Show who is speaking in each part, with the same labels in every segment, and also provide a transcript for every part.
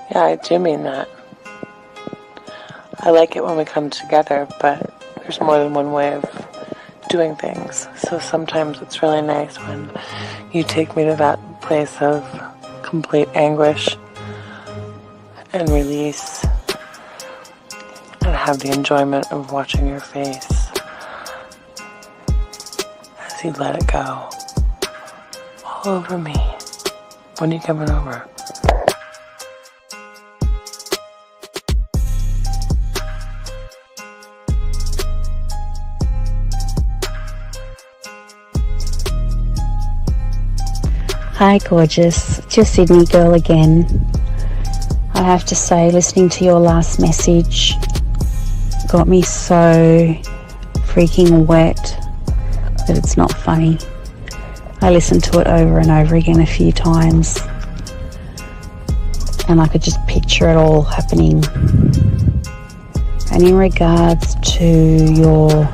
Speaker 1: Yeah, I do mean that. I like it when we come together, but there's more than one way of doing things. So sometimes it's really nice when you take me to that place of complete anguish and release and have the enjoyment of watching your face as you let it go all over me. When are you coming over?
Speaker 2: Hi gorgeous, it's your Sydney girl again. I have to say, listening to your last message got me so freaking wet that it's not funny. I listened to it over and over again a few times and I could just picture it all happening. And in regards to your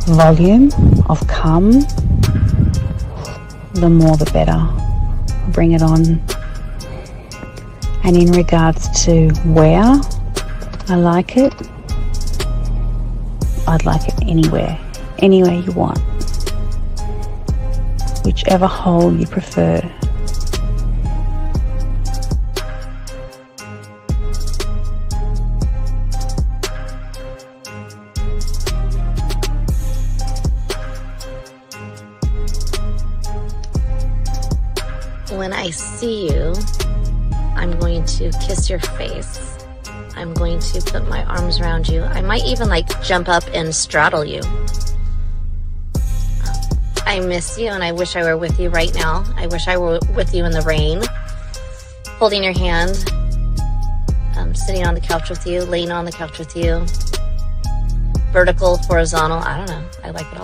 Speaker 2: volume of cum, the more the better. Bring it on. And in regards to where I like it, I'd like it anywhere you want, whichever hole you prefer.
Speaker 3: When I see you, I'm going to kiss your face. I'm going to put my arms around you. I might even jump up and straddle you. I miss you and I wish I were with you right now. I wish I were with you in the rain, holding your hand, sitting on the couch with you, laying on the couch with you, vertical, horizontal, I don't know. I like it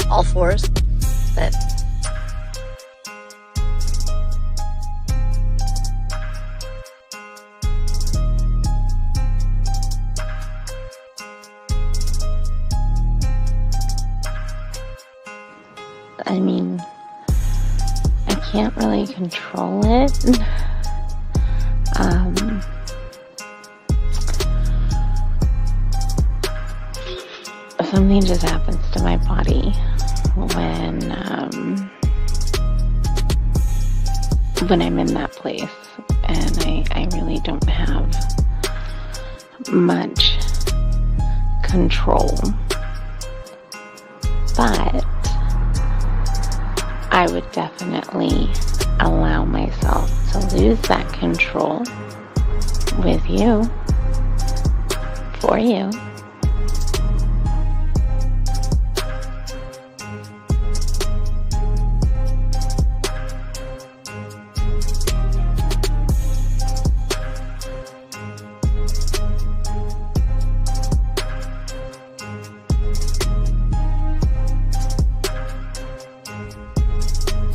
Speaker 3: all fours, but
Speaker 4: I mean, I can't really control it. Something just happens to my body when I'm in that place, and I really don't have much control. But I would definitely allow myself to lose that control with you, for you.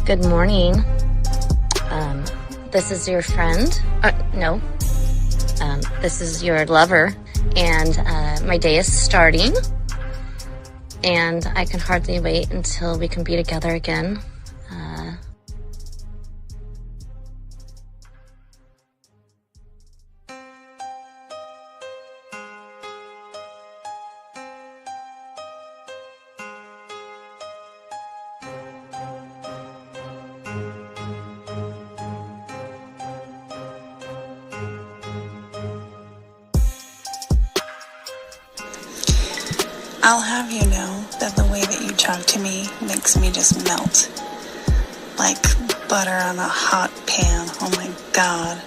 Speaker 3: good morning. This is your friend. No. This is your lover. And my day is starting. And I can hardly wait until we can be together again.
Speaker 5: I'll have you know that the way that you talk to me makes me just melt like butter on a hot pan. Oh my God.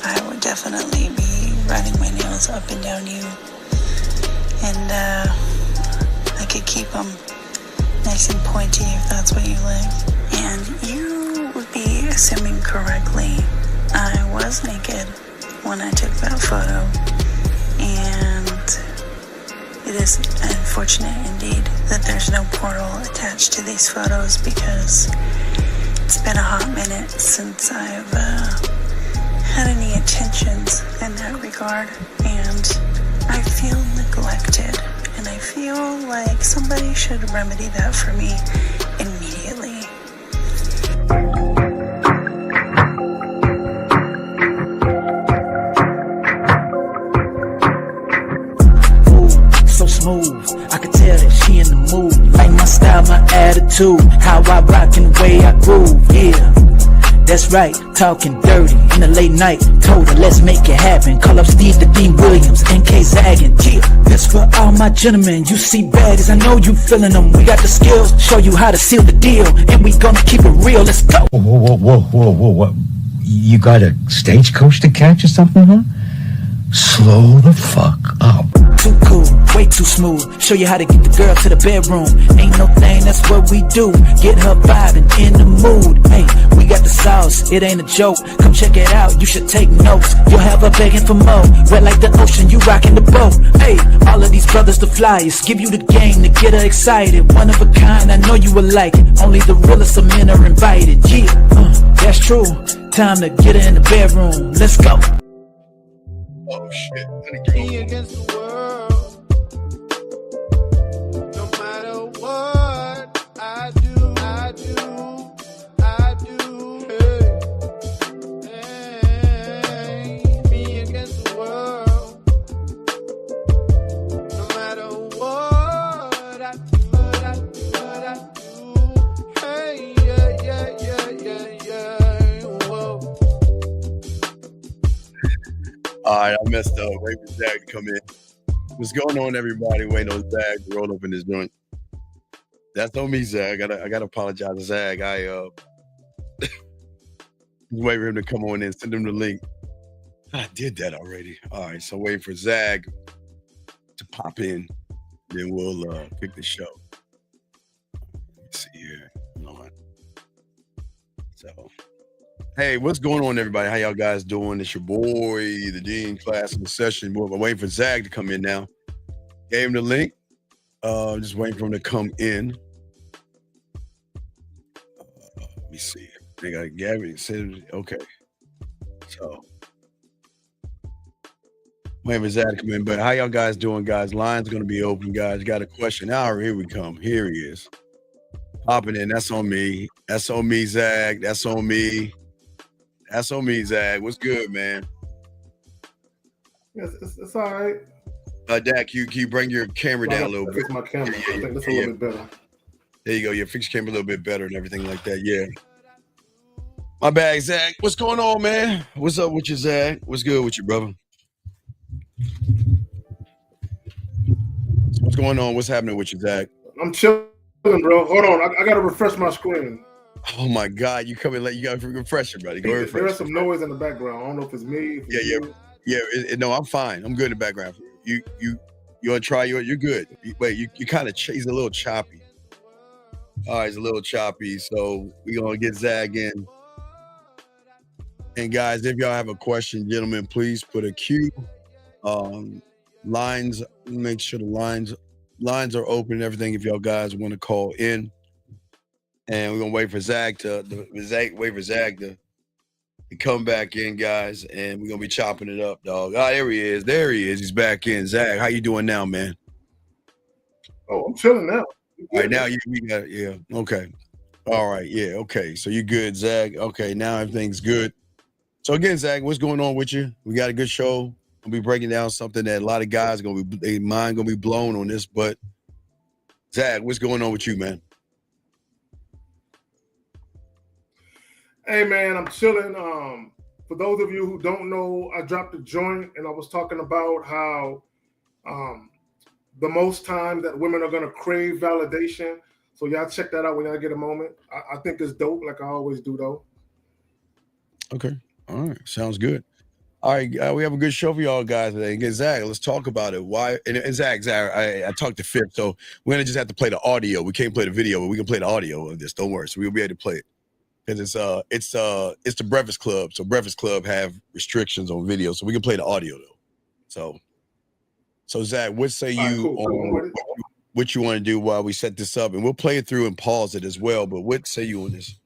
Speaker 5: I would definitely be running my nails up and down you, and I could keep them nice and pointy if that's what you like. And you would be assuming correctly I was naked when I took that photo. And it is unfortunate indeed that there's no portal attached to these photos, because it's been a hot minute since I've had any intentions in that regard, and I feel neglected, and I feel like somebody should remedy that for me immediately.
Speaker 6: attitude, how I rock and the way I groove, yeah. That's right, talking dirty in the late night. Told her, let's make it happen. Call up Steve the Dean Williams, NK Zaggin'. Yeah, that's for all my gentlemen. You see baddies, I know you feeling them. We got the skills, show you how to seal the deal, and we gonna keep it real. Let's go.
Speaker 7: Whoa. You got a stagecoach to catch or something, huh? Slow the fuck up.
Speaker 6: Too cool, way too smooth. Show you how to get the girl to the bedroom. Ain't no thing, that's what we do. Get her vibing in the mood. Hey, we got the sauce, it ain't a joke. Come check it out, you should take notes. You'll have her begging for more. Wet like the ocean, you rocking the boat. Hey, all of these brothers the flyers. Give you the game to get her excited. One of a kind, I know you will like it. Only the realest of men are invited. Yeah, that's true. Time to get her in the bedroom. Let's go.
Speaker 8: Oh shit. Me against the world. No matter what I do. Hey. Me against the world. No matter what I do. Hey, yeah. Whoa. All right, I messed up. Wait for Zach to come in. What's going on, everybody? Waiting on Zach to roll up in this joint. That's on me, Zach. I gotta apologize to Zach. I wait for him to come on in. Send him the link. I did that already. All right, so wait for Zach to pop in. Then we'll pick the show. Let me see here. Hold on. So. Hey, what's going on, everybody? How y'all guys doing? It's your boy, the Dean Class in the session. We're waiting for Zach to come in now. Gave him the link. Just waiting for him to come in. Let me see. I think I Gabby said okay. So waiting for Zach to come in. But how y'all guys doing, guys? Line's gonna be open, guys. Got a question hour. Here we come. Here he is. Popping in. That's on me. That's on me, Zach. That's on me. That's on me, Zach. What's good, man?
Speaker 9: It's all right.
Speaker 8: Dak, can you bring your camera down a little bit?
Speaker 9: Fix my camera. I think that's a little bit better.
Speaker 8: There you go. Yeah, fix your camera a little bit better and everything like that. Yeah. My bad, Zach. What's going on, man? What's up with you, Zach? What's good with you, brother? What's going on? What's happening with you, Zach?
Speaker 9: I'm chilling, bro. Hold on. I got to refresh my screen.
Speaker 8: Oh my God, you coming late? You got to refresh it, buddy. Go refresh.
Speaker 9: There's some noise in the background. I don't know if it's me.
Speaker 8: No, I'm fine. I'm good in the background. You want to try? You're good. Wait, you kind of he's a little choppy. All right, he's a little choppy. So we're gonna get Zag in. And guys, if y'all have a question, gentlemen, please put a Q. Lines. Make sure the lines are open and everything. If y'all guys want to call in. And we're gonna wait for Zach to come back in, guys, and we're gonna be chopping it up, dog. Ah, there he is. He's back in. Zach, how you doing now, man?
Speaker 9: Oh, I'm chilling now.
Speaker 8: All right, now we got okay. All right, okay. So you good, Zach? Okay, now everything's good. So again, Zach, what's going on with you? We got a good show. We'll be breaking down something that a lot of guys their mind gonna be blown on this. But Zach, what's going on with you, man?
Speaker 9: Hey man, I'm chilling. For those of you who don't know, I dropped a joint and I was talking about how the most time that women are gonna crave validation. So y'all check that out when y'all get a moment. I think it's dope, like I always do though.
Speaker 8: Okay. All right. Sounds good. All right. We have a good show for y'all guys today. And Zach, let's talk about it. Why? And Zach, I talked to Fip, so we're gonna just have to play the audio. We can't play the video, but we can play the audio of this. Don't worry. So we'll be able to play it. Because it's the Breakfast Club, so Breakfast Club have restrictions on video, so we can play the audio though. So Zach, what say you on what you want to do while we set this up, and we'll play it through and pause it as well. But what say you on this?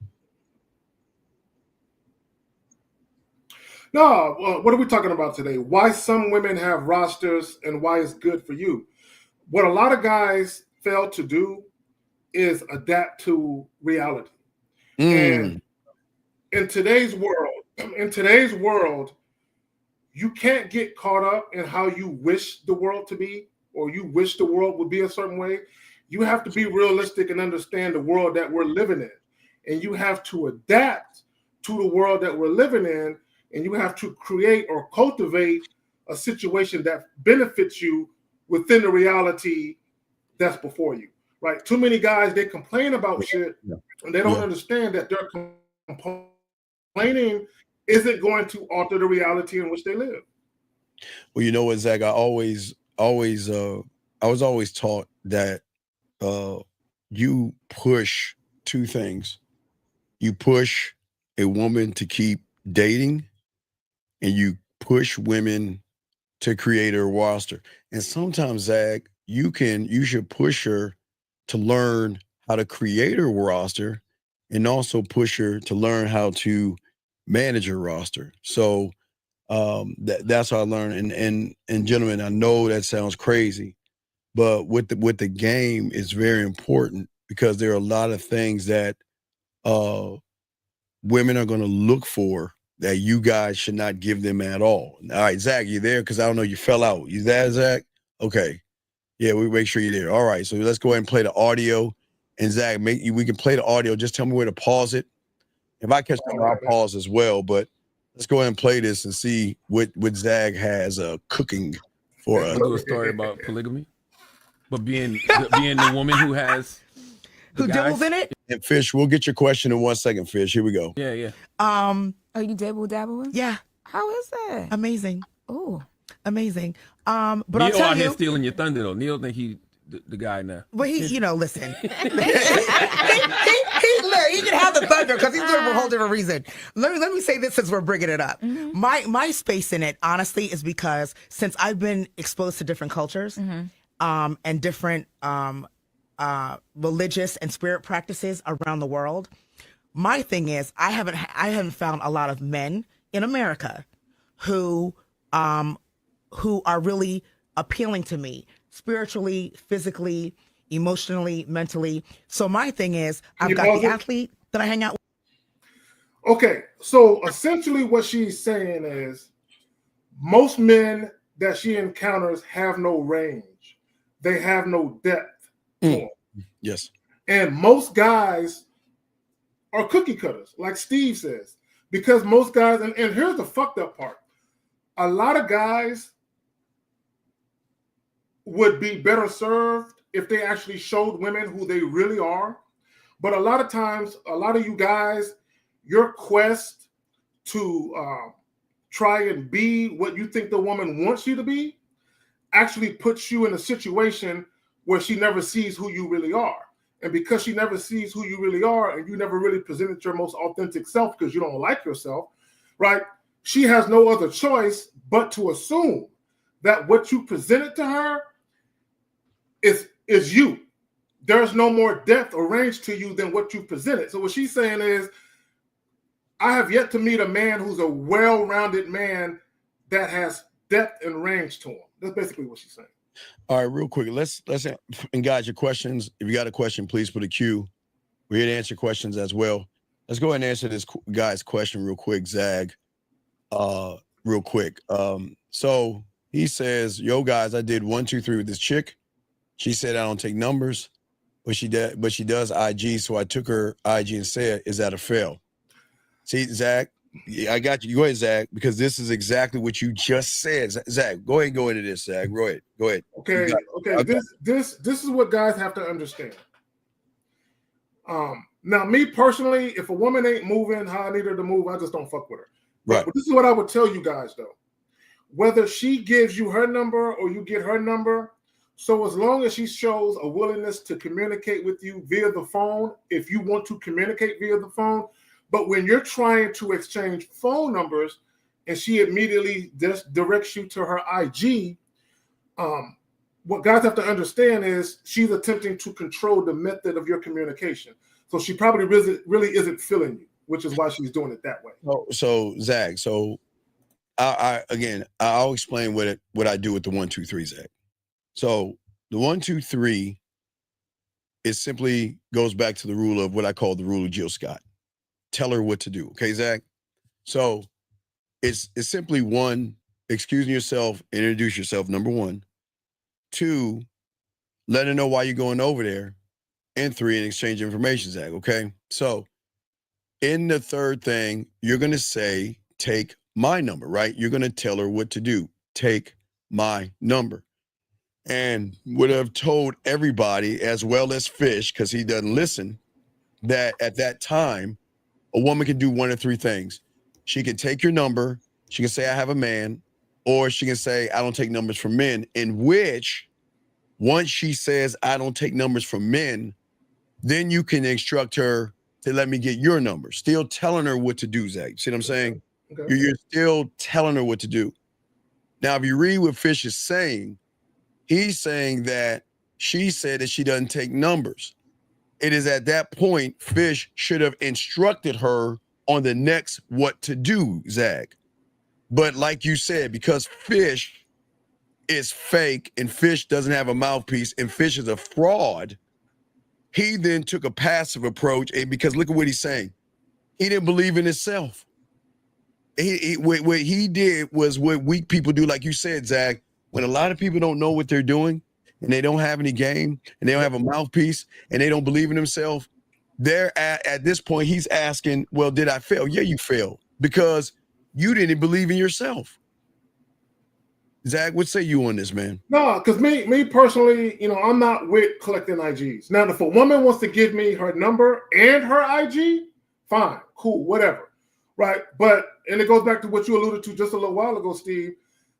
Speaker 9: No, what are we talking about today? Why some women have rosters and why it's good for you. What a lot of guys fail to do is adapt to reality. And in today's world, you can't get caught up in how you wish the world to be or you wish the world would be a certain way. you have to be realistic and understand the world that we're living in. And you have to adapt to the world that we're living in, and you have to create or cultivate a situation that benefits you within the reality that's before you, right? Too many guys, they complain about shit, and they don't understand that their complaining isn't going to alter the reality in which they live.
Speaker 8: Well, you know what, Zach? I was always taught that you push two things. You push a woman to keep dating, and you push women to create a roster. And sometimes, Zach, you should push her to learn how to create a roster, and also push her to learn how to manage her roster. So that's how I learned. And gentlemen, I know that sounds crazy, but with the game, it's very important, because there are a lot of things that women are going to look for that you guys should not give them at all. All right, Zach, you there? Because I don't know, you fell out. You there, Zach? Okay. Yeah, we make sure you're there. All right, so let's go ahead and play the audio. And Zach, we can play the audio. Just tell me where to pause it. If I catch something, I'll pause as well. But let's go ahead and play this and see what Zach has cooking for us.
Speaker 10: I'll do a story about polygamy, but being the woman who has
Speaker 11: who dabbles in it.
Speaker 8: And Fish, we'll get your question in 1 second, Fish. Here we go.
Speaker 10: Yeah.
Speaker 11: Oh,
Speaker 12: you dabbling?
Speaker 11: Yeah.
Speaker 12: How is that?
Speaker 11: Amazing.
Speaker 12: Oh,
Speaker 11: amazing. But
Speaker 10: Neil
Speaker 11: I'll tell
Speaker 10: out
Speaker 11: you,
Speaker 10: here stealing your thunder though. Neil think he the guy now.
Speaker 11: Well, listen. he can have the thunder because he's doing it for a whole different reason. Let me say this since we're bringing it up.
Speaker 12: Mm-hmm.
Speaker 11: My space in it, honestly, is because since I've been exposed to different cultures, and different religious and spirit practices around the world, my thing is I haven't found a lot of men in America who are really appealing to me spiritually, physically, emotionally, mentally. So my thing is I've got the athlete that I hang out with.
Speaker 9: Okay, so essentially what she's saying is most men that she encounters have no range. They have no depth.
Speaker 8: Yes.
Speaker 9: And most guys are cookie cutters, like Steve says, because most guys, and here's the fucked up part. A lot of guys would be better served if they actually showed women who they really are. But a lot of times, a lot of you guys, your quest to try and be what you think the woman wants you to be actually puts you in a situation where she never sees who you really are. And because she never sees who you really are, and you never really presented your most authentic self because you don't like yourself, right? She has no other choice but to assume that what you presented to her is you. There's no more depth or range to you than what you presented. So what she's saying is, I have yet to meet a man who's a well-rounded man that has depth and range to him. That's basically what she's saying.
Speaker 8: All right, real quick. Let's engage your questions. If you got a question, please put a Q. We're here to answer questions as well. Let's go ahead and answer this guy's question real quick, Zag. Real quick. So he says, yo, guys, I did 1, 2, 3 with this chick. She said I don't take numbers, but she does IG. So I took her IG and said, is that a fail? See, Zach, I got you. Go ahead, Zach, because this is exactly what you just said. Zach, go ahead and go into this, Zach. Go ahead.
Speaker 9: Okay. This is what guys have to understand. Now, me personally, if a woman ain't moving how I need her to move, I just don't fuck with her.
Speaker 8: Right.
Speaker 9: But this is what I would tell you guys, though. Whether she gives you her number or you get her number, so as long as she shows a willingness to communicate with you via the phone, if you want to communicate via the phone, but when you're trying to exchange phone numbers and she immediately just directs you to her IG, what guys have to understand is she's attempting to control the method of your communication. So she probably really isn't feeling you, which is why she's doing it that way.
Speaker 8: So Zach, I'll explain what I do with the 1, 2, 3, Zach. So the 1, 2, 3 is simply goes back to the rule of what I call the rule of Jill Scott. Tell her what to do. Okay, Zach? So it's simply 1, excusing yourself, introduce yourself, number 1. 2, let her know why you're going over there. And 3, and exchange information, Zach, okay? So in the third thing, you're going to say, take my number, right? You're going to tell her what to do. Take my number. And would have told everybody, as well as Fish, because he doesn't listen, that at that time, a woman can do 1 of 3 things. She can take your number, she can say, I have a man, or she can say, I don't take numbers from men, in which, once she says, I don't take numbers from men, then you can instruct her to let me get your number. Still telling her what to do, Zach. See what I'm saying?
Speaker 9: Okay.
Speaker 8: You're still telling her what to do. Now, if you read what Fish is saying, he's saying that she said that she doesn't take numbers. It is at that point, Fish should have instructed her on the next what to do, Zach. But like you said, because Fish is fake and Fish doesn't have a mouthpiece and Fish is a fraud, he then took a passive approach, and because look at what he's saying. He didn't believe in himself. What he did was what weak people do, like you said, Zach. When a lot of people don't know what they're doing and they don't have any game and they don't have a mouthpiece and they don't believe in themselves, they're at this point, he's asking, well, did I fail? Yeah, you failed because you didn't believe in yourself. Zach, what say you on this, man?
Speaker 9: No, because me personally, I'm not with collecting IGs. Now, if a woman wants to give me her number and her IG, fine, cool, whatever, right? But, and it goes back to what you alluded to just a little while ago, Steve,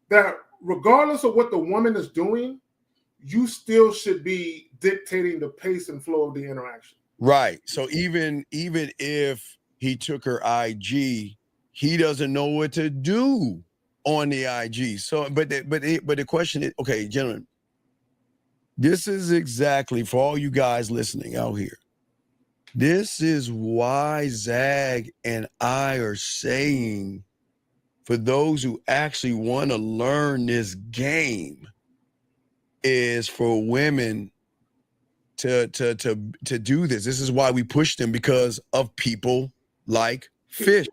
Speaker 9: that regardless of what the woman is doing, you still should be dictating the pace and flow of the interaction.
Speaker 8: Right. So even if he took her IG, he doesn't know what to do on the IG. So, but the question is, okay, gentlemen, this is exactly for all you guys listening out here. This is why Zag and I are saying, for those who actually want to learn this game, is for women to do this. This is why we push them, because of people like Fish.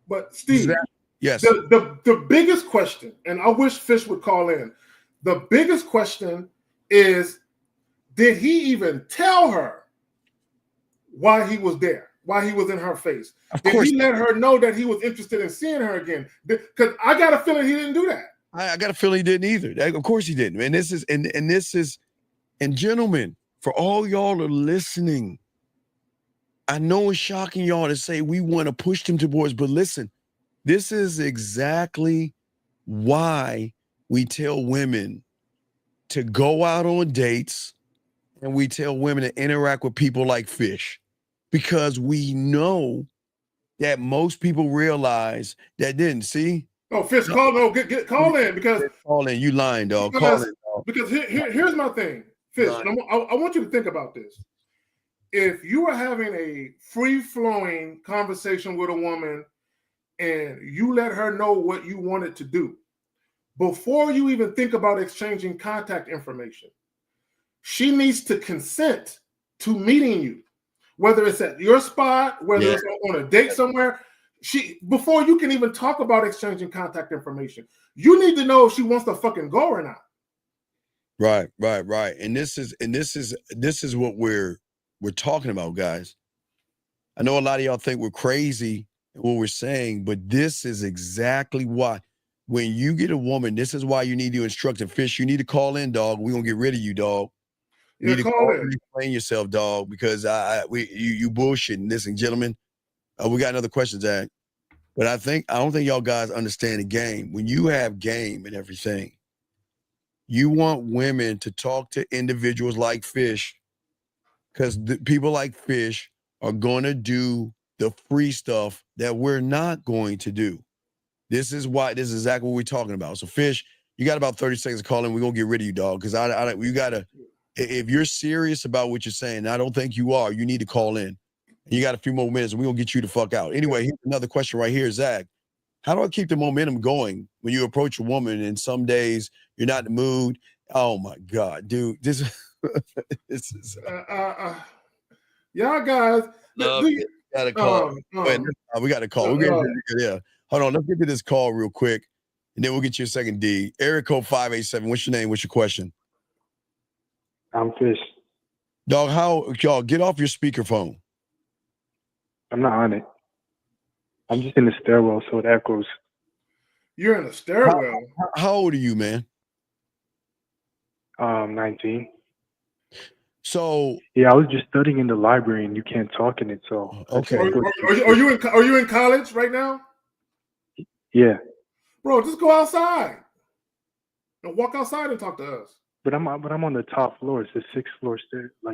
Speaker 9: But Steve,
Speaker 8: yes,
Speaker 9: the biggest question, and I wish Fish would call in. The biggest question is, did he even tell her why he was there, why he was in her face? Did he let her know that he was interested in seeing her again? Because I got a feeling he didn't do that.
Speaker 8: I got a feeling he didn't either. Of course he didn't. And this is, and gentlemen, for all y'all are listening, I know it's shocking y'all to say we want to push them towards, but listen, this is exactly why we tell women to go out on dates and we tell women to interact with people like Fish, because we know that most people realize that didn't. See?
Speaker 9: Oh, Fish, call in, because
Speaker 8: call in. You lying, dog. Call in, dog.
Speaker 9: Because here's my thing, Fish. I want you to think about this. If you are having a free-flowing conversation with a woman and you let her know what you wanted to do, before you even think about exchanging contact information, she needs to consent to meeting you, whether it's at your spot, whether it's on a date somewhere. Before you can even talk about exchanging contact information, you need to know if she wants to fucking go or not.
Speaker 8: Right. And this is what we're talking about, guys. I know a lot of y'all think we're crazy in what we're saying, but this is exactly why. When you get a woman, this is why you need to instruct a Fish. You need to call in, dog. We're gonna get rid of you, dog. You need to call in. Explain yourself, dog, because you bullshitting. Listen, gentlemen, we got another question, Zach. But I don't think y'all guys understand the game. When you have game and everything, you want women to talk to individuals like Fish, because people like Fish are going to do the free stuff that we're not going to do. This is exactly what we're talking about. So Fish, you got about 30 seconds to call in. We're going to get rid of you, dog, because you got to, if you're serious about what you're saying, I don't think you are, you need to call in. You got a few more minutes and we're going to get you the fuck out. Anyway, here's another question right here, Zach. How do I keep the momentum going when you approach a woman and some days you're not in the mood? Oh my God, dude, this is
Speaker 9: y'all guys.
Speaker 8: We got a call. We got a call. Yeah. Hold on. Let's get to this call real quick, and then we'll get you a second D. Area code 587. What's your name? What's your question?
Speaker 13: I'm Fish.
Speaker 8: Dog, y'all get off your speakerphone.
Speaker 13: I'm not on it. I'm just in the stairwell, so it echoes.
Speaker 9: You're in a stairwell.
Speaker 8: How old are you, man?
Speaker 13: 19.
Speaker 8: So
Speaker 13: yeah, I was just studying in the library, and you can't talk in it. So
Speaker 8: okay.
Speaker 9: Are you in college right now?
Speaker 13: Yeah.
Speaker 9: Bro, just go outside and walk outside and talk to us.
Speaker 13: But I'm on the top floor. It's the 6th floor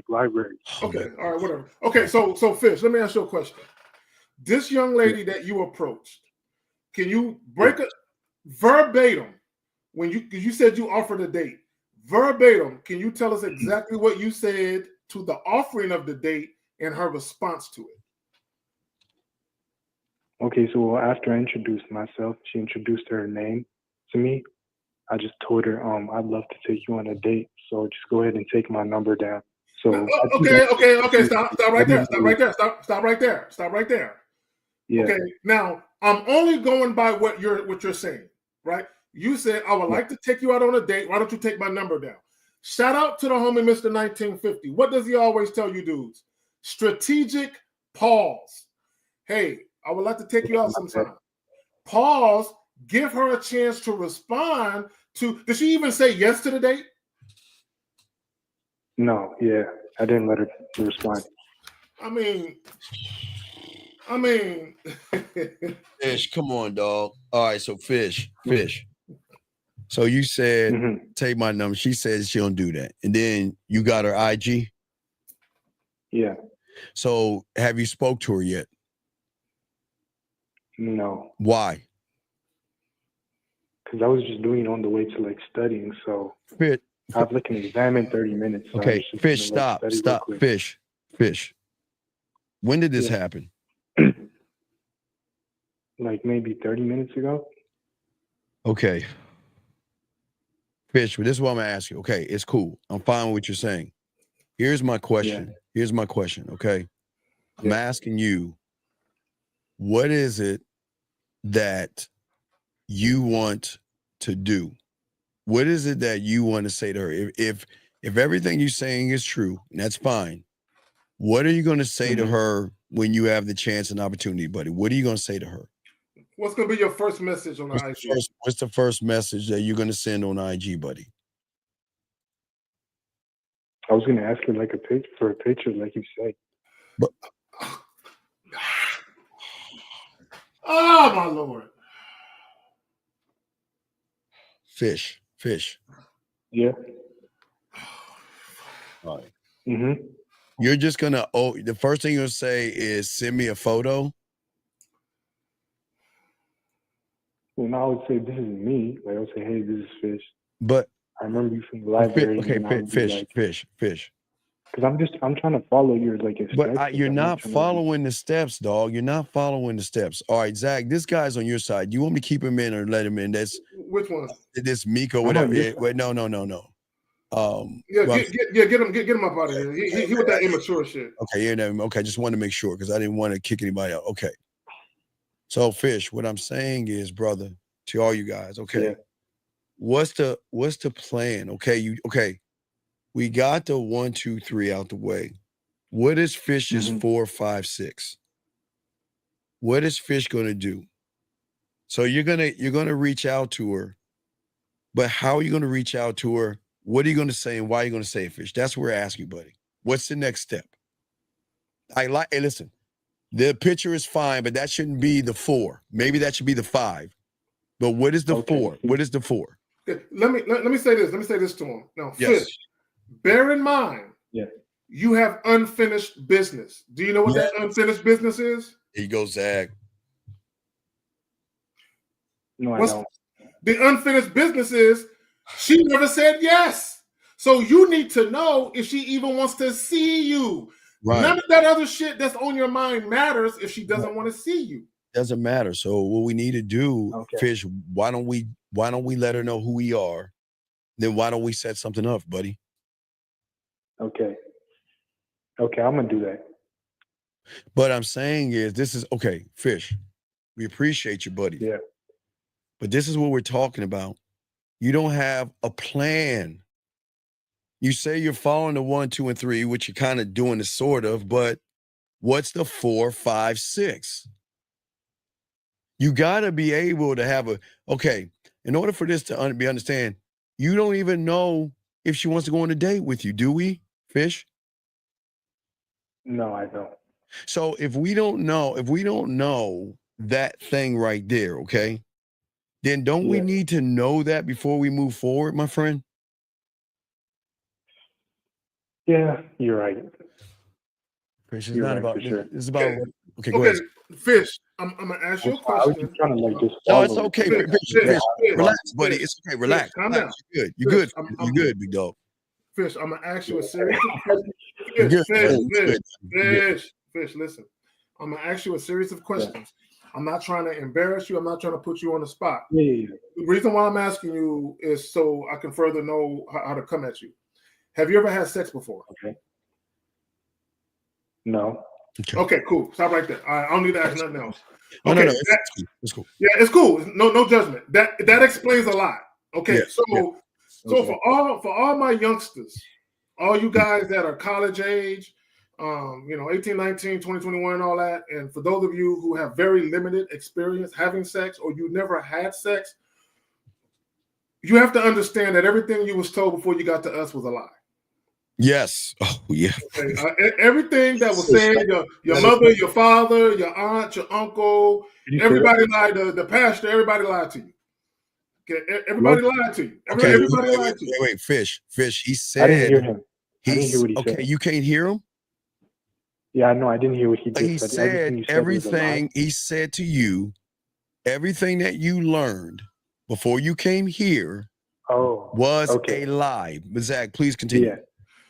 Speaker 13: library.
Speaker 9: Okay, all right, whatever. Okay, so Fish, let me ask you a question. This young lady that you approached, can you break it verbatim when you said you offered a date? Verbatim, can you tell us exactly what you said to the offering of the date and her response to it?
Speaker 13: Okay, so after I introduced myself, she introduced her name to me. I just told her, I'd love to take you on a date, so just go ahead and take my number down. So
Speaker 9: okay. Stop right there. Stop right there.
Speaker 13: Yeah.
Speaker 9: Okay. Now I'm only going by what you're saying, right? You said I would like to take you out on a date. Why don't you take my number down? Shout out to the homie Mr. 1950. What does he always tell you dudes? Strategic pause. Hey, I would like to take you out sometime. Pause. Give her a chance to respond to. Did she even say yes to the date?
Speaker 13: No, yeah, I didn't let her respond.
Speaker 9: I mean,
Speaker 8: Fish, come on, dog. All right, so Fish. So you said take my number. She says she don't do that, and then you got her IG.
Speaker 13: Yeah.
Speaker 8: So have you spoke to her yet?
Speaker 13: No.
Speaker 8: Why?
Speaker 13: Because I was just doing it on the way to studying. So I have an exam in 30 minutes. So
Speaker 8: okay, Fish, stop. Fish. When did this happen?
Speaker 13: Maybe 30 minutes ago.
Speaker 8: Okay. Fish, this is what I'm gonna ask you. Okay, it's cool. I'm fine with what you're saying. Here's my question. Okay. I'm asking you, what is it that you want to do? What is it that you want to say to her? If everything you're saying is true, and that's fine, what are you going to say to her when you have the chance and opportunity, buddy? What are you going to say to her?
Speaker 9: What's going to be your first message on IG?
Speaker 8: What's the first message that you're going to send on IG, buddy?
Speaker 13: I was going to ask her a picture, like you said.
Speaker 8: But
Speaker 9: oh my Lord.
Speaker 8: Fish.
Speaker 13: Yeah.
Speaker 8: All right. You're just gonna the first thing you'll say is send me a photo.
Speaker 13: Well, I would say this is me. I would say, hey, this is Fish.
Speaker 8: But
Speaker 13: I remember you from the library.
Speaker 8: Fish.
Speaker 13: Because I'm trying to follow your
Speaker 8: But you're not following the steps, dog. You're not following the steps. All right, Zach, this guy's on your side. You want me to keep him in or let him in? That's
Speaker 9: which one?
Speaker 8: This Miko, whatever. Wait, no.
Speaker 9: Get him up out of here. He with that immature shit.
Speaker 8: Okay, just wanted to make sure because I didn't want to kick anybody out. Okay. So, Fish, what I'm saying is, brother, to all you guys, okay, what's the plan? Okay, we got the 1, 2, 3 out the way. What is Fish's 4, 5, 6? What is Fish gonna do? So you're gonna reach out to her, but how are you gonna reach out to her? What are you gonna say and why are you gonna say it, Fish? That's what we're asking, buddy. What's the next step? Hey, listen, the picture is fine, but that shouldn't be the 4. Maybe that should be the 5. But what is the 4? What is the 4?
Speaker 9: Okay, let me say this. Let me say this to him. Now, Fish, bear in mind, you have unfinished business. Do you know what that unfinished business is?
Speaker 8: Here you go, Zach.
Speaker 13: No, I don't.
Speaker 9: The unfinished business is she never said yes. So you need to know if she even wants to see you. Right. None of that other shit that's on your mind matters if she doesn't want to see you.
Speaker 8: Doesn't matter. So what we need to do, Fish, why don't we let her know who we are? Then why don't we set something up, buddy?
Speaker 13: Okay, I'm gonna do that.
Speaker 8: But I'm saying is this is okay, Fish. We appreciate you, buddy.
Speaker 13: Yeah.
Speaker 8: But this is what we're talking about. You don't have a plan. You say you're following the 1, 2, and 3, which you're kind of doing this sort of, but what's the 4, 5, 6? You got to be able to have okay, in order for this to be understand, you don't even know if she wants to go on a date with you, do we, Fish?
Speaker 13: No, I don't.
Speaker 8: So if we don't know that thing right there, okay, then don't we need to know that before we move forward, my friend?
Speaker 13: Yeah, you're right.
Speaker 8: Fish, it's
Speaker 13: You're
Speaker 8: not
Speaker 13: right,
Speaker 8: about
Speaker 13: for sure.
Speaker 8: it's about
Speaker 9: Okay.
Speaker 8: okay, go ahead.
Speaker 9: Fish. I'm gonna ask you a
Speaker 13: I'm sorry, I was
Speaker 9: question.
Speaker 13: just trying to like just
Speaker 8: No,
Speaker 13: follow
Speaker 8: it's okay,
Speaker 13: it.
Speaker 8: Fish, relax, buddy.
Speaker 9: Fish,
Speaker 8: It's okay, relax.
Speaker 9: calm down.
Speaker 8: You're good. You're
Speaker 9: Fish,
Speaker 8: good. You're good, big dog.
Speaker 9: Fish, I'm gonna ask you a series of questions.
Speaker 8: You're good.
Speaker 9: Fish, listen. I'm gonna ask you a series of questions. I'm not trying to embarrass you. I'm not trying to put you on the spot.
Speaker 13: Yeah.
Speaker 9: The reason why I'm asking you is so I can further know how to come at you. Have you ever had sex before?
Speaker 13: Okay. No.
Speaker 9: Okay, cool. Stop right there. I don't need to ask nothing else.
Speaker 8: No,
Speaker 9: Okay,
Speaker 8: it's cool.
Speaker 9: Yeah, it's cool. No judgment. That explains a lot. Okay, so for all my youngsters, all you guys that are college age, 18, 19, 20, 21, and all that, and for those of you who have very limited experience having sex or you never had sex, you have to understand that everything you was told before you got to us was a lie.
Speaker 8: Yes. Oh, yeah.
Speaker 9: Okay. Everything that was said, your mother, your father, your aunt, your uncle, everybody lied. The pastor, everybody lied to you. Okay, everybody lied to you. Everybody lied to you.
Speaker 8: Wait, Fish. He said.
Speaker 13: I didn't hear him. I didn't hear what he said.
Speaker 8: Okay, you can't hear him?
Speaker 13: Yeah, no, I didn't hear what he did.
Speaker 8: He said everything he said to you, everything that you learned before you came here was a lie. But Zach, please continue.
Speaker 13: Yeah.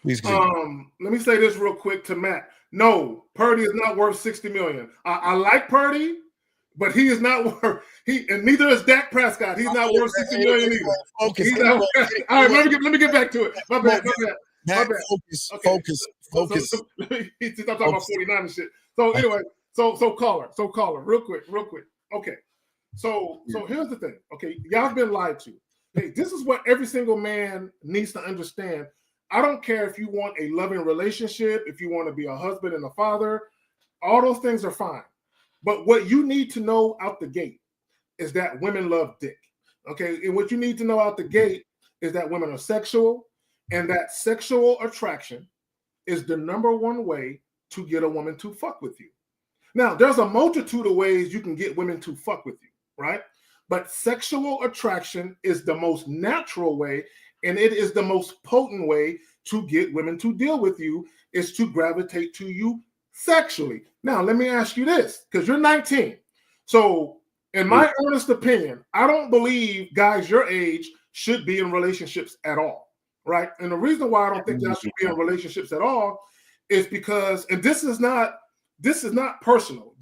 Speaker 8: Please continue.
Speaker 9: Let me say this real quick to Matt. No, Purdy is not worth $60 million. I like Purdy, but he is not worth and neither is Dak Prescott. He's not worth $60 million either.
Speaker 8: Focus.
Speaker 9: All right, let me get back to it. My bad.
Speaker 8: Focus.
Speaker 9: He's talking about 49 and shit. So anyway, so caller, real quick. Okay. So here's the thing. Okay, y'all been lied to. Hey, this is what every single man needs to understand. I don't care if you want a loving relationship, if you want to be a husband and a father, all those things are fine. But what you need to know out the gate is that women love dick. Okay, and what you need to know out the gate is that women are sexual, and that sexual attraction is the number one way to get a woman to fuck with you. Now, there's a multitude of ways you can get women to fuck with you, right? But sexual attraction is the most natural way, and it is the most potent way to get women to deal with you, is to gravitate to you sexually. Now, let me ask you this, because you're 19. So, in my honest opinion, I don't believe guys your age should be in relationships at all, right? And the reason why I don't think y'all should be in relationships at all is because, and this is not personal.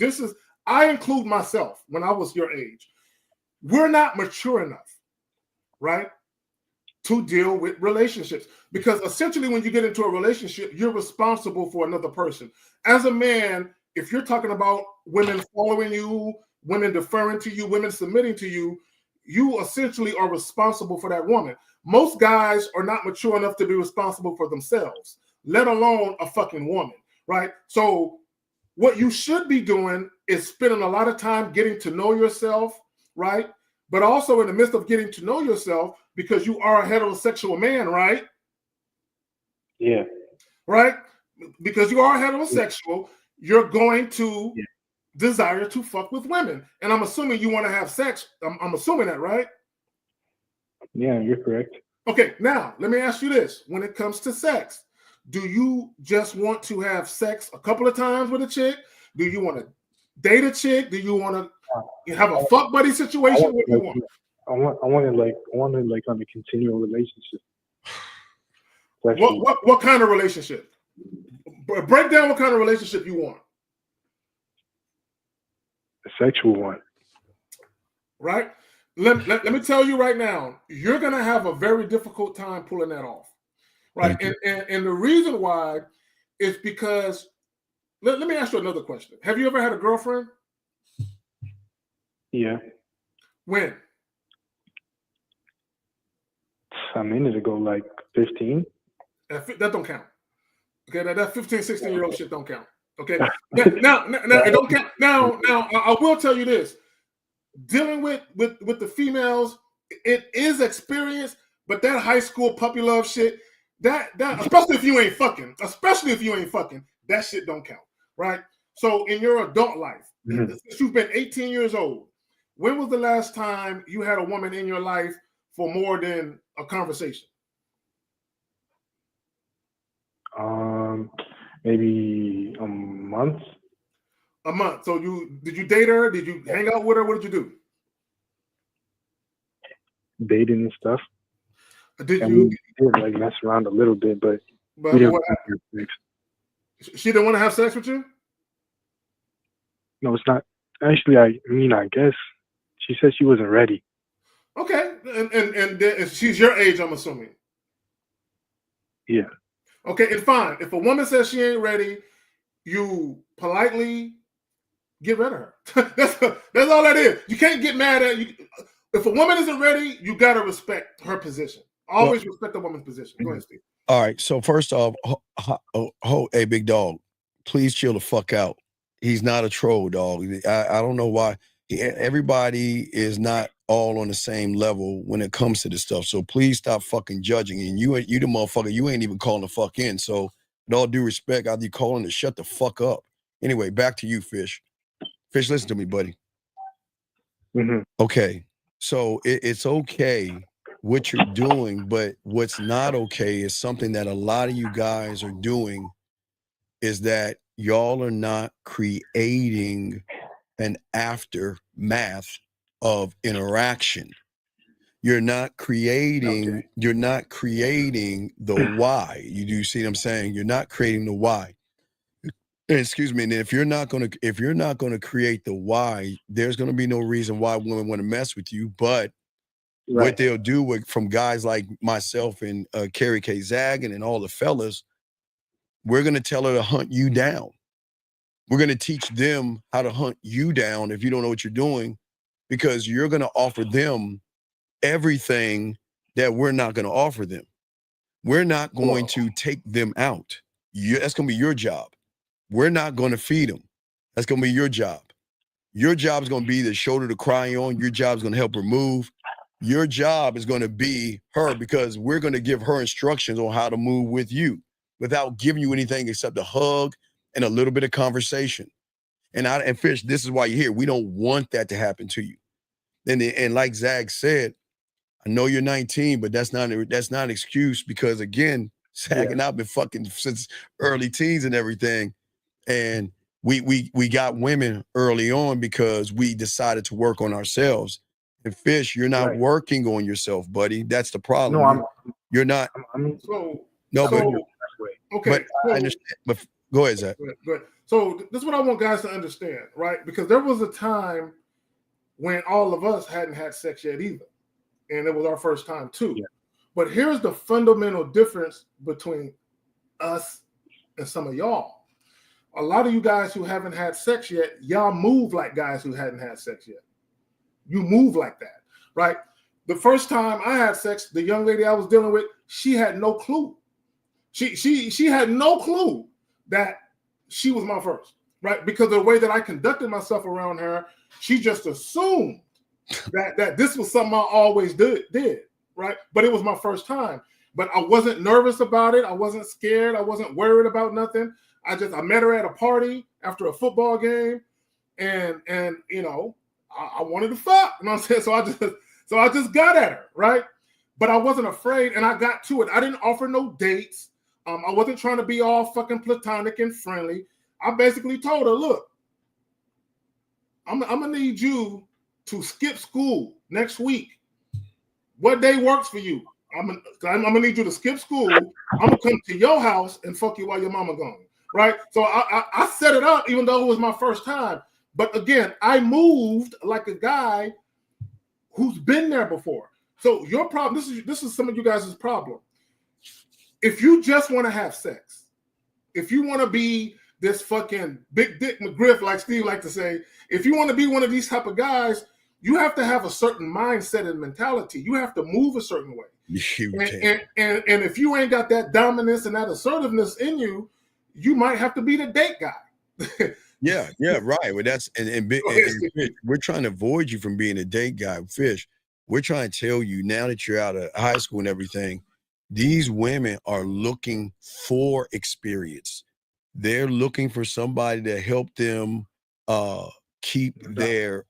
Speaker 9: I include myself when I was your age. We're not mature enough, right, to deal with relationships. Because essentially when you get into a relationship, you're responsible for another person. As a man, if you're talking about women following you, women deferring to you, women submitting to you, you essentially are responsible for that woman. Most guys are not mature enough to be responsible for themselves, let alone a fucking woman, right? So what you should be doing is spending a lot of time getting to know yourself, right? But also in the midst of getting to know yourself, because you are a heterosexual man, right?
Speaker 13: Yeah.
Speaker 9: Right? Because you are heterosexual, you're going to desire to fuck with women. And I'm assuming you want to have sex. I'm assuming that, right?
Speaker 13: Yeah, you're correct.
Speaker 9: Okay, now let me ask you this. When it comes to sex, do you just want to have sex a couple of times with a chick? Do you want to date a chick? Do you want to have a fuck buddy situation? What do you want?
Speaker 13: I want to on a continual relationship.
Speaker 9: What kind of relationship? Break down what kind of relationship you want.
Speaker 13: A sexual one.
Speaker 9: Right? Let me tell you right now, you're going to have a very difficult time pulling that off. Right? And the reason why is because, let me ask you another question. Have you ever had a girlfriend?
Speaker 13: Yeah.
Speaker 9: When?
Speaker 13: A minute ago, like 15.
Speaker 9: That don't count. Okay, that 15, 16-year-old shit don't count. Okay, now it don't count. Now I will tell you this: dealing with the females, it is experience, but that high school puppy love shit, that especially if you ain't fucking, that shit don't count, right? So in your adult life, since you've been 18 years old, when was the last time you had a woman in your life for more than a conversation?
Speaker 13: Maybe a month.
Speaker 9: A month. So did you date her? Did you hang out with her? What did you do?
Speaker 13: Dating and stuff.
Speaker 9: Did
Speaker 13: we did like mess around a little bit, but we didn't
Speaker 9: what happened? She didn't want to have sex with you?
Speaker 13: No, it's not. Actually, I guess she said she wasn't ready.
Speaker 9: Okay, and she's your age, I'm assuming.
Speaker 13: Yeah.
Speaker 9: Okay, and fine. If a woman says she ain't ready, you politely get rid of her. That's all that is. You can't get mad at you. If a woman isn't ready, you gotta respect her position. Always respect a woman's position. Go ahead, Steve.
Speaker 8: All right. So first off, hey, big dog, please chill the fuck out. He's not a troll, dog. I don't know why. Everybody is not all on the same level when it comes to this stuff. So please stop fucking judging. And you the motherfucker, you ain't even calling the fuck in. So with all due respect, I'll be calling to shut the fuck up. Anyway, back to you, Fish. Fish, listen to me, buddy. Okay. So it's okay what you're doing, but what's not okay is something that a lot of you guys are doing is that y'all are not creating an aftermath of interaction. You're not creating the why. You do see what I'm saying? You're not creating the why. Excuse me. And if you're not gonna create the why, there's gonna be no reason why women want to mess with you. But what they'll do from guys like myself and Carrie K. Zaggin and all the fellas, we're gonna tell her to hunt you down. We're going to teach them how to hunt you down if you don't know what you're doing, because you're going to offer them everything that we're not going to offer them. We're not going to take them out. That's going to be your job. We're not going to feed them. That's going to be your job. Your job is going to be the shoulder to cry on. Your job is going to help her move. Your job is going to be her, because we're going to give her instructions on how to move with you without giving you anything except a hug and a little bit of conversation. And Fish, this is why you're here. We don't want that to happen to you. And like Zag said, I know you're 19, but that's not an excuse, because again, Zag and I've been fucking since early teens and everything. And we got women early on because we decided to work on ourselves. And Fish, you're not working on yourself, buddy. That's the problem.
Speaker 13: No,
Speaker 8: you're not. But I understand. But go ahead, Zach.
Speaker 9: Good. So this is what I want guys to understand, right? Because there was a time when all of us hadn't had sex yet either. And it was our first time too. Yeah. But here's the fundamental difference between us and some of y'all. A lot of you guys who haven't had sex yet, y'all move like guys who hadn't had sex yet. You move like that, right? The first time I had sex, the young lady I was dealing with, she had no clue. She had no clue that she was my first, right? Because of the way that I conducted myself around her, she just assumed that this was something I always did, right? But it was my first time. But I wasn't nervous about it. I wasn't scared. I wasn't worried about nothing. I met her at a party after a football game, and you know, I wanted to fuck. You know what I'm saying? So I just got at her, right? But I wasn't afraid, and I got to it. I didn't offer no dates. I wasn't trying to be all fucking platonic and friendly. I basically told her, look, I'm gonna need you to skip school next week. What day works for you? I'm gonna need you to skip school. I'm gonna come to your house and fuck you while your mama gone, right? So I set it up, even though it was my first time. But again, I moved like a guy who's been there before. So your problem, this is some of you guys' problem. If you just want to have sex, if you want to be this fucking big dick McGriff, like Steve like to say, if you want to be one of these type of guys, you have to have a certain mindset and mentality. You have to move a certain way. And if you ain't got that dominance and that assertiveness in you, you might have to be the date guy.
Speaker 8: Yeah, right. Well, that's and Fish, we're trying to avoid you from being a date guy. Fish, we're trying to tell you now that you're out of high school and everything, these women are looking for experience. They're looking for somebody to help them keep their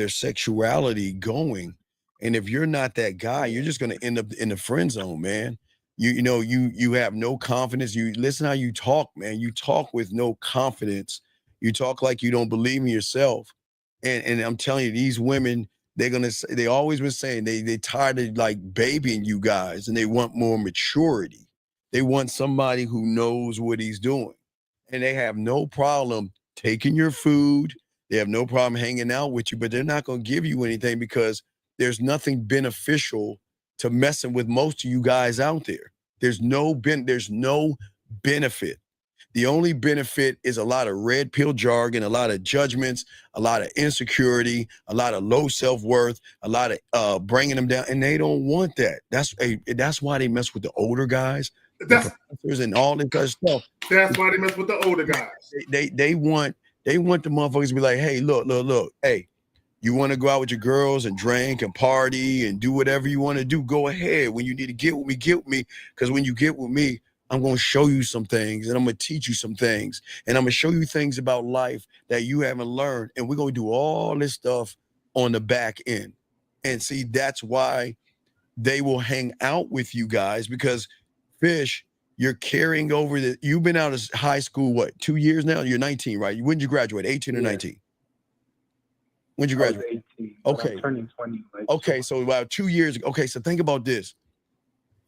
Speaker 8: sexuality going. And if you're not that guy, you're just going to end up in the friend zone, man. You have no confidence. You listen how you talk, man. You talk with no confidence. You talk like you don't believe in yourself. And I'm telling you, these women, they always been saying they tired of like babying you guys, and they want more maturity. They want somebody who knows what he's doing. And they have no problem taking your food. They have no problem hanging out with you, but they're not going to give you anything because there's nothing beneficial to messing with most of you guys out there. There's no benefit. The only benefit is a lot of red pill jargon, a lot of judgments, a lot of insecurity, a lot of low self-worth, a lot of bringing them down, and they don't want that. That's why they mess with the older guys, the professors, and all this kind of stuff.
Speaker 9: That's why they mess with the older guys.
Speaker 8: They want the motherfuckers to be like, hey, look, hey, you want to go out with your girls and drink and party and do whatever you want to do, go ahead. When you need to get with me, because when you get with me, I'm going to show you some things, and I'm going to teach you some things, and I'm going to show you things about life that you haven't learned, and we're going to do all this stuff on the back end. And see, that's why they will hang out with you guys, because Fish, you're carrying over you've been out of high school, what, 2 years now? You're 19, right? When did you graduate, 18 or 19? When did you graduate?
Speaker 13: 18.
Speaker 8: Okay.
Speaker 13: I'm turning 20.
Speaker 8: Okay, so about 2 years ago. Okay, so think about this.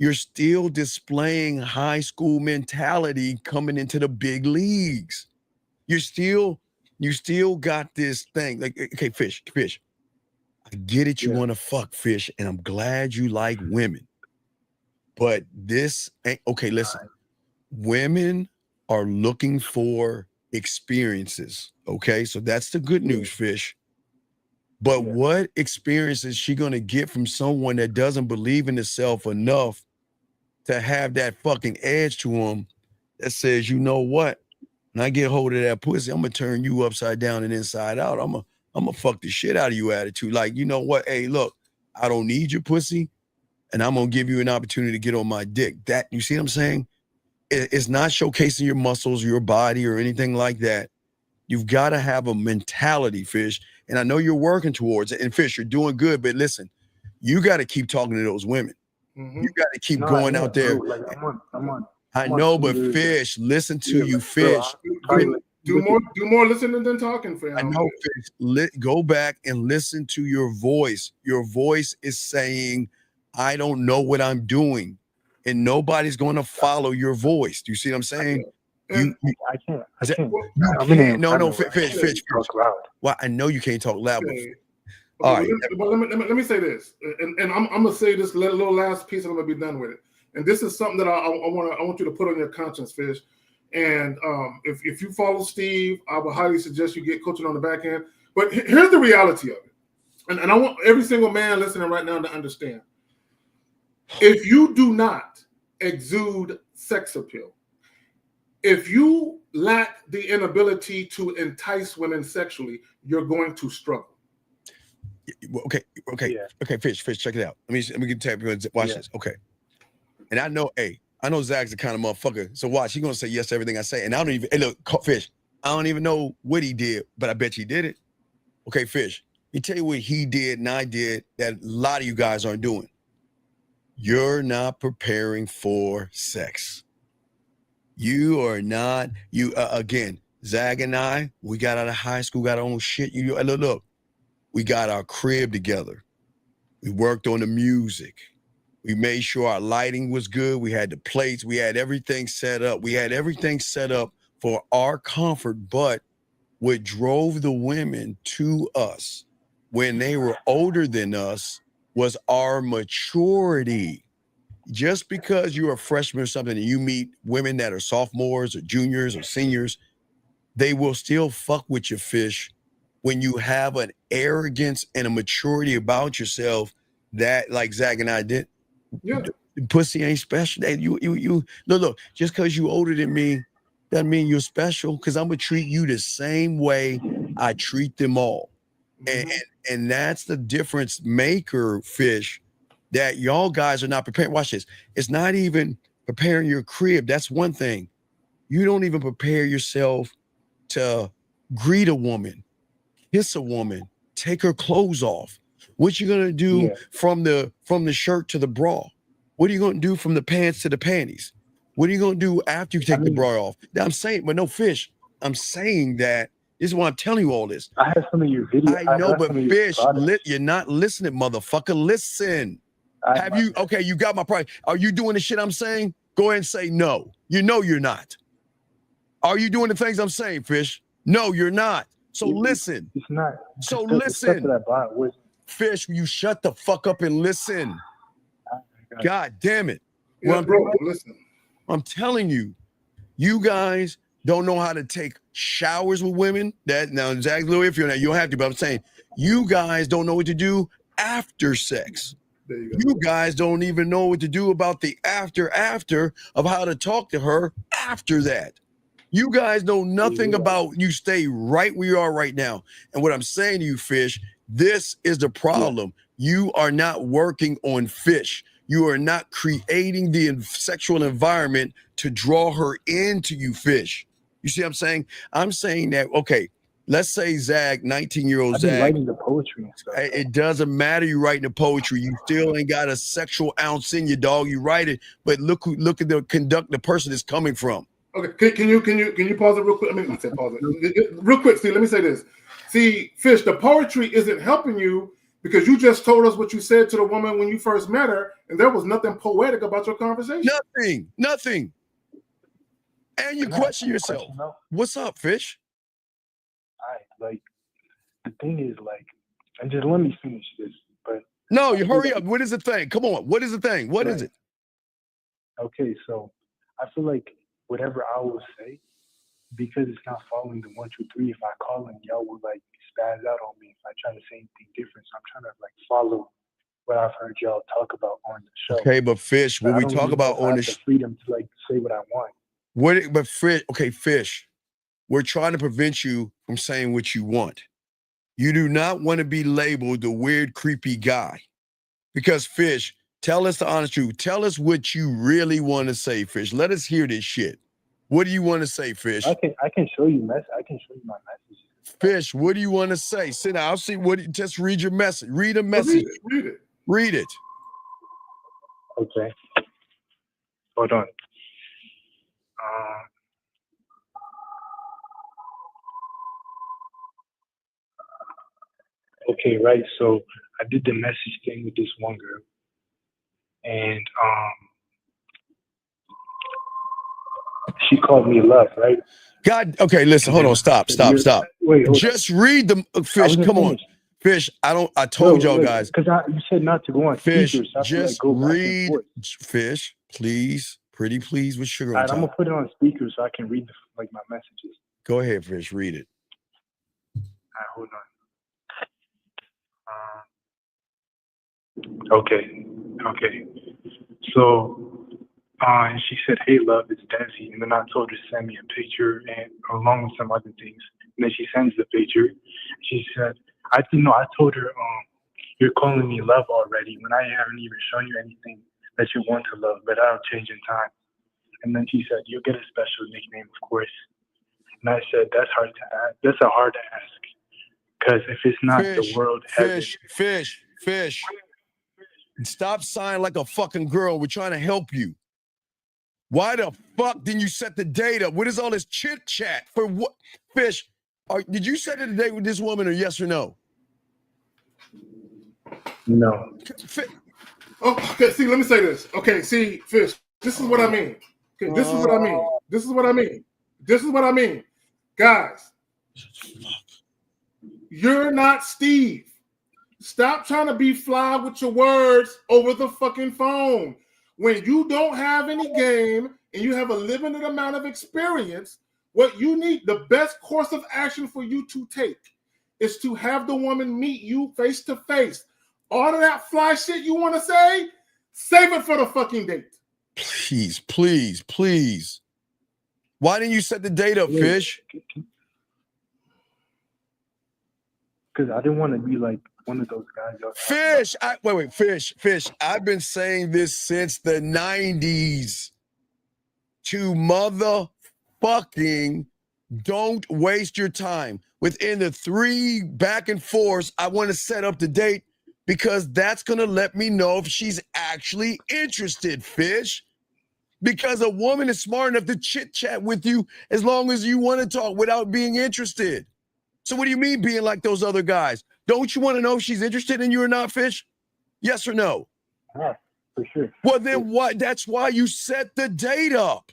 Speaker 8: You're still displaying high school mentality coming into the big leagues. You still got this thing. Like, okay, Fish, I get it. You want to fuck, Fish, and I'm glad you like women. But this ain't okay. Listen, women are looking for experiences. Okay, so that's the good news, Fish. But what experience is she gonna get from someone that doesn't believe in herself enough to have that fucking edge to him that says, you know what? When I get hold of that pussy, I'm gonna turn you upside down and inside out. I'm gonna fuck the shit out of you attitude. Like, you know what? Hey, look, I don't need your pussy, and I'm gonna give you an opportunity to get on my dick. That, you see what I'm saying? It's not showcasing your muscles, your body, or anything like that. You've got to have a mentality, Fish. And I know you're working towards it. And Fish, you're doing good, but listen, you got to keep talking to those women. Mm-hmm. You got to keep going out there.
Speaker 13: Bro, like, I'm on.
Speaker 8: I know, but Fish, listen to you, Fish.
Speaker 9: Do more listening than talking, fam.
Speaker 8: I know, Fish. Go back and listen to your voice. Your voice is saying, I don't know what I'm doing. And nobody's going to follow your voice. Do you see what I'm saying? I can't. No, Fish. Well, I know you can't talk loud.
Speaker 9: Okay.
Speaker 8: All right.
Speaker 9: But let me say this, and I'm gonna say this little last piece, and I'm gonna be done with it. And this is something that I want you to put on your conscience, Fish. And if you follow Steve, I would highly suggest you get coaching on the back end. But here's the reality of it, and I want every single man listening right now to understand: if you do not exude sex appeal, if you lack the inability to entice women sexually, you're going to struggle.
Speaker 8: Okay, Fish, check it out. Let me get to you. Watch this. Okay. And I know Zach's the kind of motherfucker. So watch, he's gonna say yes to everything I say. And I don't even, hey, look, Fish, I don't even know what he did, but I bet he did it. Okay, Fish, let me tell you what he did and I did that a lot of you guys aren't doing. You're not preparing for sex. You are not, again, Zach and I, we got out of high school, got our own shit. Look, we got our crib together. We worked on the music. We made sure our lighting was good. We had the plates. We had everything set up. We had everything set up for our comfort. But what drove the women to us when they were older than us was our maturity. Just because you're a freshman or something and you meet women that are sophomores or juniors or seniors, they will still fuck with your, Fish, when you have an arrogance and a maturity about yourself that, like Zach and I did.
Speaker 9: Yeah.
Speaker 8: Pussy ain't special. You look, just because you older than me doesn't mean you're special, because I'm gonna treat you the same way I treat them all. And that's the difference maker, Fish, that y'all guys are not prepared. Watch this. It's not even preparing your crib. That's one thing. You don't even prepare yourself to greet a woman, kiss a woman, take her clothes off. What you gonna do from the shirt to the bra? What are you gonna do from the pants to the panties? What are you gonna do after you take the bra off? I'm saying, but no, Fish, I'm saying that this is why I'm telling you all this.
Speaker 13: I have some of your videos.
Speaker 8: I know, but Fish, you're not listening, motherfucker. Listen. Have you? Okay, you got my price. Are you doing the shit I'm saying? Go ahead and say no. You know you're not. Are you doing the things I'm saying, Fish? No, you're not. So listen.
Speaker 13: It's not.
Speaker 8: So listen. Fish, you shut the fuck up and listen. God damn it.
Speaker 9: Yeah, bro, listen.
Speaker 8: I'm telling you, you guys don't know how to take showers with women. That now, Zach's a little iffy on that. You don't have to, but I'm saying you guys don't know what to do after sex. You guys don't even know what to do about the after of how to talk to her after that. You guys know nothing about, you stay right where you are right now. And what I'm saying to you, Fish, this is the problem. You are not working on Fish. You are not creating the sexual environment to draw her into you, Fish. You see what I'm saying? I'm saying that, okay, let's say Zach, 19-year-old Zach.
Speaker 13: writing the poetry and stuff.
Speaker 8: It doesn't matter you writing the poetry. You still ain't got a sexual ounce in you, dog. You write it, but look at the person it's coming from.
Speaker 9: Okay, can you pause it real quick? I mean, I said pause it real quick. See, let me say this. See, Fish, the poetry isn't helping you because you just told us what you said to the woman when you first met her, and there was nothing poetic about your conversation.
Speaker 8: Nothing. And you question yourself. What's up, Fish?
Speaker 13: Like, the thing is, like, and just let me finish this. But
Speaker 8: no, you hurry up. What is the thing? Come on. What is the thing? What is it?
Speaker 13: Okay, so I feel like whatever I will say, because it's not following the 1, 2, 3. If I call and y'all will like spaz out on me if I try to say anything different. So I'm trying to like follow what I've heard y'all talk about on the show.
Speaker 8: Okay, but Fish, when we talk about on the
Speaker 13: freedom to like say what I want.
Speaker 8: Fish, we're trying to prevent you from saying what you want. You do not want to be labeled the weird, creepy guy. Because Fish, tell us the honest truth. Tell us what you really want to say, Fish. Let us hear this shit. What do you want to say, Fish?
Speaker 13: I can show you I can show you my message.
Speaker 8: Fish, what do you want to say? Sit down. I'll see just read your message. Read a message. Read it.
Speaker 13: Okay. Hold on. Okay, right. So I did the message thing with this one girl, and she called me love, right?
Speaker 8: God, okay, listen, hold on, stop.
Speaker 13: Wait,
Speaker 8: just read the Fish. Come on, Fish. I told y'all guys
Speaker 13: because you said not to go on
Speaker 8: Fish.
Speaker 13: Speakers, so
Speaker 8: just read, Fish, please, pretty please, with sugar.
Speaker 13: All right, I'm gonna put it on speaker so I can read my messages.
Speaker 8: Go ahead, Fish. Read it.
Speaker 13: All right, hold on. Okay. So, and she said, "Hey, love, it's Desi." And then I told her to send me a picture and along with some other things. And then she sends the picture. She said, I told her, you're calling me love already when I haven't even shown you anything that you want to love, but that'll change in time. And then she said, you'll get a special nickname, of course. And I said, that's hard to ask. That's a hard to ask. Because if it's not the world heaven.
Speaker 8: Fish. Stop sighing like a fucking girl. We're trying to help you. Why the fuck didn't you set the date up? What is all this chit chat for? What, Fish? Did you set the date with this woman, or yes or no?
Speaker 13: No.
Speaker 9: Okay. See, let me say this. Okay. See, Fish. This is what I mean. Okay. This is what I mean. Guys, you're not Steve. Stop trying to be fly with your words over the fucking phone. When you don't have any game and you have a limited amount of experience, what you need, the best course of action for you to take is to have the woman meet you face to face. All of that fly shit you want to say, Save it for the fucking date.
Speaker 8: Please, please, please. Why didn't you set the date up, Fish?
Speaker 13: Because I didn't want to be like one of those guys.
Speaker 8: Fish, Fish. I've been saying this since the 90s. To motherfucking don't waste your time. Within the 3 back and forths, I want to set up the date because that's going to let me know if she's actually interested, Fish. Because a woman is smart enough to chit-chat with you as long as you want to talk without being interested. So what do you mean being like those other guys? Don't you want to know if she's interested in you or not, Fish? Yes or no?
Speaker 13: Yeah, for sure.
Speaker 8: Well, then why? That's why you set the date up.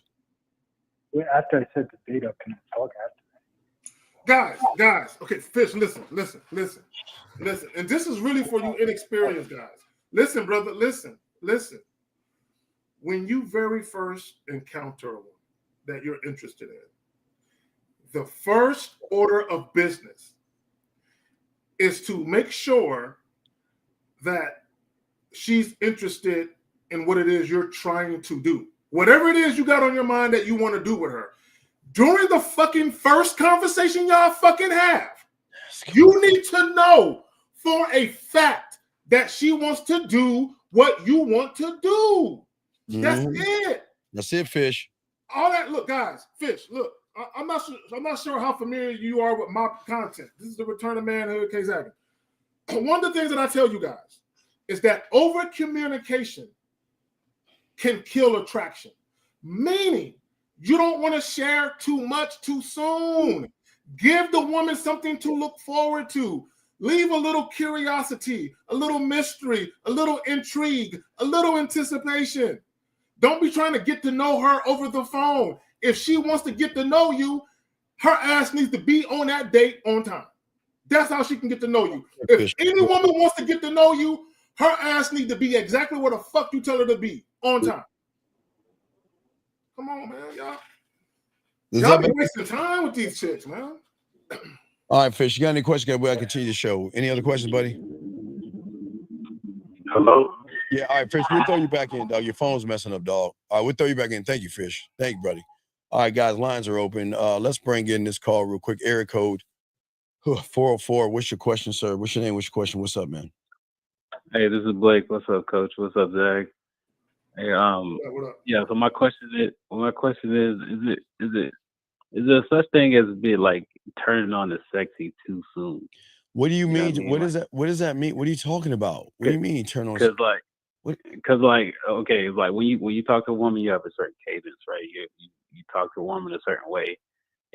Speaker 13: Well, after I set the date up, can I talk after
Speaker 9: Guys, okay, Fish, listen. And this is really for you inexperienced guys. Listen, brother, listen. When you very first encounter a woman that you're interested in, the first order of business is to make sure that she's interested in what it is you're trying to do. Whatever it is you got on your mind that you want to do with her. During the fucking first conversation y'all fucking have, you need to know for a fact that she wants to do what you want to do. That's it.
Speaker 8: That's it, Fish.
Speaker 9: All that, look, guys, Fish, look, I'm not sure how familiar you are with my content. This is the Return of Manhood, K-Zaggin. One of the things that I tell you guys is that over communication can kill attraction. Meaning, you don't want to share too much too soon. Give the woman something to look forward to. Leave a little curiosity, a little mystery, a little intrigue, a little anticipation. Don't be trying to get to know her over the phone. If she wants to get to know you, her ass needs to be on that date on time. That's how she can get to know you. If any woman wants to get to know you, her ass needs to be exactly where the fuck you tell her to be on time. Come on, man, y'all. Y'all be wasting time with these chicks, man.
Speaker 8: All right, Fish, you got any questions? We gotta continue the show. Any other questions, buddy?
Speaker 13: Hello?
Speaker 8: Yeah, all right, Fish, we'll throw you back in, dog. Your phone's messing up, dog. All right, we'll throw you back in. Thank you, Fish. Thank you, buddy. All right, guys, lines are open. Let's bring in this call real quick. Area code 404. What's your question, sir? What's your name? What's your question? What's up, man? Hey,
Speaker 14: this is Blake. What's up, Coach? What's up, Zach? Hey,
Speaker 9: What up?
Speaker 14: yeah. So my question is there such thing as being like turning on the sexy too soon?
Speaker 8: What do you mean? What does that mean? What are you talking about? What do you mean turn on?
Speaker 14: Because okay, it's like when you talk to a woman, you have a certain cadence, right? You talk to a woman a certain way,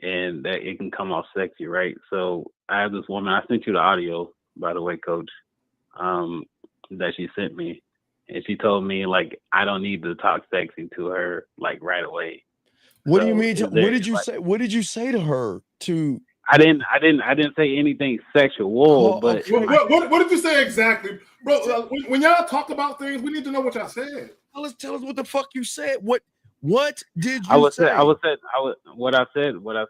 Speaker 14: and that it can come off sexy, right? So I have this woman. I sent you the audio, by the way, Coach, that she sent me, and she told me like I don't need to talk sexy to her like right away.
Speaker 8: What do you mean? What did you say? What did you say to her?
Speaker 14: I didn't say anything sexual, but
Speaker 9: what did you say exactly, bro? When y'all talk about things, we need to know what y'all said.
Speaker 8: Tell us what the fuck you said. What did you say?
Speaker 14: What I said was I was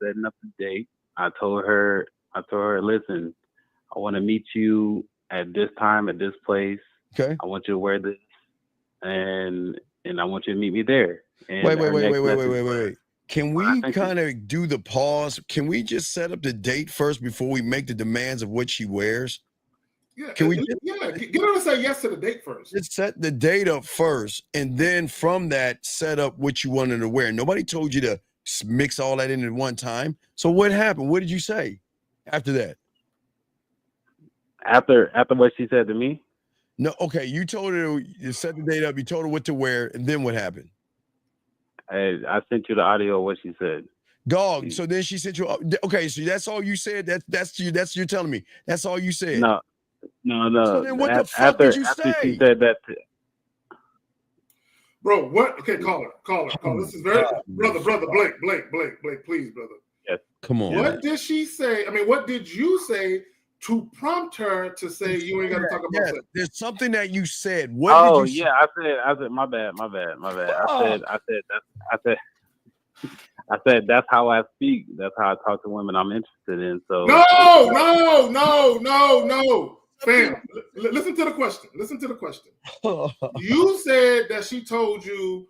Speaker 14: setting up the date. I told her, listen, I want to meet you at this time at this place.
Speaker 8: Okay.
Speaker 14: I want you to wear this, and I want you to meet me there. And
Speaker 8: wait. Can we kind of do the pause? Can we just set up the date first before we make the demands of what she wears?
Speaker 9: Yeah,
Speaker 8: Can we?
Speaker 9: Get her to say yes to the date first.
Speaker 8: Just set the date up first, and then from that, set up what you wanted to wear. Nobody told you to mix all that in at one time. So what happened? What did you say after that?
Speaker 14: After what she said to me?
Speaker 8: No, okay. You told her you set the date up. You told her what to wear, and then what happened?
Speaker 14: I sent you the audio of what she said.
Speaker 8: Dog. So then she sent you. Okay, so that's all you said. That's you're telling me. That's all you said.
Speaker 14: No.
Speaker 8: So then what the fuck did you say?
Speaker 14: After she said that.
Speaker 9: Bro, what? Okay, call her. This is very brother, Blake, please, brother.
Speaker 14: Yes.
Speaker 8: Come on.
Speaker 9: What did she say? I mean, what did you say to prompt her to say you ain't got to talk about sex?
Speaker 8: There's something that you said. What did you say?
Speaker 14: I said my bad. I said that's how I speak. That's how I talk to women I'm interested in. So
Speaker 9: No. Fam, listen to the question. Listen to the question. You said that she told you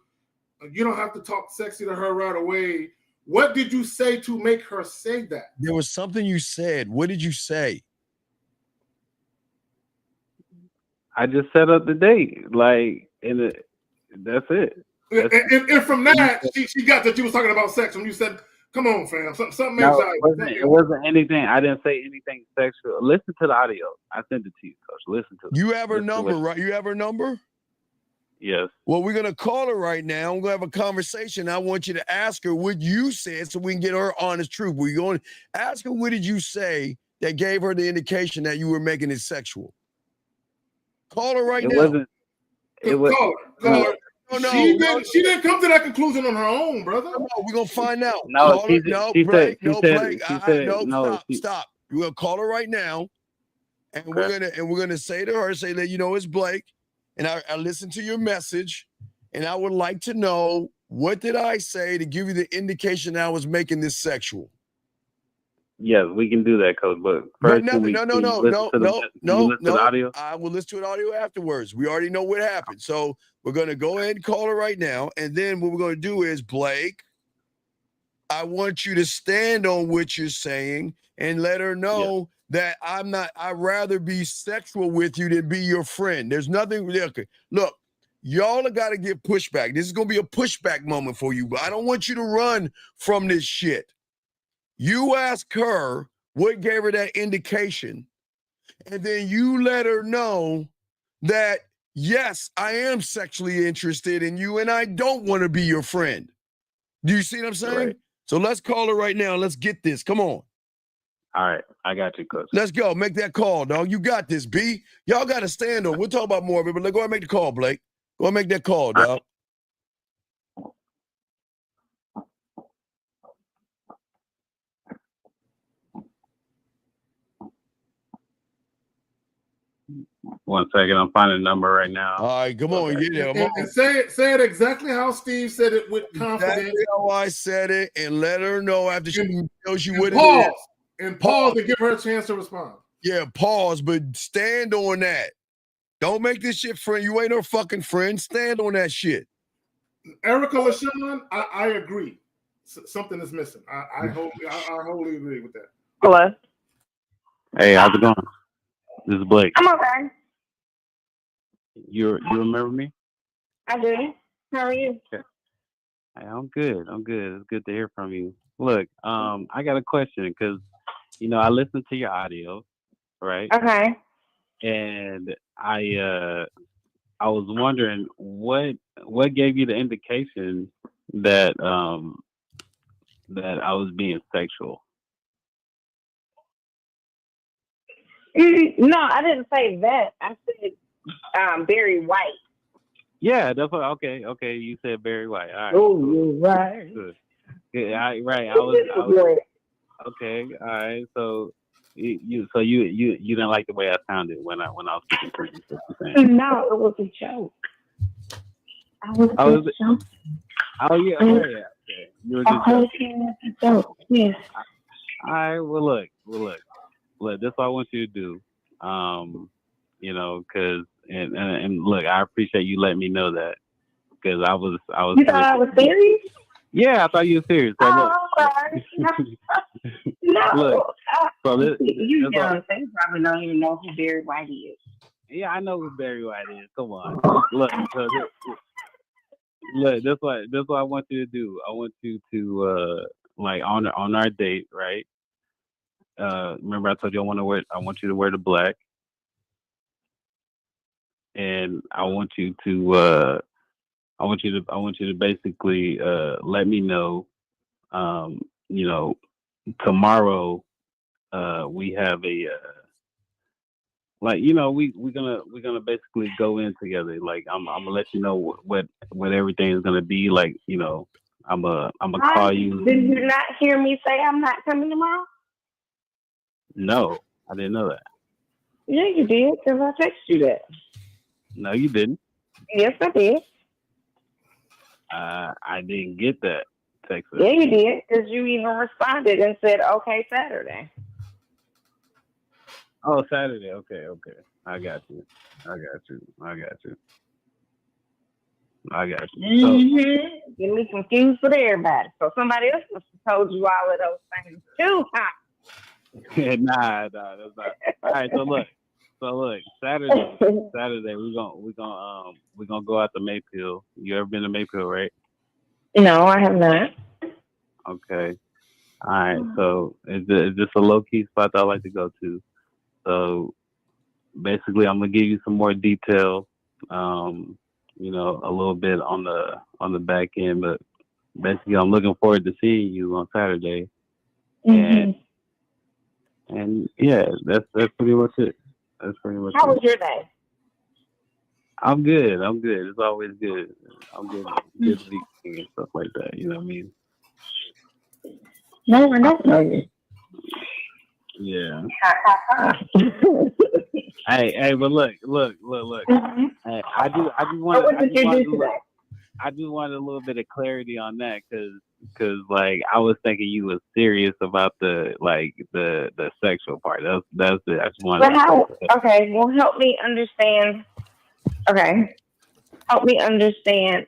Speaker 9: you don't have to talk sexy to her right away. What did you say to make her say that?
Speaker 8: There was something you said. What did you say?
Speaker 14: I just set up the date, like, and that's it.
Speaker 9: And from that, she got that you was talking about sex when you said, "Come on, fam, something else."
Speaker 14: It wasn't anything. I didn't say anything sexual. Listen to the audio. I sent it to you, Coach. Listen to it.
Speaker 8: You have her number, right? You have her number?
Speaker 14: Yes.
Speaker 8: Well, we're gonna call her right now. We're gonna have a conversation. I want you to ask her what you said so we can get her honest truth. We're going to ask her what did you say that gave her the indication that you were making it sexual. Call her right now.
Speaker 14: It was.
Speaker 9: Call her. She didn't come to that conclusion on her own, brother.
Speaker 8: No, we're gonna find out.
Speaker 14: No,
Speaker 8: Blake.
Speaker 14: Stop.
Speaker 8: Stop. We're gonna call her right now, and we're gonna say to her, say that it's Blake, and I listened to your message, and I would like to know what did I say to give you the indication that I was making this sexual.
Speaker 14: Yes, we can do that, Coach. But first,
Speaker 8: no.
Speaker 14: Audio?
Speaker 8: I will listen to an audio afterwards. We already know what happened. So we're going to go ahead and call her right now. And then what we're going to do is, Blake, I want you to stand on what you're saying and let her know that I'd rather be sexual with you than be your friend. There's nothing. Okay. Look, y'all have got to get pushback. This is going to be a pushback moment for you, but I don't want you to run from this shit. You ask her what gave her that indication, and then you let her know that, yes, I am sexually interested in you, and I don't want to be your friend. Do you see what I'm saying? Right. So let's call her right now. Let's get this. Come on.
Speaker 14: All right. I got you, Coach.
Speaker 8: Let's go. Make that call, dog. You got this, B. Y'all got to stand on. We'll talk about more of it, but let's go ahead and make the call, Blake. Go ahead and make that call, dog.
Speaker 14: One second, I'm finding a number right now.
Speaker 8: All right, come on, get there.
Speaker 9: And say it exactly how Steve said it with confidence.
Speaker 8: Exactly how I said it, and let her know after she tells you what it
Speaker 9: is.
Speaker 8: And
Speaker 9: pause and give her a chance to respond.
Speaker 8: Yeah, pause, but stand on that. Don't make this shit friend. You ain't her fucking friend. Stand on that shit.
Speaker 9: Erica LaShawn, I agree. Something is missing. I wholly agree with that.
Speaker 15: Hello.
Speaker 14: Hey, how's it going? This is Blake.
Speaker 15: I'm okay.
Speaker 14: You remember me?
Speaker 15: I do. How are you?
Speaker 14: Okay. Hey, I'm good. It's good to hear from you. Look, I got a question because, I listened to your audio, right?
Speaker 15: Okay.
Speaker 14: And I was wondering what gave you the indication that that I was being sexual.
Speaker 15: No, I didn't say that. I said Barry White.
Speaker 14: Yeah, that's what. Okay. You said Barry White. All right.
Speaker 15: Oh, you're right.
Speaker 14: Good. Yeah, right. I was. Okay. All right. So you didn't like the way I sounded when I was speaking for you.
Speaker 15: No, it was a joke.
Speaker 14: Oh yeah. Okay. You were just
Speaker 15: joking. Joke. Yes.
Speaker 14: All right. Well, look. That's what I want you to do. Because and look, I appreciate you letting me know that because I was.
Speaker 15: You thought I was serious?
Speaker 14: Yeah, I thought you were serious. So
Speaker 15: sorry. No.
Speaker 14: Look, so
Speaker 15: you probably don't even know who Barry White is.
Speaker 14: Yeah, I know who Barry White is. Come on, look. Look, that's what I want you to do. I want you to on our date, right? Remember I told you I want you to wear the black, and I want you to basically let me know. Tomorrow we have a we're gonna basically go in together. Like I'm gonna let you know what everything is gonna be. Like I'm gonna call you.
Speaker 15: Did you not hear me say I'm not coming tomorrow?
Speaker 14: No, I didn't know that.
Speaker 15: Yeah, you did, because I texted you that.
Speaker 14: No, you didn't.
Speaker 15: Yes, I did.
Speaker 14: I didn't get that text.
Speaker 15: Yeah, you did, because you even responded and said, okay, Saturday.
Speaker 14: Oh, Saturday. Okay. I got you. So,
Speaker 15: Get me confused with everybody. So somebody else must have told you all of those things too, huh?
Speaker 14: nah, that's not. All right, so look, Saturday, we're gonna go out to Mayfield. You ever been to Mayfield, right?
Speaker 15: No, I have not.
Speaker 14: Okay. All right, so it's just a low key spot that I like to go to. So basically, I'm gonna give you some more detail. You know, a little bit on the back end, but basically, I'm looking forward to seeing you on Saturday. And yeah, that's pretty much it. That's pretty much
Speaker 15: How
Speaker 14: it.
Speaker 15: was your day?
Speaker 14: I'm good. It's always good. I'm good meeting and stuff like that. You know what I mean?
Speaker 15: No, I don't know you.
Speaker 14: Yeah. Hey, but look.
Speaker 15: Mm-hmm.
Speaker 14: Hey, I just wanted a little bit of clarity on that, because like I was thinking you was serious about the sexual part. That's it. I just wanted.
Speaker 15: But how? Okay, well, help me understand. Okay, help me understand.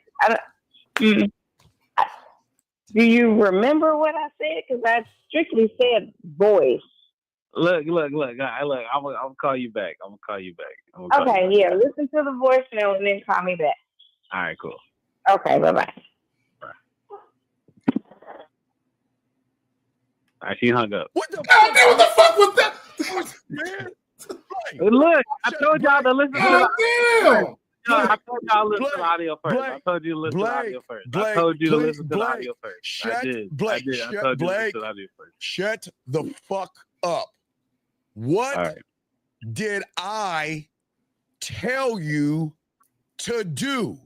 Speaker 15: Do you remember what I said? Because I strictly said voice.
Speaker 14: Look. I'm gonna call you back.
Speaker 15: Okay, yeah. Listen to the voicemail and then call me back.
Speaker 14: All right, cool.
Speaker 15: Okay, bye-bye.
Speaker 14: All right, she hung up.
Speaker 9: What the fuck was that? Man.
Speaker 14: Look, I told y'all to listen to the
Speaker 9: audio.
Speaker 14: I told y'all to listen to the audio first. I told you to listen to the audio first. I told you to listen to the audio first. I did. I told you to listen to the audio first.
Speaker 8: Shut the fuck up. What did I tell you to do?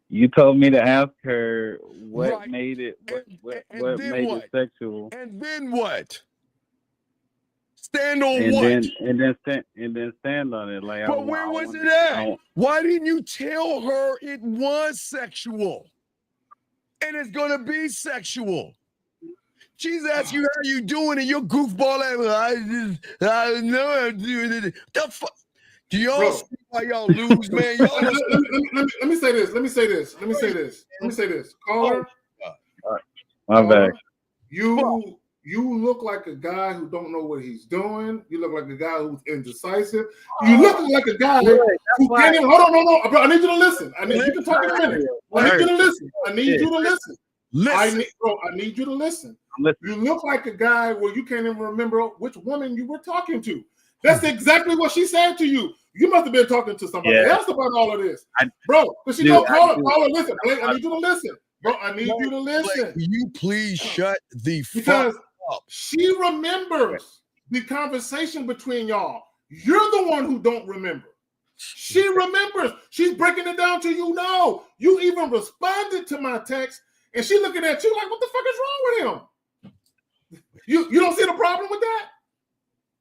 Speaker 14: You told me to ask her what made it what made it sexual.
Speaker 8: And then what? Stand on
Speaker 14: and
Speaker 8: what?
Speaker 14: And then stand on it. Like,
Speaker 8: but where was it at? Why didn't you tell her it was sexual? And it's gonna be sexual. She's asking you how you doing, and your goofball I know I'm doing it. The fuck? Do y'all see why y'all lose, man? Y'all
Speaker 9: let me say this. Caller.
Speaker 14: My bad.
Speaker 9: You look like a guy who don't know what he's doing. You look like a guy who's indecisive. You look like a guy who can't even. Hold on, no. Bro, I need you to listen. You can talk in a minute. I need you to listen. I need you to listen. I need you to listen. You look like a guy where you can't even remember which woman you were talking to. That's exactly what she said to you. You must have been talking to somebody else about all of this. Bro, because she don't call her, listen. Blake, I need you to listen. Bro, I need you to listen.
Speaker 8: Blake, will you please shut the
Speaker 9: because
Speaker 8: fuck up?
Speaker 9: She remembers the conversation between y'all. You're the one who don't remember. She remembers. She's breaking it down to you now. You even responded to my text, and she looking at you like, what the fuck is wrong with him? You don't see the problem with that?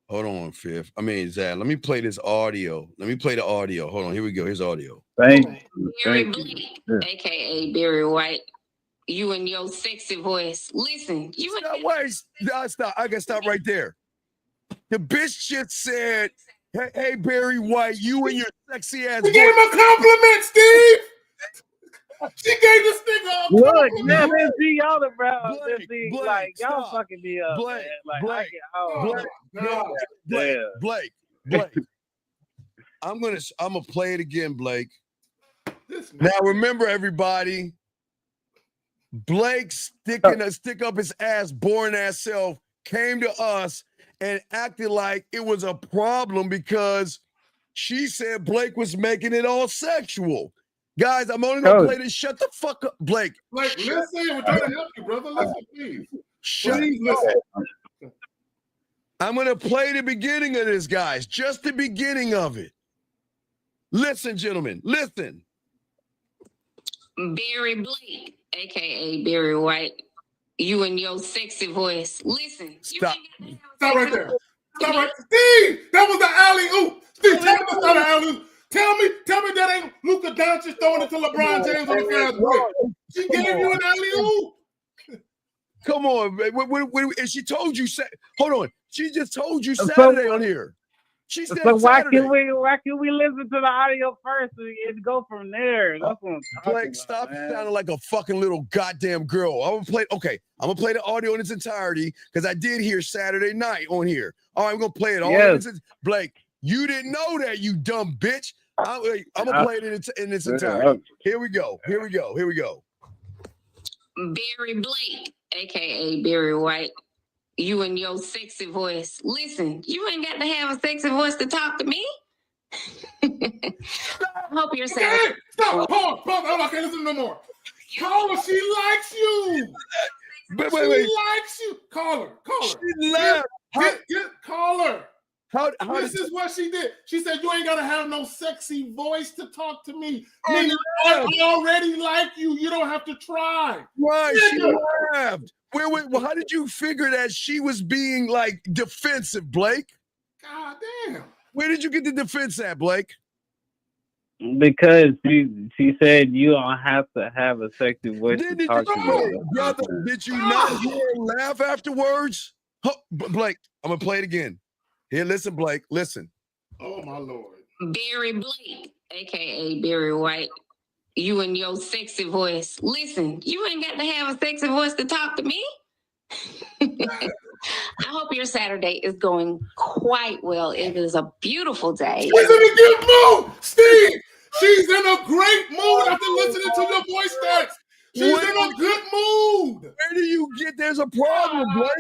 Speaker 8: Hold on, Fifth. Zach, let me play this audio. Let me play the audio. Hold on, here we go. Here's audio.
Speaker 14: Thank you.
Speaker 16: Barry Blake, aka Barry White. You and your sexy voice. Listen,
Speaker 8: Stop. I gotta stop right there. The bitch just said, hey, Barry White, you and your sexy ass.
Speaker 9: She gave him a compliment, Steve. She gave this nigga a compliment.
Speaker 14: Look, man, let's see y'all around. Like, y'all fucking me up,
Speaker 8: Blake,
Speaker 14: man.
Speaker 8: Blake. I'm gonna play it again, Blake. Now remember, everybody, Blake stick up his ass, boring ass self, came to us and acted like it was a problem because she said Blake was making it all sexual. Guys, I'm only gonna play this. Shut the fuck up, Blake.
Speaker 9: Blake, listen. We're trying to help you, brother. Listen, please.
Speaker 8: Please listen. I'm gonna play the beginning of this, guys. Just the beginning of it. Listen, gentlemen. Listen.
Speaker 16: Barry Blake, aka Barry White. You and your sexy voice. Listen.
Speaker 8: Stop
Speaker 9: right there. Stop right. Steve, that was the alley-oop. Steve, tell me that's not an alley-oop. Tell me that ain't Luka Doncic throwing it to LeBron James on the fast break. She gave you an alley-oop.
Speaker 8: Come on, and she told you. Hold on. She just told you Saturday on here. She said
Speaker 14: So why
Speaker 8: Saturday.
Speaker 14: can we listen to the audio first and go from there? That's what I'm talking
Speaker 8: Blake,
Speaker 14: about,
Speaker 8: stop
Speaker 14: man.
Speaker 8: sounding like a fucking little goddamn girl. I'm gonna play the audio in its entirety because I did hear Saturday night on here. All right, I'm gonna play it all in its Blake, you didn't know that, you dumb bitch. I'm gonna play it in its entirety. Here we go.
Speaker 16: Barry Blake, aka Barry White, you and your sexy voice. Listen, you ain't got to have a sexy voice to talk to me. I hope you're sad.
Speaker 9: Stop. Pause. I can't listen no more. Call her. She likes you.
Speaker 8: Wait.
Speaker 9: She likes you. Call her.
Speaker 8: She left.
Speaker 9: Call her. This
Speaker 8: did
Speaker 9: is what she did. She said, you ain't got to have no sexy voice to talk to me.
Speaker 8: Oh,
Speaker 9: Meaning, I already like you. You don't have to try.
Speaker 8: Right, she laughed. Wait, well, how did you figure that she was being like defensive, Blake?
Speaker 9: God damn.
Speaker 8: Where did you get the defense at, Blake?
Speaker 14: Because she said you don't have to have a sexy voice to talk to me.
Speaker 8: Brother, did you not hear her laugh afterwards? Blake, I'm gonna play it again. Here, listen, Blake, listen.
Speaker 9: Oh my Lord.
Speaker 16: Barry Blake, aka Barry White, you and your sexy voice. Listen, you ain't got to have a sexy voice to talk to me. I hope your Saturday is going quite well. It is a beautiful day.
Speaker 9: She's in a good mood, Steve. She's in a great mood after listening to your voice text. She's in a good mood.
Speaker 8: Where do you get there's a problem, Blake?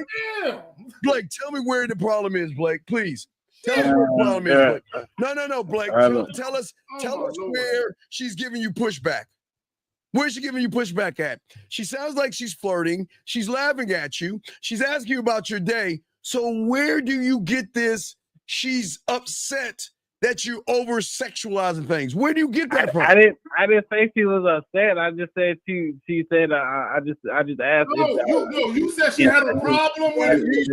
Speaker 9: Damn.
Speaker 8: Blake, tell me where the problem is, Blake, please. Tell us where the problem is, Blake. No, Blake. Tell us where she's giving you pushback. Where's she giving you pushback at? She sounds like she's flirting. She's laughing at you. She's asking you about your day. So where do you get this? She's upset that you over sexualizing things. Where do you get that from?
Speaker 14: I didn't say she was upset. I just said she said I just asked.
Speaker 9: You said she had a problem with it.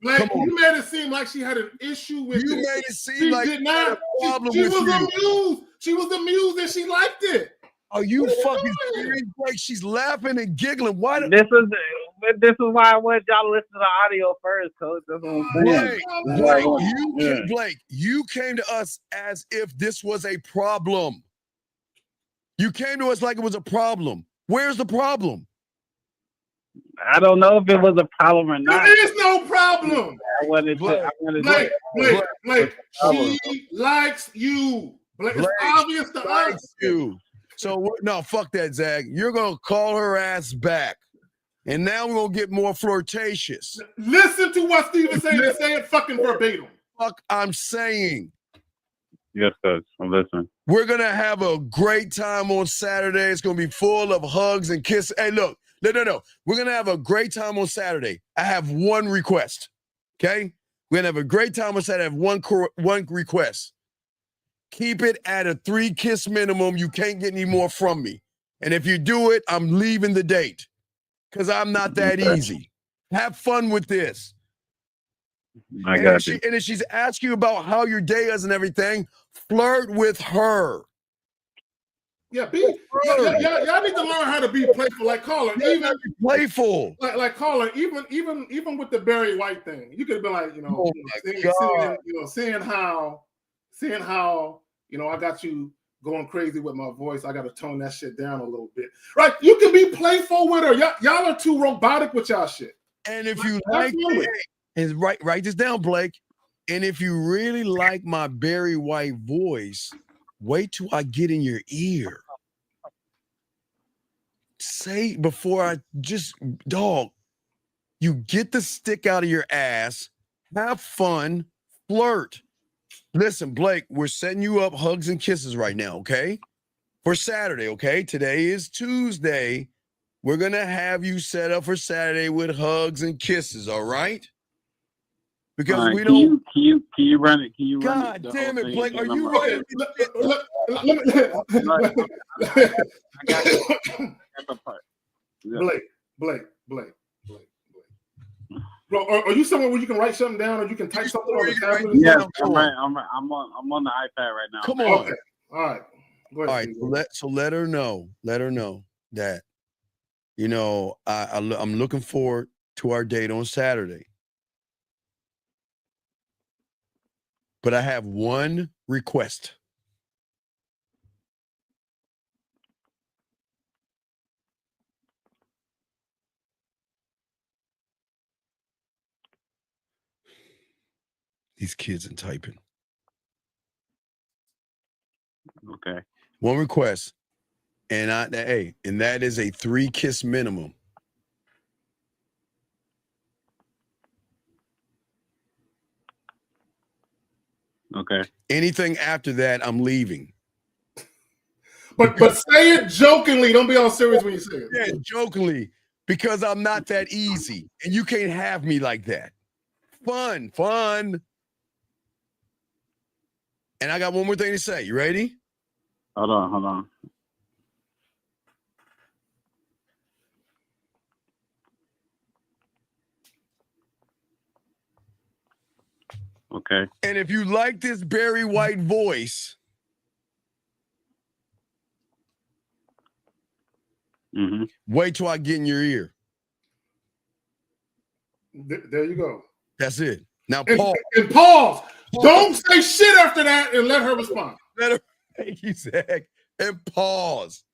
Speaker 9: Blake, you made it seem like she had an issue with it.
Speaker 8: You made it seem like
Speaker 9: she had a problem with it. She was amused and she liked it.
Speaker 8: Are you fucking serious? Blake, she's laughing and giggling. Why?
Speaker 14: This is why I want y'all to listen to the audio first, Coach. That's what I'm saying.
Speaker 8: Blake, you came to us as if this was a problem. You came to us like it was a problem. Where's the problem?
Speaker 14: I don't know if it was a problem or not.
Speaker 9: There is no problem.
Speaker 14: Blake,
Speaker 9: she likes you. Blake, it's obvious to us.
Speaker 8: You. So no, fuck that, Zag. You're gonna call her ass back, and now we're gonna get more flirtatious.
Speaker 9: Listen to what Steve is saying. Say it fucking verbatim.
Speaker 8: Fuck, I'm saying.
Speaker 14: Yes, Coach. I'm listening.
Speaker 8: We're gonna have a great time on Saturday. It's gonna be full of hugs and kisses. Hey, look, no. We're gonna have a great time on Saturday. I have one request. Okay, we're gonna have a great time on Saturday. I have one request. Keep it at a 3-kiss minimum. You can't get any more from me. And if you do it, I'm leaving the date because I'm not that easy. Have fun with this.
Speaker 14: I got you.
Speaker 8: And if she's asking you about how your day is and everything, flirt with her.
Speaker 9: Yeah, y'all need to learn how to be playful. Like Caller, even
Speaker 8: playful.
Speaker 9: Like Caller, even with the Barry White thing, you could be like, seeing how, I got you going crazy with my voice. I got to tone that shit down a little bit. Right? You can be playful with her. Y'all are too robotic with y'all shit.
Speaker 8: And if you like it, and write this down, Blake. And if you really like my Barry White voice, wait till I get in your ear. Say before I you get the stick out of your ass, have fun, flirt. Listen, Blake, we're setting you up hugs and kisses right now, okay? For Saturday, okay? Today is Tuesday. We're going to have you set up for Saturday with hugs and kisses, all right? Because we don't.
Speaker 14: Can you run it? Can you run it?
Speaker 8: God damn it, Blake. Are you ready?
Speaker 9: Blake. Bro, are you somewhere where you can write something down or you can type something on the tablet?
Speaker 14: Yeah, I'm on the iPad right now.
Speaker 8: Come on.
Speaker 9: Okay. All right. Go ahead,
Speaker 8: All right. So let her know. Let her know that, I'm looking forward to our date on Saturday. But I have one request. These kids and typing.
Speaker 14: Okay.
Speaker 8: One request. And that is a 3-kiss minimum.
Speaker 14: Okay.
Speaker 8: Anything after that, I'm leaving.
Speaker 9: But say it jokingly. Don't be all serious when you say it.
Speaker 8: Yeah, jokingly, because I'm not that easy, and you can't have me like that. Fun. And I got one more thing to say. You ready?
Speaker 14: Hold on. Okay.
Speaker 8: And if you like this Barry White voice, wait till I get in your ear.
Speaker 9: There you go.
Speaker 8: That's it. Now
Speaker 9: pause.
Speaker 8: And
Speaker 9: pause. Don't say shit after that and let her respond.
Speaker 8: Thank you, Zach. And pause.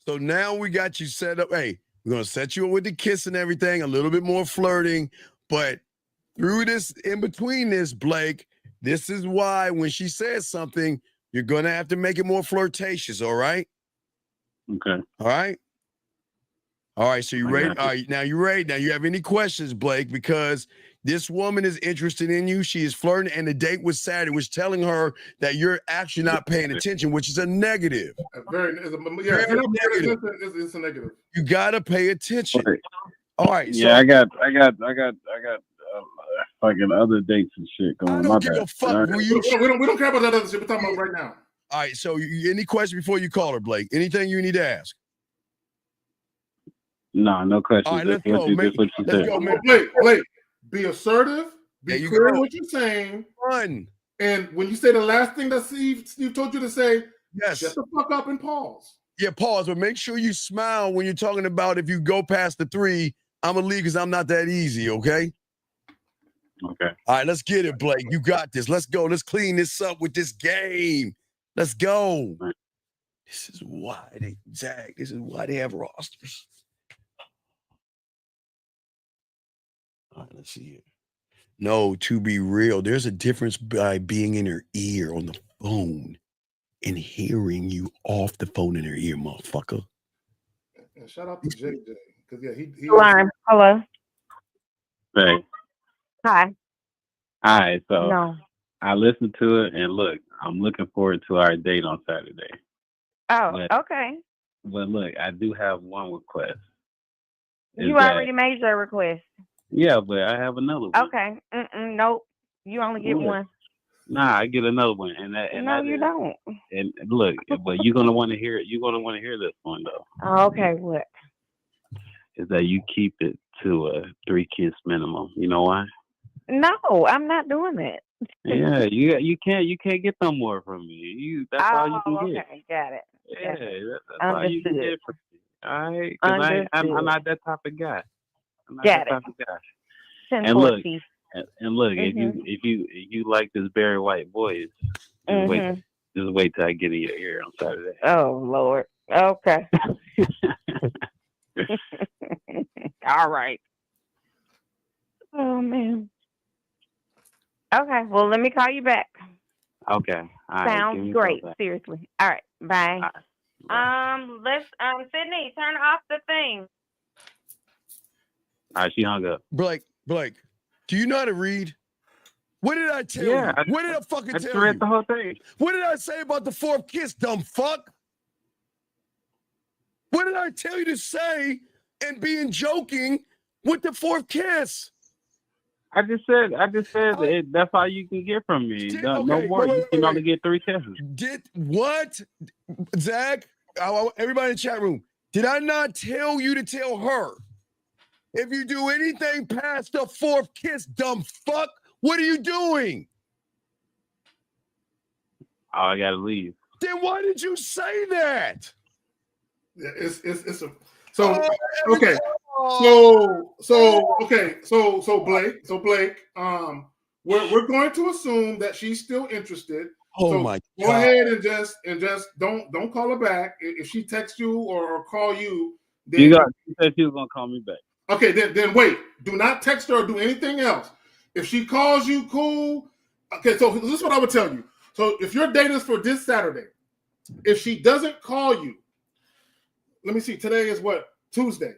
Speaker 8: So now we got you set up. Hey, we're going to set you up with the kiss and everything, a little bit more flirting. But through this, in between this, Blake, this is why when she says something, you're going to have to make it more flirtatious, all right?
Speaker 14: Okay.
Speaker 8: All right? All right, so you ready? All right, now you ready? Now you have any questions, Blake? Because this woman is interested in you. She is flirting, and the date was Saturday, which telling her that you're actually not paying attention, which is a negative.
Speaker 9: It's a negative.
Speaker 8: You gotta pay attention. All right.
Speaker 14: Yeah, I got fucking other dates and shit going.
Speaker 8: I don't give a fuck.
Speaker 9: We don't care about that other shit. We're talking about right now.
Speaker 8: All right. So, any question before you call her, Blake? Anything you need to ask?
Speaker 14: No questions.
Speaker 8: All right, let's go.
Speaker 14: Let's
Speaker 9: go, man. Blake, be assertive. Be clear in what you're saying.
Speaker 8: Fun.
Speaker 9: And when you say the last thing that Steve told you to say,
Speaker 8: yes,
Speaker 9: shut the fuck up and pause.
Speaker 8: Yeah, pause. But make sure you smile when you're talking about if you go past the 3, I'm gonna leave because I'm not that easy. Okay.
Speaker 14: Okay.
Speaker 8: All right, let's get it, Blake. You got this. Let's go. Let's clean this up with this game. Let's go. Right. This is why they have rosters. All right, let's see here. No, to be real, there's a difference by being in her ear on the phone and hearing you off the phone in her ear, motherfucker.
Speaker 9: And shout out to JJ because he.
Speaker 15: Hello.
Speaker 14: Hey.
Speaker 15: Hi.
Speaker 14: All right, so
Speaker 15: no.
Speaker 14: I listened to it, and look, I'm looking forward to our date on Saturday.
Speaker 15: Oh, okay.
Speaker 14: But look, I do have one request.
Speaker 15: You already made your request.
Speaker 14: Yeah, but I have another one.
Speaker 15: Okay. Nope. You only get one.
Speaker 14: Nah, I get another one, and
Speaker 15: you don't.
Speaker 14: And look, but you're gonna want to hear it. You're gonna want to hear this one though.
Speaker 15: Oh, okay, what?
Speaker 14: Is that you keep it to a 3-kiss minimum? You know why?
Speaker 15: No, I'm not doing that.
Speaker 14: Yeah, you can't get no more from me. That's all you can get.
Speaker 15: Okay, got it.
Speaker 14: Yeah, that's all you can get from me. All right, because I'm not that type of guy. I'm not that type of guy. And look, if you like this Barry White voice, just wait till I get in your ear on Saturday.
Speaker 15: Oh Lord. Okay. All right. Oh man. Okay. Well, let me call you back.
Speaker 14: Okay. All
Speaker 15: Sounds
Speaker 14: right,
Speaker 15: great. Seriously. All right. Bye. Let's Sydney, turn off the thing.
Speaker 14: All right, she hung up.
Speaker 8: Blake, do you know how to read? What did I tell you? What did I fucking tell you?
Speaker 14: I read the whole thing.
Speaker 8: What did I say about the 4th kiss, dumb fuck? What did I tell you to say and being joking with the 4th kiss?
Speaker 14: I just said that's all you can get from me. No more. You can only get 3 kisses.
Speaker 8: What? Zach, everybody in the chat room, did I not tell you to tell her? If you do anything past the 4th kiss, dumb fuck, what are you doing?
Speaker 14: Oh, I gotta leave.
Speaker 8: Then why did you say that?
Speaker 9: Yeah, it's a so okay. So Blake, we're going to assume that she's still interested.
Speaker 8: Oh
Speaker 9: so
Speaker 8: my
Speaker 9: go
Speaker 8: God.
Speaker 9: ahead and just don't call her back. If she texts you or call you, then
Speaker 14: She said she was gonna call me back.
Speaker 9: okay, then wait. Do not text her or do anything else. If she calls you, cool. Okay, so this is what I would tell you. So if your date is for this Saturday, if she doesn't call you, let me see. Today is what? Tuesday.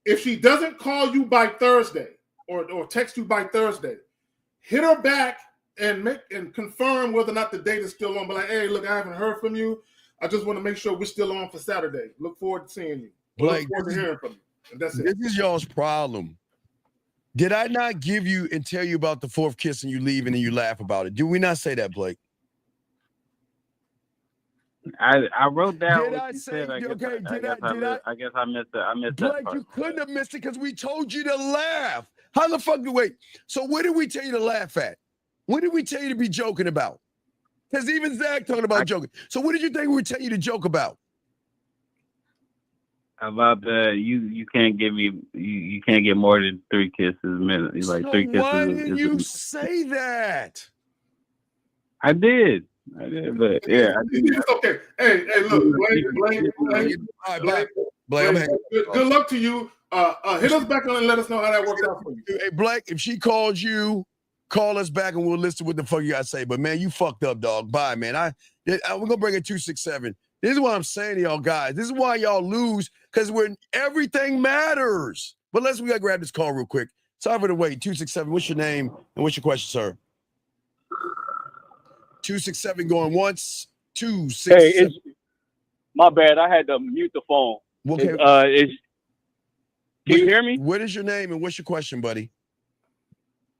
Speaker 9: If she doesn't call you by Thursday or text you by Thursday, hit her back and confirm whether or not the date is still on. But like, hey, look, I haven't heard from you. I just want to make sure we're still on for Saturday. Look forward to seeing you.
Speaker 8: Blake,
Speaker 9: look forward to hearing from you. And that's it.
Speaker 8: This is y'all's problem. Did I not give you and tell you about the fourth kiss and you leave and then you laugh about it? Did we not say that, Blake?
Speaker 14: I wrote down
Speaker 8: Did
Speaker 14: what
Speaker 8: I
Speaker 14: you
Speaker 8: say?
Speaker 14: said. I guess I missed it. I missed that
Speaker 8: Blake,
Speaker 14: part.
Speaker 8: you couldn't have missed it because we told you to laugh. How the fuck do wait? So what did we tell you to laugh at? What did we tell you to be joking about? Because even Zach talking about joking. So what did you think we were telling you to joke about?
Speaker 14: About you can't give me you can't get more than 3 kisses a minute. Like
Speaker 8: So
Speaker 14: 3 kisses.
Speaker 8: why did you say that?
Speaker 14: I did, but yeah, I did.
Speaker 9: It's okay. Hey, look, Blake, good luck to you. Hit us back on and let us know how that works out for you.
Speaker 8: Hey, Blake, if she calls you, call us back and we'll listen to what the fuck you got to say. But man, you fucked up, dog. Bye, man. We're gonna bring it 267. This is what I'm saying to y'all guys. This is why y'all lose, because when everything matters. But we gotta grab this call real quick. Sorry for the wait. 267. What's your name and what's your question, sir? 267 going once. 267.
Speaker 17: Hey, my bad. I had to mute the phone.
Speaker 8: Okay.
Speaker 17: Can you hear me?
Speaker 8: What is your name and what's your question, buddy?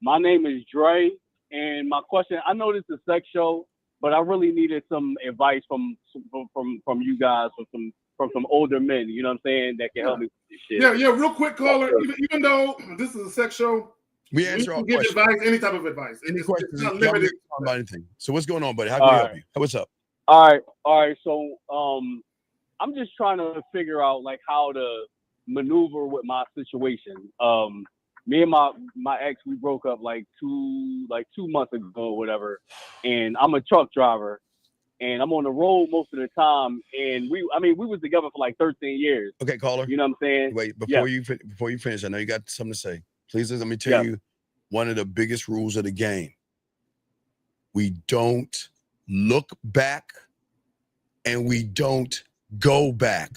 Speaker 17: My name is Dre, and my question. I know this is a sex show, but I really needed some advice from you guys, from some older men. You know what I'm saying? That can help me with this shit.
Speaker 9: Yeah. Real quick, caller. Even though this is a sex show,
Speaker 8: we answer all
Speaker 9: give
Speaker 8: questions.
Speaker 9: advice, any type of advice.
Speaker 8: Any
Speaker 9: It's
Speaker 8: questions?
Speaker 9: not limited.
Speaker 8: About anything. So what's going on, buddy? How can we help you? What's up?
Speaker 17: All right. So I'm just trying to figure out like how to maneuver with my situation. Me and my ex, we broke up like 2 months ago or whatever, and I'm a truck driver, and I'm on the road most of the time. And we was together for like 13 years.
Speaker 8: Okay, caller.
Speaker 17: You know what I'm saying?
Speaker 8: Wait, before you finish, I know you got something to say. Please let me tell you one of the biggest rules of the game. We don't look back and we don't go back.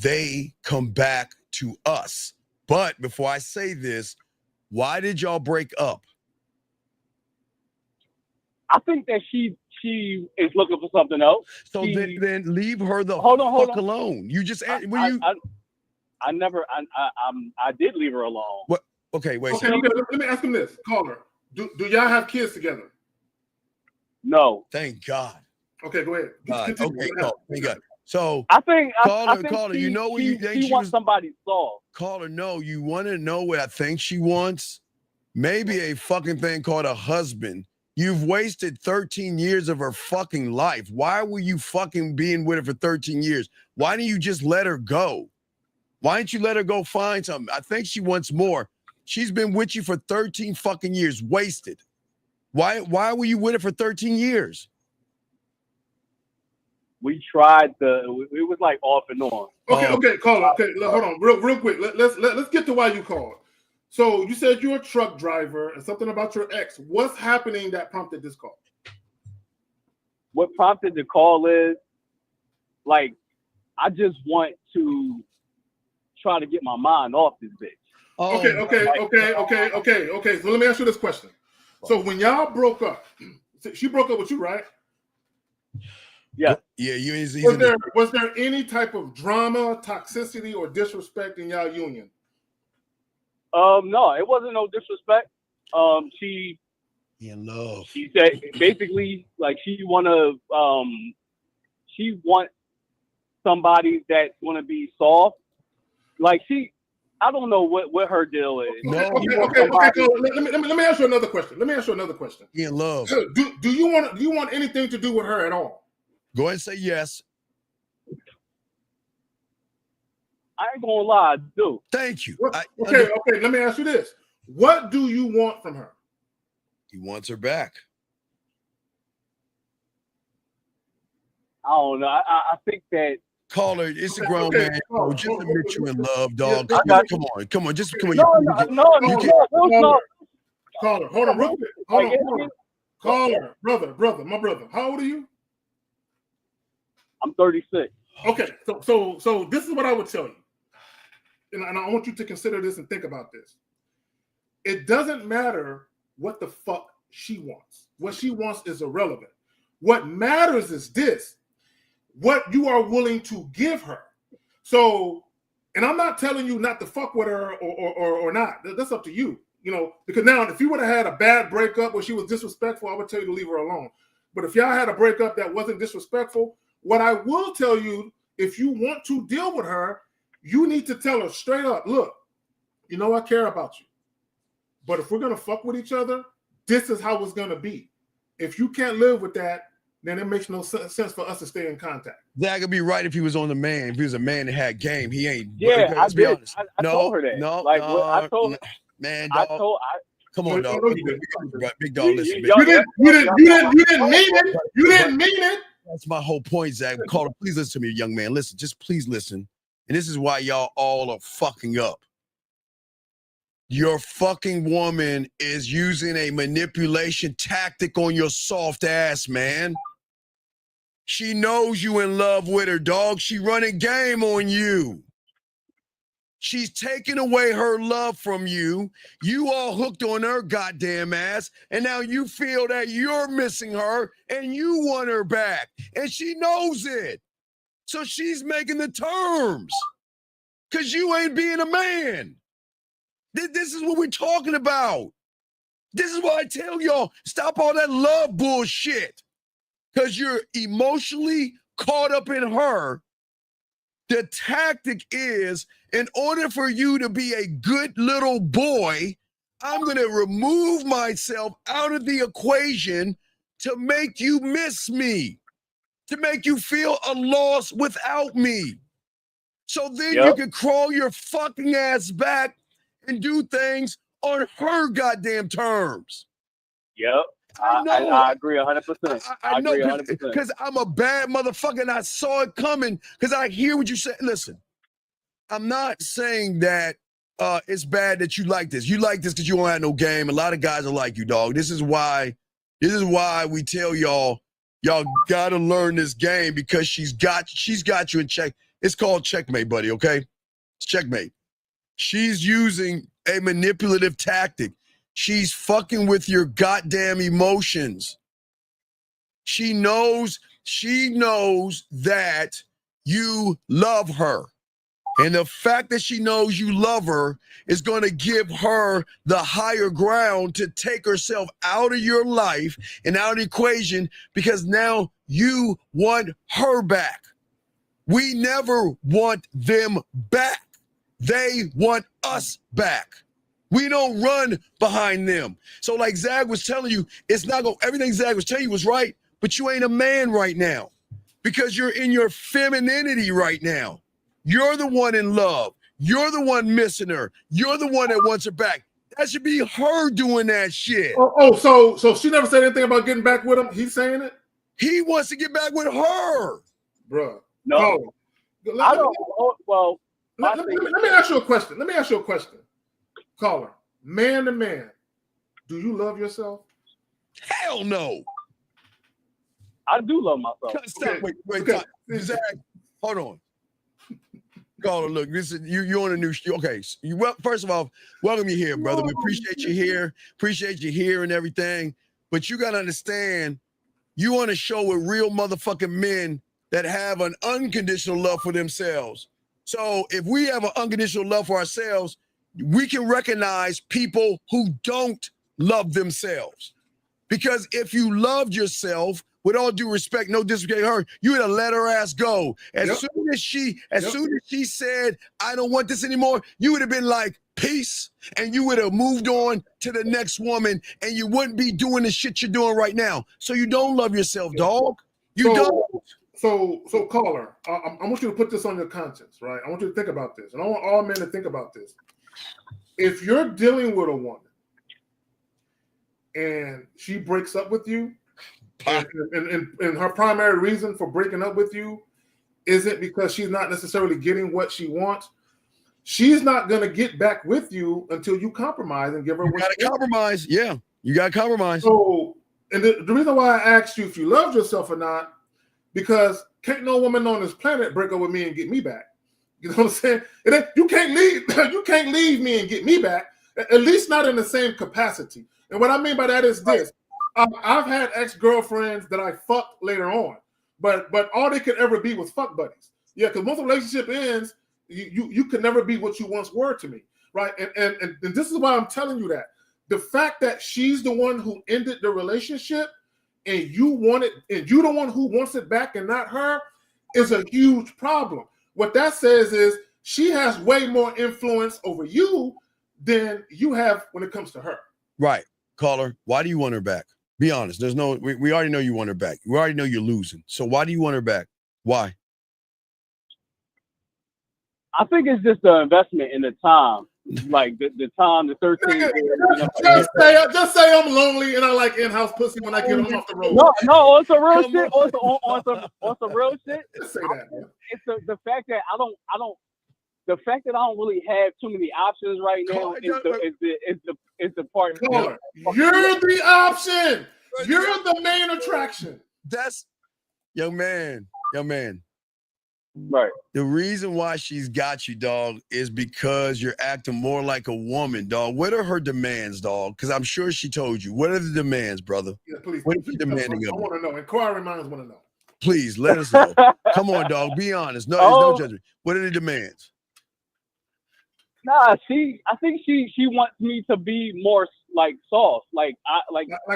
Speaker 8: They come back to us. But before I say this, why did y'all break up?
Speaker 17: I think that she is looking for something else.
Speaker 8: So then leave her the
Speaker 17: fuck
Speaker 8: alone. You just
Speaker 17: I did leave her alone.
Speaker 8: What? Okay, wait.
Speaker 9: Okay, let me ask him this, caller. Do y'all have kids together?
Speaker 17: No.
Speaker 8: Thank God.
Speaker 9: Okay, go ahead.
Speaker 8: Okay, thank God. So
Speaker 17: I think
Speaker 8: caller, you know what you think
Speaker 17: she wants somebody soft.
Speaker 8: Caller, no, you want to know what I think she wants? Maybe a fucking thing called a husband. You've wasted 13 years of her fucking life. Why were you fucking being with her for 13 years? Why didn't you just let her go? Why didn't you let her go find something? I think she wants more. She's been with you for 13 fucking years, wasted. Why were you with her for 13 years?
Speaker 17: We tried it was like off and on.
Speaker 9: Okay, caller. Okay, hold on, real quick. Let's get to why you called. So you said you're a truck driver and something about your ex. What's happening that prompted this call?
Speaker 17: What prompted the call is like I just want to try to get my mind off this bitch.
Speaker 9: Okay. So let me ask you this question. So when y'all broke up, she broke up with you, right?
Speaker 17: Yeah.
Speaker 8: Yeah.
Speaker 9: Was there any type of drama, toxicity, or disrespect in y'all union?
Speaker 17: No, it wasn't no disrespect. She
Speaker 8: in love.
Speaker 17: She said basically like she wants somebody that's gonna be soft. Like I don't know what her deal is.
Speaker 9: Okay. Let me ask you another question.
Speaker 8: He in love.
Speaker 9: Do you want anything to do with her at all?
Speaker 8: Go ahead and say yes.
Speaker 17: I ain't gonna lie, I do.
Speaker 8: Thank you.
Speaker 9: Okay. Let me ask you this: what do you want from her?
Speaker 8: He wants her back.
Speaker 17: I don't know. I think that.
Speaker 8: Caller, it's a grown man. Oh, just admit you in love, dog.
Speaker 17: I got
Speaker 8: come on. Just come on.
Speaker 17: No.
Speaker 9: Caller, hold on, real quick. Hold on. Caller, brother, my brother. How old are you?
Speaker 17: I'm 36.
Speaker 9: Okay, so this is what I would tell you, and I want you to consider this and think about this. It doesn't matter what the fuck she wants. What she wants is irrelevant. What matters is this: what you are willing to give her. So, and I'm not telling you not to fuck with her or not. That's up to you. You know, because now if you would have had a bad breakup where she was disrespectful, I would tell you to leave her alone. But if y'all had a breakup that wasn't disrespectful, what I will tell you, if you want to deal with her, you need to tell her straight up, look, you know I care about you. But if we're going to fuck with each other, this is how it's going to be. If you can't live with that, then it makes no sense for us to stay in contact.
Speaker 8: That could be right if he was on the man. If he was a man that had game, he ain't.
Speaker 17: Yeah,
Speaker 8: let's be honest.
Speaker 17: I told her that. I told her.
Speaker 8: Man, dog. Come on, dog. Big dog, listen.
Speaker 9: You didn't mean it. You didn't mean it.
Speaker 8: That's my whole point, Zach. Caller, please listen to me, young man. Listen, just please listen. And this is why y'all all are fucking up. Your fucking woman is using a manipulation tactic on your soft ass, man. She knows you in love with her, dog. She running game on you. She's taking away her love from you. You all hooked on her goddamn ass, and now you feel that you're missing her and you want her back. And she knows it. So she's making the terms. Because you ain't being a man. This is what we're talking about. This is why I tell y'all, stop all that love bullshit. Because you're emotionally caught up in her. The tactic is, in order for you to be a good little boy, I'm going to remove myself out of the equation to make you miss me, to make you feel a loss without me. So then you can crawl your fucking ass back and do things on her goddamn terms.
Speaker 17: Yep. I agree 100%.
Speaker 8: I know, because I'm a bad motherfucker and I saw it coming because I hear what you say. Listen, I'm not saying that it's bad that you like this. You like this because you don't have no game. A lot of guys are like you, dog. This is why we tell y'all gotta learn this game, because she's got you in check. It's called checkmate, buddy, okay? It's checkmate. She's using a manipulative tactic. She's fucking with your goddamn emotions. She knows that you love her. And the fact that she knows you love her is going to give her the higher ground to take herself out of your life and out of the equation, because now you want her back. We never want them back. They want us back. We don't run behind them. So like Zag was telling you, it's not going, everything Zag was telling you was right, but you ain't a man right now because you're in your femininity right now. You're the one in love. You're the one missing her. You're the one that wants her back. That should be her doing that shit.
Speaker 9: So she never said anything about getting back with him? He's saying it?
Speaker 8: He wants to get back with her.
Speaker 9: Bruh.
Speaker 17: No. I don't. Well,
Speaker 9: let me ask you a question. Caller, man to man, do you love yourself?
Speaker 8: Hell no.
Speaker 17: I do love myself.
Speaker 8: Stop. Wait. Zach, hold on. Caller, look, this is you're on a new show. Okay, first of all, welcome you here, brother. We appreciate you here, and everything. But you gotta understand, you on a show with real motherfucking men that have an unconditional love for themselves. So if we have an unconditional love for ourselves, we can recognize people who don't love themselves. Because if you loved yourself, with all due respect, no disrespect to her, you would have let her ass go. As soon as she said, I don't want this anymore, you would have been like, peace, and you would have moved on to the next woman, and you wouldn't be doing the shit you're doing right now. So you don't love yourself, dog. You don't.
Speaker 9: So caller, I want you to put this on your conscience, right? I want you to think about this, and I want all men to think about this. If you're dealing with a woman and she breaks up with you, and her primary reason for breaking up with you isn't because she's not necessarily getting what she wants, she's not going to get back with you until you compromise and give her what she wants.
Speaker 8: Compromise. Yeah, you got to compromise.
Speaker 9: So, and the reason why I asked you if you loved yourself or not, because can't no woman on this planet break up with me and get me back. You know what I'm saying? You can't leave. You can't leave me and get me back. At least not in the same capacity. And what I mean by that is this: I've had ex-girlfriends that I fucked later on, but all they could ever be was fuck buddies. Yeah, because once a relationship ends, you could never be what you once were to me, right? And this is why I'm telling you that the fact that she's the one who ended the relationship, and you want it, and you're the one who wants it back, and not her, is a huge problem. What that says is she has way more influence over you than you have when it comes to her.
Speaker 8: Right. Caller, why do you want her back? Be honest. We already know you want her back. We already know you're losing. So why do you want her back? Why?
Speaker 17: I think it's just the investment in the time. Like the time, the 13 years.
Speaker 9: Just say I'm lonely and I like in-house pussy when I get them off the road.
Speaker 17: No, on some real shit. On some real shit.
Speaker 9: Just say that, man.
Speaker 17: It's the fact that I don't. The fact that I don't really have too many options right now is the part.
Speaker 9: Caller, you're the option. You're the main attraction.
Speaker 8: That's young man.
Speaker 17: Right.
Speaker 8: The reason why she's got you, dog, is because you're acting more like a woman, dog. What are her demands, dog? Because I'm sure she told you. What are the demands, brother?
Speaker 9: Yeah, please.
Speaker 8: What is she demanding of
Speaker 9: I want to know. Inquiring minds want to know.
Speaker 8: Please let us know. Come on, dog. Be honest. No, there's no judgment. What are the demands?
Speaker 17: Nah, I think she wants me to be more like soft. Like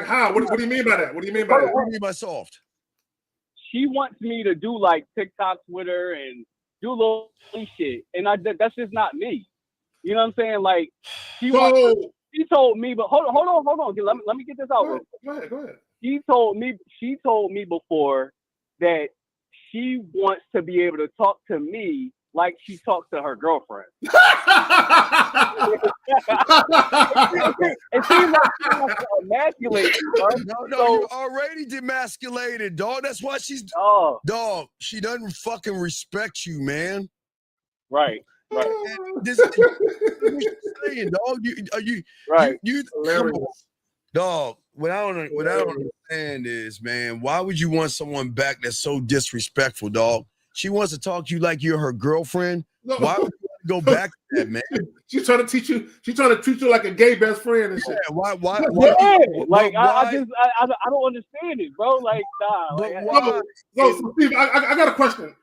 Speaker 9: how? What do you mean by that? What do you mean by that?
Speaker 8: What do you mean by soft?
Speaker 17: She wants me to do like TikToks with her and do little shit, and that's just not me. You know what I'm saying? Like she told me, but hold on. Let me get this out.
Speaker 9: Go ahead.
Speaker 17: She told me before that she wants to be able to talk to me like she talks to her girlfriend. It seems like she wants to emasculate you, bro.
Speaker 8: No, you're already demasculated, dog. That's why she's dog. She doesn't fucking respect you, man.
Speaker 17: Right.
Speaker 8: This is what you're saying, dog. You come on, dog. What I don't understand is, man, why would you want someone back that's so disrespectful, dog? She wants to talk to you like you're her girlfriend. No. Why would you go back to that, man?
Speaker 9: She's trying to teach you. She's trying to treat you like a gay best friend and shit.
Speaker 8: Yeah, why?
Speaker 17: Like I don't understand it, bro. Like nah.
Speaker 9: So Steve, I got a question.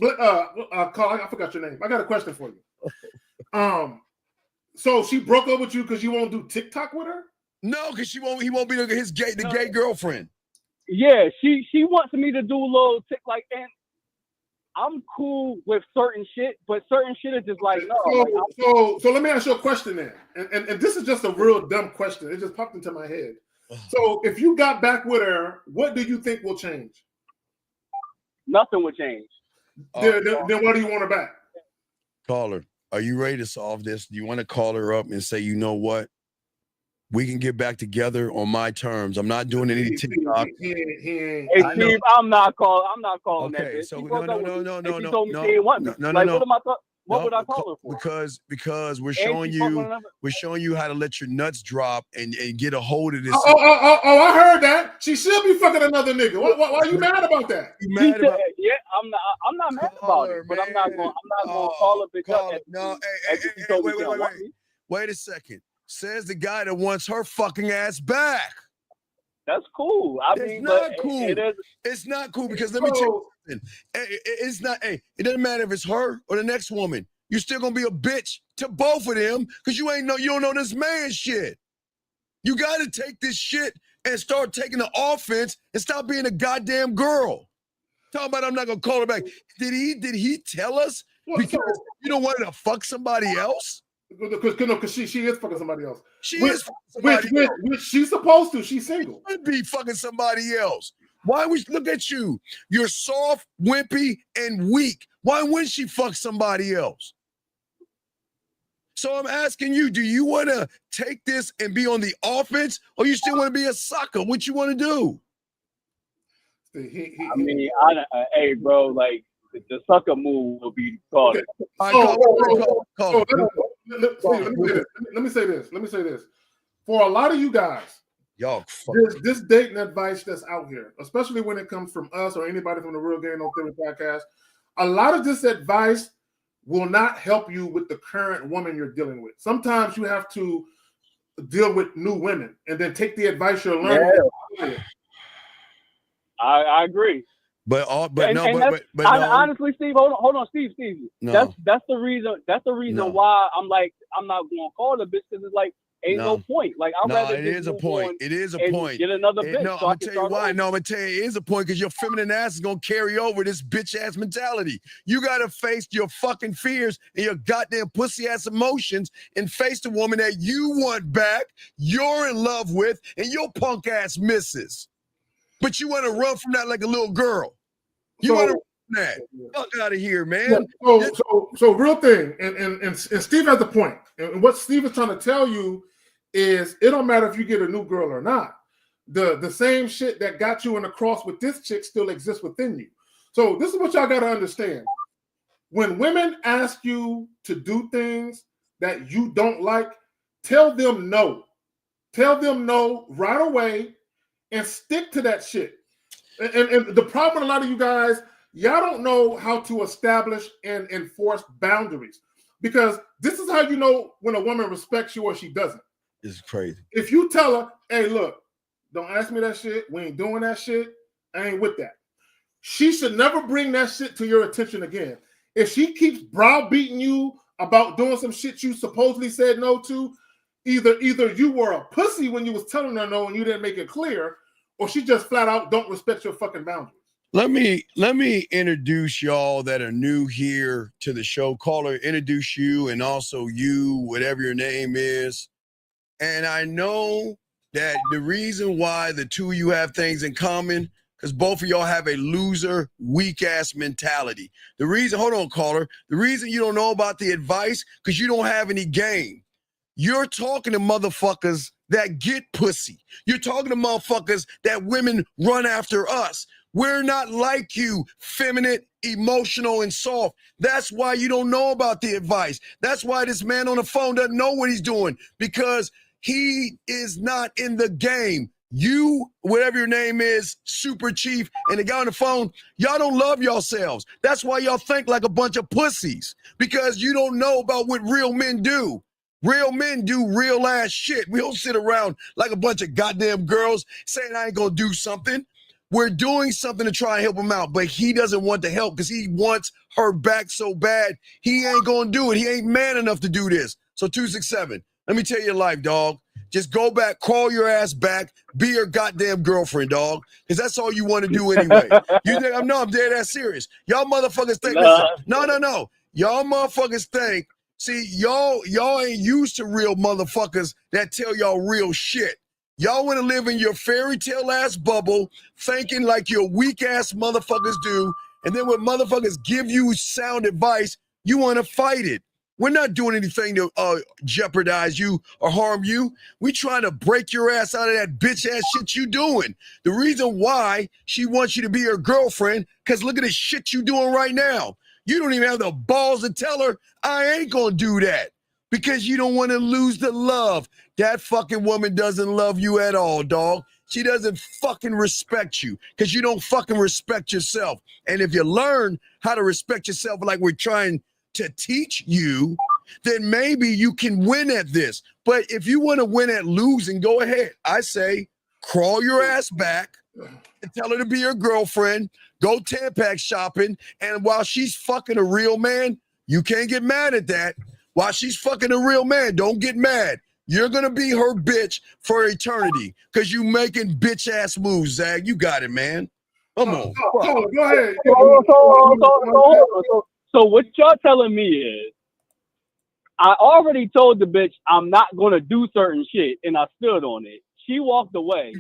Speaker 9: Carl, I forgot your name. I got a question for you. So she broke up with you because you won't do TikTok with her?
Speaker 8: No, because he won't be the gay girlfriend.
Speaker 17: Yeah, she wants me to do a little like and. I'm cool with certain shit, but certain shit is just like no.
Speaker 9: So let me ask you a question then, and this is just a real dumb question. It just popped into my head. So if you got back with her, what do you think will change?
Speaker 17: Nothing will change.
Speaker 9: Then why do you want her back?
Speaker 8: Caller, are you ready to solve this? Do you want to call her up and say, you know what? We can get back together on my terms. I'm not doing any TikTok.
Speaker 17: Hey, Steve, I'm not calling that.
Speaker 8: Okay, so no.
Speaker 17: She told me she didn't want me. What would I call her for?
Speaker 8: Because we're showing you how to let your nuts drop and get a hold of this.
Speaker 9: Oh, I heard that. She should be fucking another nigga. Why are you mad about that?
Speaker 17: You mad about it? Yeah, I'm not mad about it, but I'm not going to call her because
Speaker 8: wait a second. Says the guy that wants her fucking ass back.
Speaker 17: That's cool.
Speaker 8: It's not cool. It's not cool because let me tell you something. It's not. Hey, it doesn't matter if it's her or the next woman. You're still gonna be a bitch to both of them because you don't know this man shit. You gotta take this shit and start taking the offense and stop being a goddamn girl. Talking about I'm not gonna call her back. Did he tell us because you don't want to fuck somebody else?
Speaker 9: Because she is fucking somebody else.
Speaker 8: She is fucking somebody else.
Speaker 9: Which she's supposed to. She's single.
Speaker 8: She should be fucking somebody else. Why would look at you? You're soft, wimpy, and weak. Why wouldn't she fuck somebody else? So I'm asking you, do you want to take this and be on the offense, or you still want to be a sucker? What you want to do?
Speaker 17: I mean, hey, bro, like the sucker move will be called.
Speaker 9: Okay. Let me say this. For a lot of you guys,
Speaker 8: y'all,
Speaker 9: this dating advice that's out here, especially when it comes from us or anybody from the Real Game No Theory podcast, a lot of this advice will not help you with the current woman you're dealing with. Sometimes you have to deal with new women and then take the advice you're learning.
Speaker 17: Yeah. I agree.
Speaker 8: But
Speaker 17: honestly, Steve, hold on, Steve.
Speaker 8: No.
Speaker 17: That's the reason. That's the reason why I'm like, I'm not going to call the bitch, because it's like, ain't no point. Like, I'd rather
Speaker 8: it is a point. It is a point.
Speaker 17: Get another bitch.
Speaker 8: No,
Speaker 17: so
Speaker 8: I'm gonna tell you why. No, I'm gonna tell you it is a point, because your feminine ass is gonna carry over this bitch ass mentality. You gotta face your fucking fears and your goddamn pussy ass emotions and face the woman that you want back, you're in love with, and your punk ass misses. But you want to run from that like a little girl. You want to run from that. Fuck out of here, man.
Speaker 9: So real thing, and Steve has a point. And what Steve is trying to tell you is it don't matter if you get a new girl or not. The same shit that got you in the cross with this chick still exists within you. So this is what y'all got to understand. When women ask you to do things that you don't like, tell them no. Tell them no right away. And stick to that shit. And the problem with a lot of you guys, y'all don't know how to establish and enforce boundaries. Because this is how you know when a woman respects you or she doesn't.
Speaker 8: It's crazy.
Speaker 9: If you tell her, hey, look, don't ask me that shit. We ain't doing that shit. I ain't with that. She should never bring that shit to your attention again. If she keeps browbeating you about doing some shit you supposedly said no to, either you were a pussy when you was telling her no and you didn't make it clear, or she just flat out don't respect your fucking boundaries.
Speaker 8: Let me introduce y'all that are new here to the show. Caller, introduce you and also you, whatever your name is. And I know that the reason why the two of you have things in common, because both of y'all have a loser, weak-ass mentality. The reason, hold on, caller, the reason you don't know about the advice, because you don't have any game. You're talking to motherfuckers that get pussy. You're talking to motherfuckers that women run after us. We're not like you, feminine, emotional, and soft. That's why you don't know about the advice. That's why this man on the phone doesn't know what he's doing, because he is not in the game. You, whatever your name is, Super Chief, and the guy on the phone, y'all don't love yourselves. That's why y'all think like a bunch of pussies, because you don't know about what real men do. Real men do real ass shit. We don't sit around like a bunch of goddamn girls saying I ain't gonna do something. We're doing something to try and help him out, but he doesn't want the help because he wants her back so bad. He ain't gonna do it. He ain't man enough to do this. So 267, let me tell you your life, dog. Just go back, crawl your ass back, be your goddamn girlfriend, dog. Because that's all you want to do anyway. You think I'm dead ass serious. Y'all motherfuckers think, listen, no. Y'all motherfuckers think, see, y'all ain't used to real motherfuckers that tell y'all real shit. Y'all want to live in your fairy tale ass bubble, thinking like your weak ass motherfuckers do, and then when motherfuckers give you sound advice, you want to fight it. We're not doing anything to jeopardize you or harm you. We trying to break your ass out of that bitch ass shit you doing. The reason why she wants you to be her girlfriend, because look at the shit you doing right now. You don't even have the balls to tell her, I ain't gonna do that, because you don't want to lose the love. That fucking woman doesn't love you at all, dog. She doesn't fucking respect you because you don't fucking respect yourself. And if you learn how to respect yourself like we're trying to teach you, then maybe you can win at this. But if you want to win at losing, go ahead. I say, crawl your ass back and tell her to be your girlfriend. Go Tampax shopping. And while she's fucking a real man, you can't get mad at that. While she's fucking a real man, don't get mad. You're going to be her bitch for eternity because you making bitch ass moves, Zag. You got it, man. Come on.
Speaker 9: Go ahead.
Speaker 17: So what y'all telling me is, I already told the bitch I'm not going to do certain shit, and I stood on it. She walked away.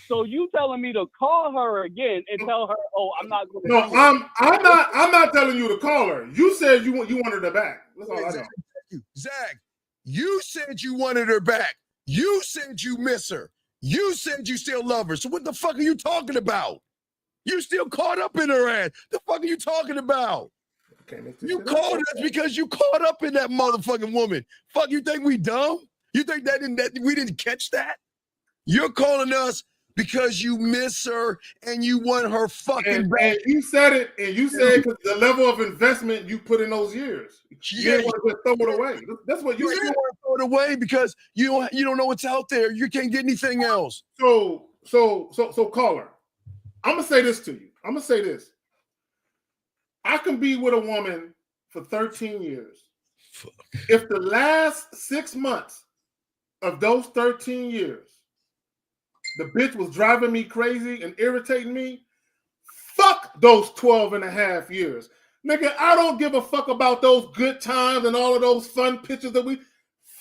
Speaker 17: So you telling me to call her again and tell her, "Oh, I'm not going to."
Speaker 9: No, I'm not telling you to call her. You said you wanted her back. That's all I know.
Speaker 8: Zach, you said you wanted her back. You said you miss her. You said you still love her. So what the fuck are you talking about? You still caught up in her ass. The fuck are you talking about? You called us because you caught up in that motherfucking woman. Fuck, you think we dumb? You think that we didn't catch that? You're calling us because you miss her and you want her fucking back.
Speaker 9: And you said it, and you said because the level of investment you put in those years. You didn't want to just throw it away. That's what you said.
Speaker 8: You want to throw it away because you don't know what's out there. You can't get anything else.
Speaker 9: So caller, I'm gonna say this to you. I'm gonna say this. I can be with a woman for 13 years. Fuck. If the last 6 months of those 13 years, the bitch was driving me crazy and irritating me, fuck those 12 and a half years. Nigga, I don't give a fuck about those good times and all of those fun pictures that we...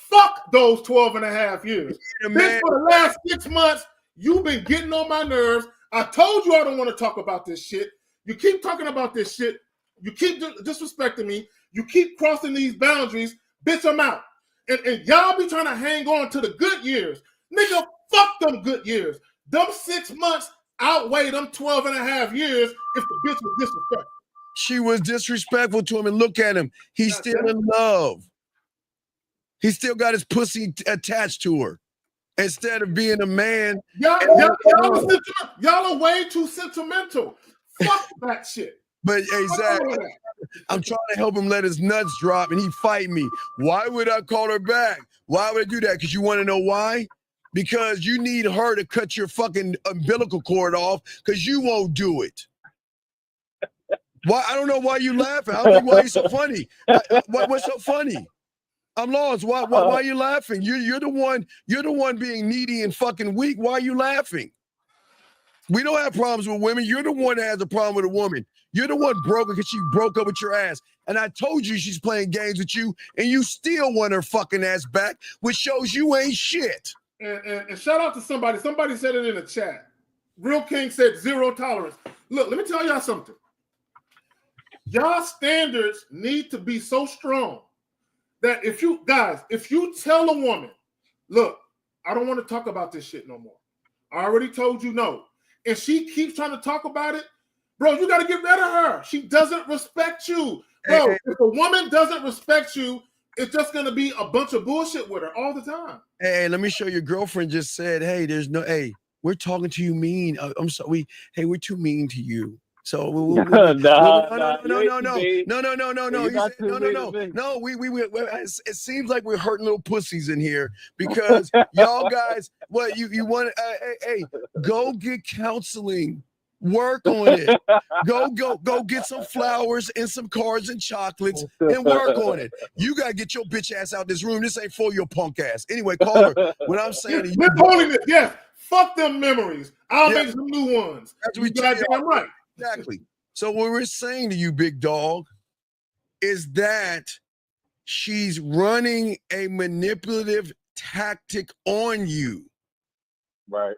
Speaker 9: Fuck those 12 and a half years. Bitch, for the last 6 months, you've been getting on my nerves. I told you I don't want to talk about this shit. You keep talking about this shit. You keep disrespecting me. You keep crossing these boundaries. Bitch, I'm out. And y'all be trying to hang on to the good years. Nigga, fuck them good years. Them 6 months outweigh them 12 and a half years if the bitch was disrespectful.
Speaker 8: She was disrespectful to him, and look at him. He's still in love. He still got his pussy attached to her. Instead of being a man.
Speaker 9: Y'all are way too sentimental. Fuck that shit.
Speaker 8: But hey, Zach, I'm trying to help him let his nuts drop, and he fight me. Why would I call her back? Why would I do that? Because you want to know why? Because you need her to cut your fucking umbilical cord off because you won't do it. Why? I don't know why you laughing. I don't think why you so funny. What's so funny? I'm lost. Why are you laughing? You're the one being needy and fucking weak. Why are you laughing? We don't have problems with women. You're the one that has a problem with a woman. You're the one broken because she broke up with your ass. And I told you she's playing games with you, and you still want her fucking ass back, which shows you ain't shit.
Speaker 9: And shout out to somebody. Somebody said it in the chat. Real King said 0 tolerance. Look, let me tell y'all something. Y'all standards need to be so strong that if you tell a woman, look, I don't want to talk about this shit no more. I already told you no. And she keeps trying to talk about it, bro, you got to get rid of her. She doesn't respect you. Bro, if a woman doesn't respect you, it's just going to be a bunch of bullshit with her all the time.
Speaker 8: Hey, let me show your girlfriend just said, hey, we're talking to you mean. I'm sorry. We're too mean to you. So no. It seems like we're hurting little pussies in here because y'all guys, what you want? Hey, go get counseling. Work on it. Go get some flowers and some cards and chocolates and work on it. You gotta get your bitch ass out this room. This ain't for your punk ass. Anyway, caller, what I'm saying to you,
Speaker 9: holiness, yes. Fuck them memories. I'll make some new ones.
Speaker 8: That's what
Speaker 9: I'm right.
Speaker 8: Exactly. So what we're saying to you, big dog, is that she's running a manipulative tactic on you.
Speaker 17: Right.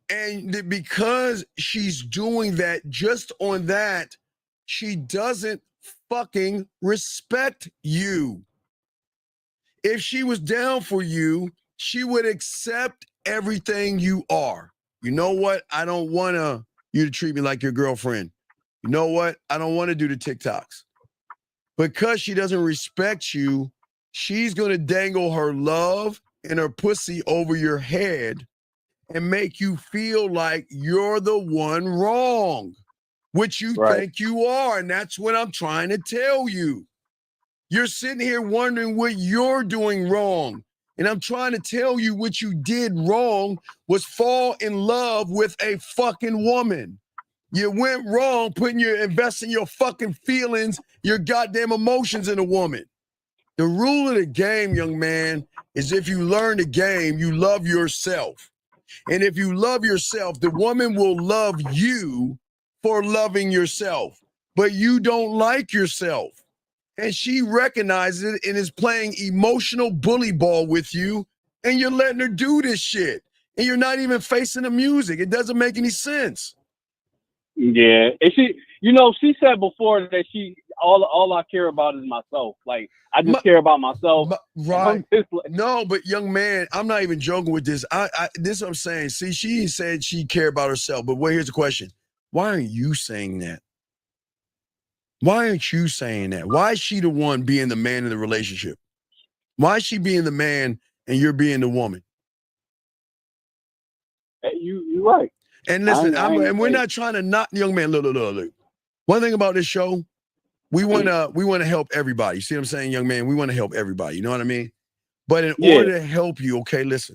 Speaker 8: And because she's doing that, just on that, she doesn't fucking respect you. If she was down for you, she would accept everything you are. You know what? I don't want you to treat me like your girlfriend. You know what? I don't want to do the TikToks. Because she doesn't respect you, she's going to dangle her love and her pussy over your head and make you feel like you're the one wrong, which you think you are. And that's what I'm trying to tell you. You're sitting here wondering what you're doing wrong. And I'm trying to tell you what you did wrong was fall in love with a fucking woman. You went wrong investing your fucking feelings, your goddamn emotions in a woman. The rule of the game, young man, is if you learn the game, you love yourself. And if you love yourself, the woman will love you for loving yourself. But you don't like yourself. And she recognizes it and is playing emotional bully ball with you, and you're letting her do this shit. and you're not even facing the music. It doesn't make any sense.
Speaker 17: Yeah, and she said before that all I care about is myself. Like I just care about myself.
Speaker 8: Right. No, but young man, I'm not even joking with this. This is what I'm saying. See, she said she cared about herself, but here's the question. Why aren't you saying that? Why aren't you saying that? Why is she the one being the man in the relationship? Why is she being the man and you're being the woman?
Speaker 17: You're right.
Speaker 8: And listen, and we're not trying to knock young man. Look. One thing about this show, we wanna help everybody. See what I'm saying, young man? We want to help everybody. You know what I mean? But in order to help you, okay, listen.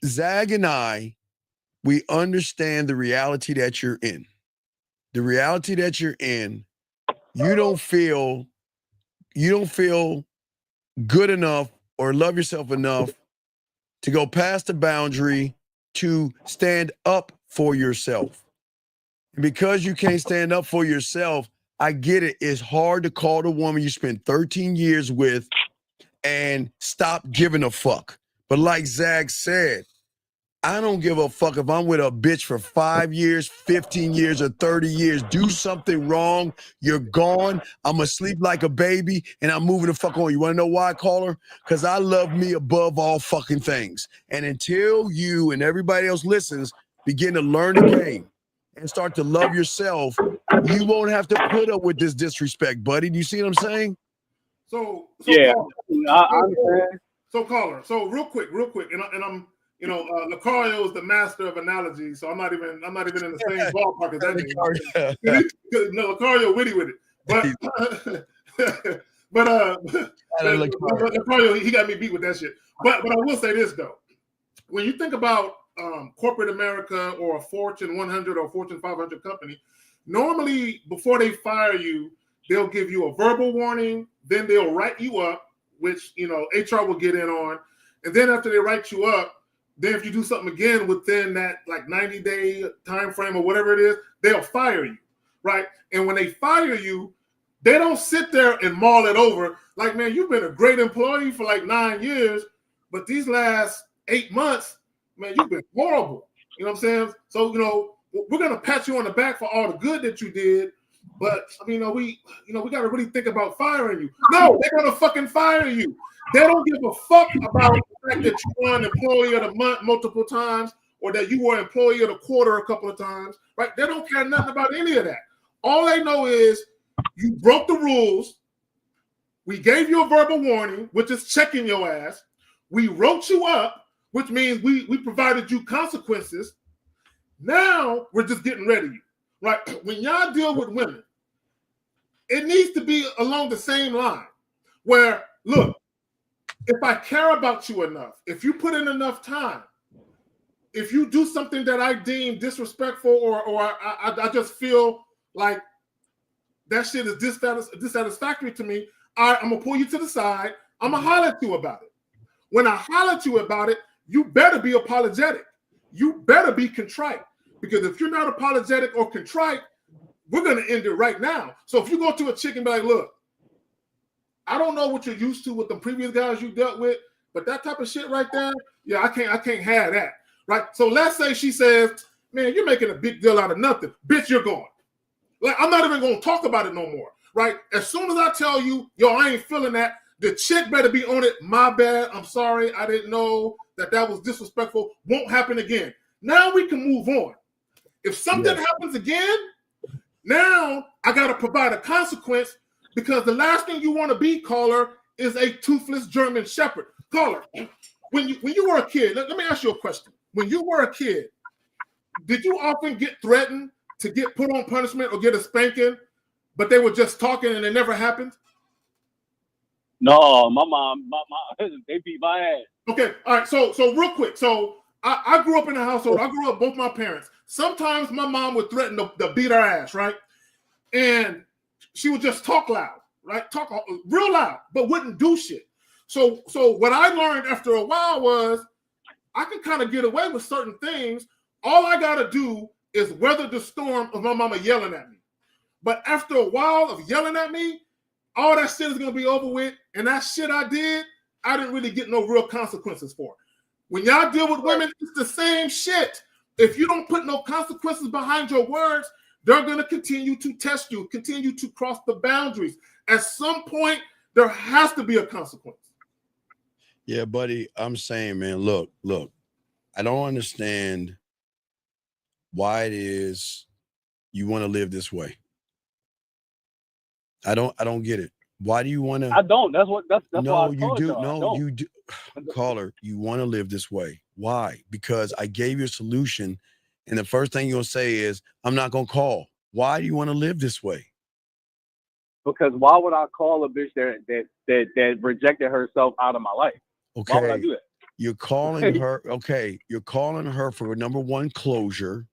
Speaker 8: Zag and I, we understand the reality that you're in. The reality that you're in, you don't feel good enough or love yourself enough to go past the boundary to stand up for yourself. And because you can't stand up for yourself, I get it. It's hard to call the woman you spent 13 years with and stop giving a fuck. But like Zag said, I don't give a fuck if I'm with a bitch for 5 years, 15 years, or 30 years. Do something wrong, you're gone. I'm asleep like a baby, and I'm moving the fuck on. You want to know why I call her? Because I love me above all fucking things. And until you and everybody else listens, begin to learn the game and start to love yourself, you won't have to put up with this disrespect, buddy. Do you see what I'm saying?
Speaker 9: So
Speaker 17: yeah,
Speaker 9: caller. So real quick, and I'm Lucario is the master of analogies, so I'm not even in the same ballpark as that nigga. No, Lucario witty with it, but Lucario he got me beat with that shit. But I will say this though, when you think about corporate America or a Fortune 100 or Fortune 500 company, normally before they fire you, they'll give you a verbal warning, then they'll write you up, which HR will get in on, and then after they write you up, then if you do something again within that like 90-day time frame or whatever it is, they'll fire you, right? And when they fire you, they don't sit there and maul it over like, man, you've been a great employee for like 9 years, but these last 8 months, man, you've been horrible. You know what I'm saying? So, we're gonna pat you on the back for all the good that you did, but we got to really think about firing you. No, they're gonna fucking fire you. They don't give a fuck about the fact that you were an employee of the month multiple times or that you were employee of the quarter a couple of times, right? They don't care nothing about any of that. All they know is you broke the rules. We gave you a verbal warning, which is checking your ass. We wrote you up, which means we provided you consequences. Now we're just getting rid of you, right? When y'all deal with women, it needs to be along the same line where, look, if I care about you enough, if you put in enough time, if you do something that I deem disrespectful or I just feel like that shit is dissatisfactory to me, I'm going to pull you to the side. I'm going to holler at you about it. When I holler at you about it, you better be apologetic. You better be contrite. Because if you're not apologetic or contrite, we're going to end it right now. So if you go to a chick and be like, look, I don't know what you're used to with the previous guys you dealt with, but that type of shit right there, yeah, I can't have that, right? So let's say she says, man, you're making a big deal out of nothing. Bitch, you're gone. Like, I'm not even going to talk about it no more, right? As soon as I tell you, yo, I ain't feeling that, the chick better be on it. My bad. I'm sorry. I didn't know that was disrespectful. Won't happen again. Now we can move on. If something happens again, now I got to provide a consequence. Because the last thing you want to be, caller, is a toothless German Shepherd. Caller, when you were a kid, let me ask you a question. When you were a kid, did you often get threatened to get put on punishment or get a spanking, but they were just talking and it never happened?
Speaker 17: No, my mom, they beat my ass.
Speaker 9: Okay, all right. So real quick. So I grew up in a household. I grew up both my parents. Sometimes my mom would threaten to beat our ass, right? And she would just talk loud, right? Talk real loud, but wouldn't do shit. So what I learned after a while was I can kind of get away with certain things. All I got to do is weather the storm of my mama yelling at me. But after a while of yelling at me, all that shit is going to be over with. And that shit I did, I didn't really get no real consequences for. When y'all deal with women, it's the same shit. If you don't put no consequences behind your words, they're going to continue to test you, continue to cross the boundaries. At some point, there has to be a consequence.
Speaker 8: Yeah, buddy, I'm saying, man, look, I don't understand why it is you want to live this way. I don't get it. Why do you want to?
Speaker 17: I don't. That's why I
Speaker 8: you
Speaker 17: told
Speaker 8: do.
Speaker 17: y'all,
Speaker 8: No, you do. Caller, you want to live this way. Why? Because I gave you a solution, and the first thing you're gonna say is, I'm not gonna call. Why do you want to live this way?
Speaker 17: Because why would I call a bitch that rejected herself out of my life?
Speaker 8: Okay.
Speaker 17: Why would I do that?
Speaker 8: You're calling her. Okay, you're calling her for number one, closure.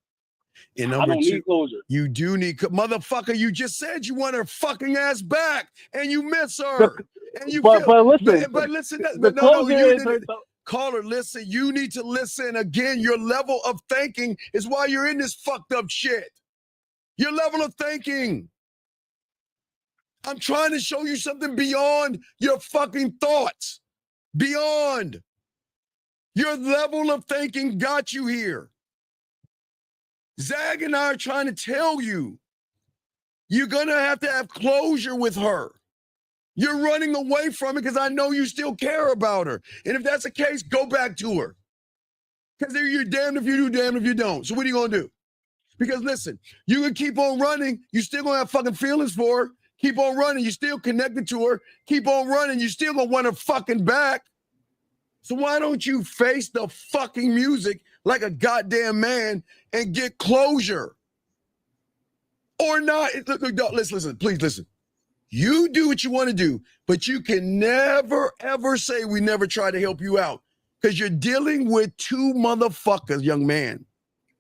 Speaker 8: And number
Speaker 17: I don't
Speaker 8: two,
Speaker 17: need closure.
Speaker 8: You do need motherfucker. You just said you want her fucking ass back, and you miss her. And you
Speaker 17: but listen,
Speaker 8: caller, listen. You need to listen again. Your level of thinking is why you're in this fucked up shit. Your level of thinking. I'm trying to show you something beyond your fucking thoughts. Beyond. Your level of thinking got you here. Zag and I are trying to tell you, you're going to have closure with her. You're running away from it because I know you still care about her. And if that's the case, go back to her. Because you're damned if you do, damned if you don't. So what are you going to do? Because listen, you can keep on running. You still going to have fucking feelings for her. Keep on running. You're still connected to her. Keep on running. You still going to want her fucking back. So why don't you face the fucking music like a goddamn man and get closure? Or not. Listen, please listen. You do what you want to do, but you can never, ever say we never try to help you out because you're dealing with two motherfuckers, young man,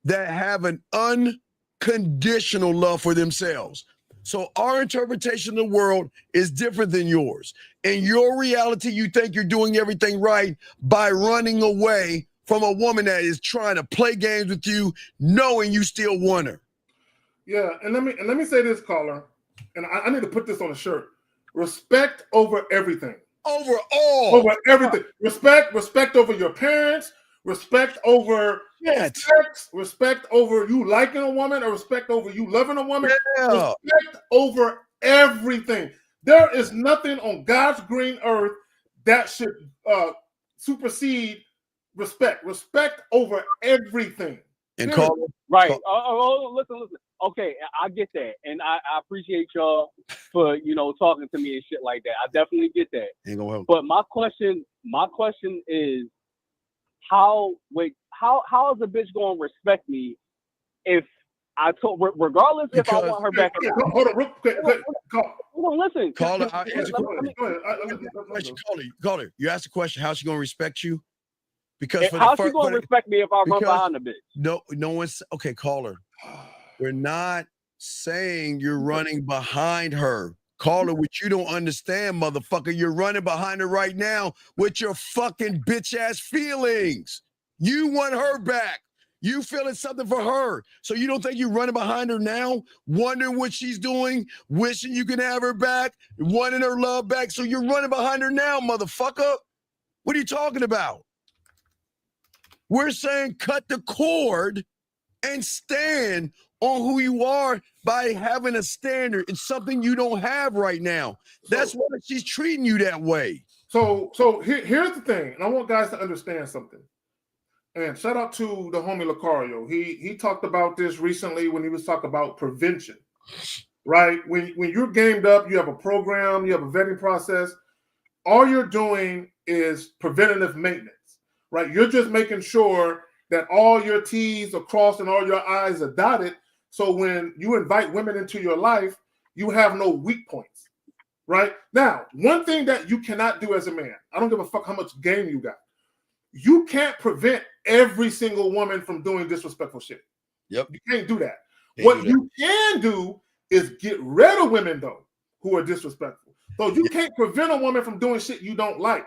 Speaker 8: that have an unconditional love for themselves. So our interpretation of the world is different than yours. In your reality, you think you're doing everything right by running away from a woman that is trying to play games with you, knowing you still want her.
Speaker 9: Yeah, and let me say this, caller, and I need to put this on a shirt. Respect over everything.
Speaker 8: Over all.
Speaker 9: Over everything. Respect over your parents. Respect over sex. Respect over you liking a woman, or respect over you loving a woman.
Speaker 8: Yeah.
Speaker 9: Respect over everything. There is nothing on God's green earth that should supersede respect. Respect over everything.
Speaker 8: And
Speaker 17: right. Listen. Okay, I get that, and I appreciate y'all for talking to me and shit like that. I definitely get that.
Speaker 8: Ain't gonna help.
Speaker 17: But my question is, how is a bitch gonna respect me if I told, regardless if I want her back or not?
Speaker 9: Hold on, real quick.
Speaker 17: Hold on, listen.
Speaker 8: Caller, caller, you asked the question, how's she gonna respect you? Because
Speaker 17: how's she gonna respect me if I run behind the bitch?
Speaker 8: No one's okay, caller. We're not saying you're running behind her. Caller, what you don't understand, motherfucker, you're running behind her right now with your fucking bitch ass feelings. You want her back. You feeling something for her. So you don't think you're running behind her now, wondering what she's doing, wishing you can have her back, wanting her love back. So you're running behind her now, motherfucker. What are you talking about? We're saying cut the cord and stand on who you are by having a standard. It's something you don't have right now. That's why she's treating you that way.
Speaker 9: So here's the thing, and I want guys to understand something. And shout out to the homie Lucario. He talked about this recently when he was talking about prevention. Right? When you're gamed up, you have a program, you have a vetting process. All you're doing is preventative maintenance. Right? You're just making sure that all your T's are crossed and all your I's are dotted. So when you invite women into your life, you have no weak points. Right? Now, one thing that you cannot do as a man, I don't give a fuck how much game you got. You can't prevent every single woman from doing disrespectful shit.
Speaker 8: Yep.
Speaker 9: You can't do that. You can do is get rid of women, though, who are disrespectful. So you can't prevent a woman from doing shit you don't like,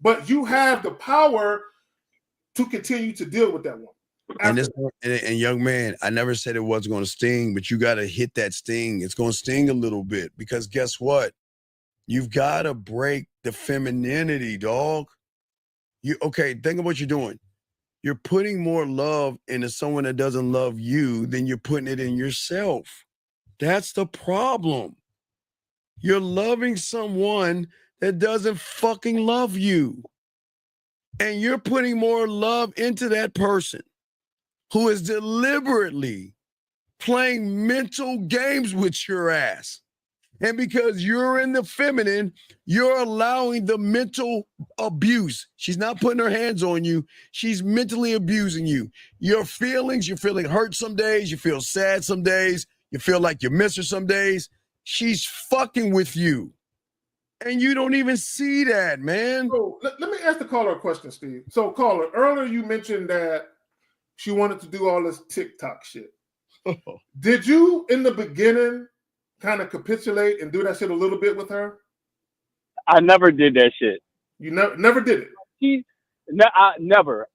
Speaker 9: but you have the power to continue to deal with that woman.
Speaker 8: And young man, I never said it wasn't going to sting, but you got to hit that sting. It's going to sting a little bit because guess what? You've got to break the femininity, dog. Think of what you're doing. You're putting more love into someone that doesn't love you than you're putting it in yourself. That's the problem. You're loving someone that doesn't fucking love you. And you're putting more love into that person who is deliberately playing mental games with your ass. And because you're in the feminine, you're allowing the mental abuse. She's not putting her hands on you. She's mentally abusing you. Your feelings, you're feeling hurt some days. You feel sad some days. You feel like you miss her some days. She's fucking with you. And you don't even see that, man.
Speaker 9: So let me ask the caller a question, Steve. So, caller, earlier you mentioned that she wanted to do all this TikTok shit. Did you, in the beginning, kind of capitulate and do that shit a little bit with her?
Speaker 17: I never did that shit.
Speaker 9: You never did it?
Speaker 17: I never.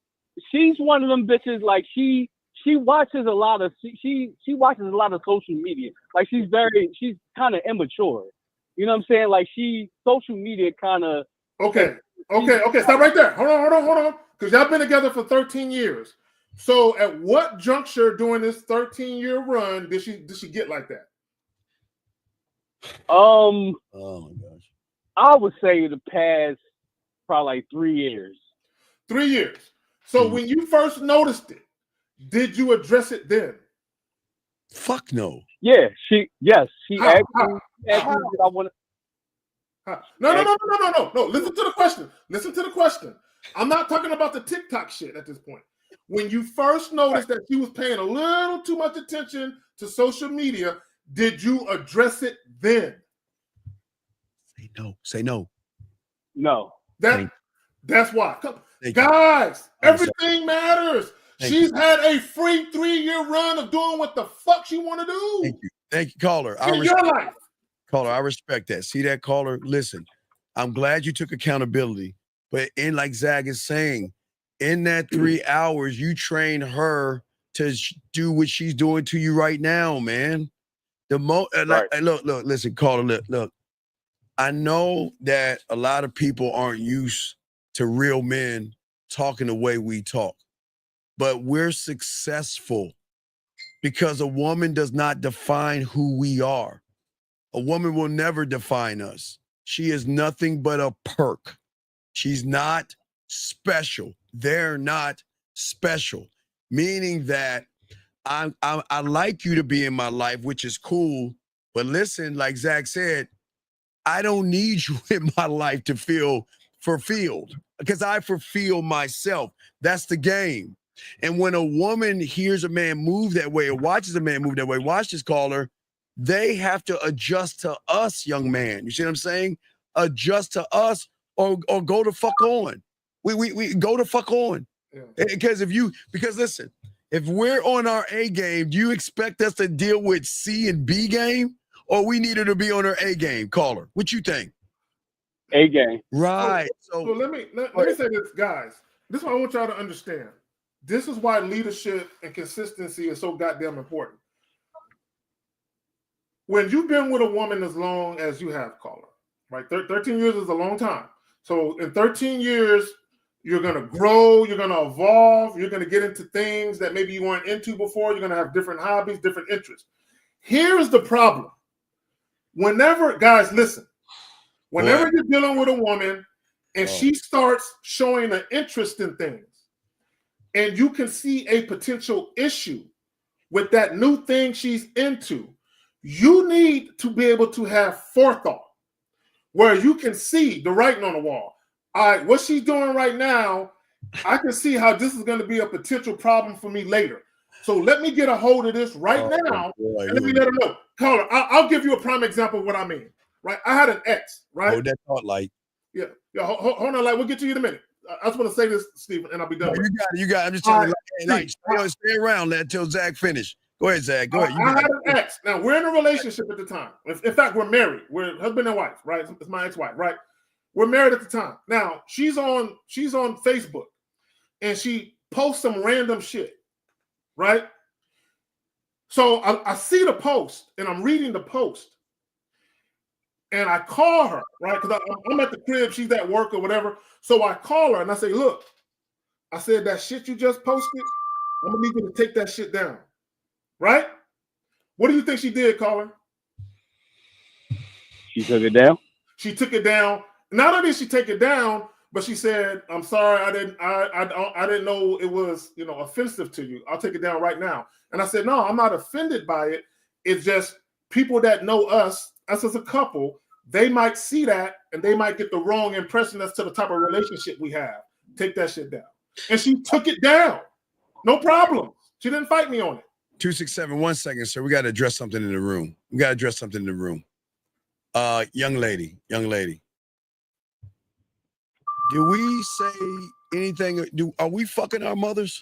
Speaker 17: She's one of them bitches, like, she watches a lot of watches a lot of social media. Like, she's kind of immature. You know what I'm saying? Like, social media kind of.
Speaker 9: Okay. Stop right there. Hold on. Because y'all been together for 13 years. So at what juncture during this 13-year run did she get like that?
Speaker 8: Oh my gosh.
Speaker 17: I would say the past probably like 3 years.
Speaker 9: 3 years. So when you first noticed it, did you address it then?
Speaker 8: Fuck no.
Speaker 17: Yeah, she asked me if I want
Speaker 9: to. No. Listen to the question. I'm not talking about the TikTok shit at this point. When you first noticed that she was paying a little too much attention to social media, did you address it then?
Speaker 8: Say no.
Speaker 17: No.
Speaker 9: That's why. Guys, everything matters. She's had a free 3-year run of doing what the fuck she want to do.
Speaker 8: Thank you, caller. Caller, I respect that. See that, caller? Listen, I'm glad you took accountability. But like Zach is saying, in that 3 hours, you train her to do what she's doing to you right now, man. Look, listen, caller, look. I know that a lot of people aren't used to real men talking the way we talk, but we're successful because a woman does not define who we are. A woman will never define us. She is nothing but a perk. She's not special. They're not special, meaning that I like you to be in my life, which is cool. But listen, like Zach said, I don't need you in my life to feel fulfilled because I fulfill myself. That's the game. And when a woman hears a man move that way or watches a man move that way, watch this, caller, they have to adjust to us, young man. You see what I'm saying? Adjust to us or go the fuck on. We go the fuck on. Because listen, if we're on our A game, do you expect us to deal with C and B game? Or we need her to be on her A game, caller? What you think?
Speaker 17: A game.
Speaker 8: Right.
Speaker 9: So let me say this, guys. This is what I want y'all to understand. This is why leadership and consistency is so goddamn important. When you've been with a woman as long as you have, caller, right? 13 years is a long time. So in 13 years, you're going to grow, you're going to evolve, you're going to get into things that maybe you weren't into before, you're going to have different hobbies, different interests. Here's the problem. Whenever, guys, listen, whenever you're dealing with a woman and she starts showing an interest in things and you can see a potential issue with that new thing she's into, you need to be able to have forethought where you can see the writing on the wall. All right, what she's doing right now, I can see how this is going to be a potential problem for me later. So let me get a hold of this right now and let me let her know. Caller, I'll give you a prime example of what I mean. Right? I had an ex, right?
Speaker 8: Hold that thought light.
Speaker 9: Yeah. Hold on, like we'll get to you in a minute. I just want to say this, Stephen, and I'll be done.
Speaker 8: You got it. I'm just telling you, stay around until Zach finish. Go ahead, Zach. Go ahead.
Speaker 9: I had an ex. Now we're in a relationship at the time. In fact, we're married. We're husband and wife, right? It's my ex-wife, right? We're married at the time. Now she's on Facebook, and she posts some random shit, right? So I see the post, and I'm reading the post, and I call her, right? Because I'm at the crib, she's at work or whatever. So I call her, and I say, look, I said, that shit you just posted, I'm gonna need you to take that shit down. Right? What do you think she did, caller?
Speaker 17: She took it down?
Speaker 9: She took it down. Not only did she take it down, but she said, I'm sorry, I didn't know it was, offensive to you. I'll take it down right now. And I said, no, I'm not offended by it. It's just people that know us as a couple, they might see that and they might get the wrong impression as to the type of relationship we have. Take that shit down. And she took it down. No problem. She didn't fight me on it.
Speaker 8: 267, 1 second, sir. We got to address something in the room. Young lady. Do we say anything? Are we fucking our mothers?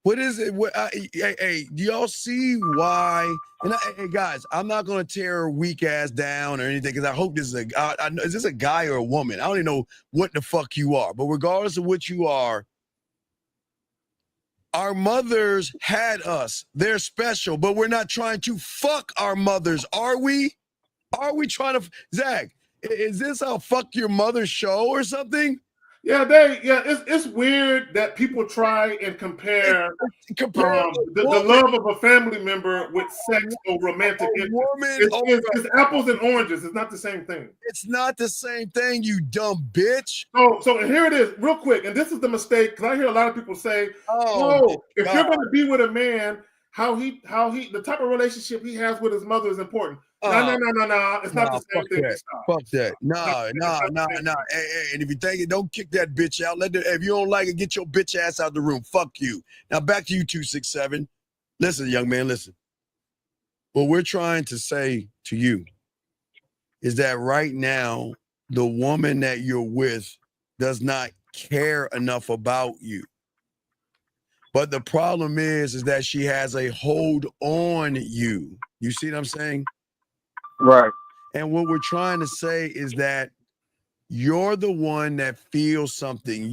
Speaker 8: What is it? Hey, do y'all see why? And hey, guys, I'm not gonna tear her weak ass down or anything because I hope this is is this a guy or a woman? I don't even know what the fuck you are, but regardless of what you are, our mothers had us. They're special, but we're not trying to fuck our mothers, are we? Are we trying to, Zach? Is this a fuck your mother show or something?
Speaker 9: Yeah, it's weird that people try and compare the love of a family member with sex or romantic interest. It's apples and oranges. It's not the same thing.
Speaker 8: It's not the same thing, you dumb bitch.
Speaker 9: So here it is, real quick, and this is the mistake because I hear a lot of people say, if you're going to be with a man, how he the type of relationship he has with his mother is important. No. It's not the same thing.
Speaker 8: Fuck that. No. Hey, and if you think it, don't kick that bitch out. If you don't like it, get your bitch ass out the room. Fuck you. Now back to you, 267. Listen, young man, listen. What we're trying to say to you is that right now, the woman that you're with does not care enough about you. But the problem is that she has a hold on you. You see what I'm saying?
Speaker 17: Right.
Speaker 8: And what we're trying to say is that you're the one that feels something.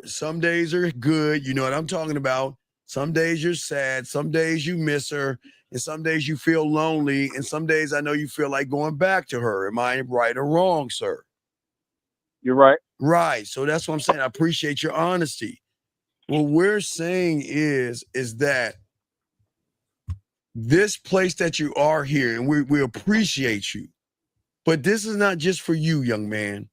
Speaker 8: Some days are good. You know what I'm talking about. Some days you're sad. Some days you miss her. And some days you feel lonely. And some days I know you feel like going back to her. Am I right or wrong, sir?
Speaker 17: You're right.
Speaker 8: Right. So that's what I'm saying. I appreciate your honesty. What we're saying is that this place that you are here, and we appreciate you, but this is not just for you, young man.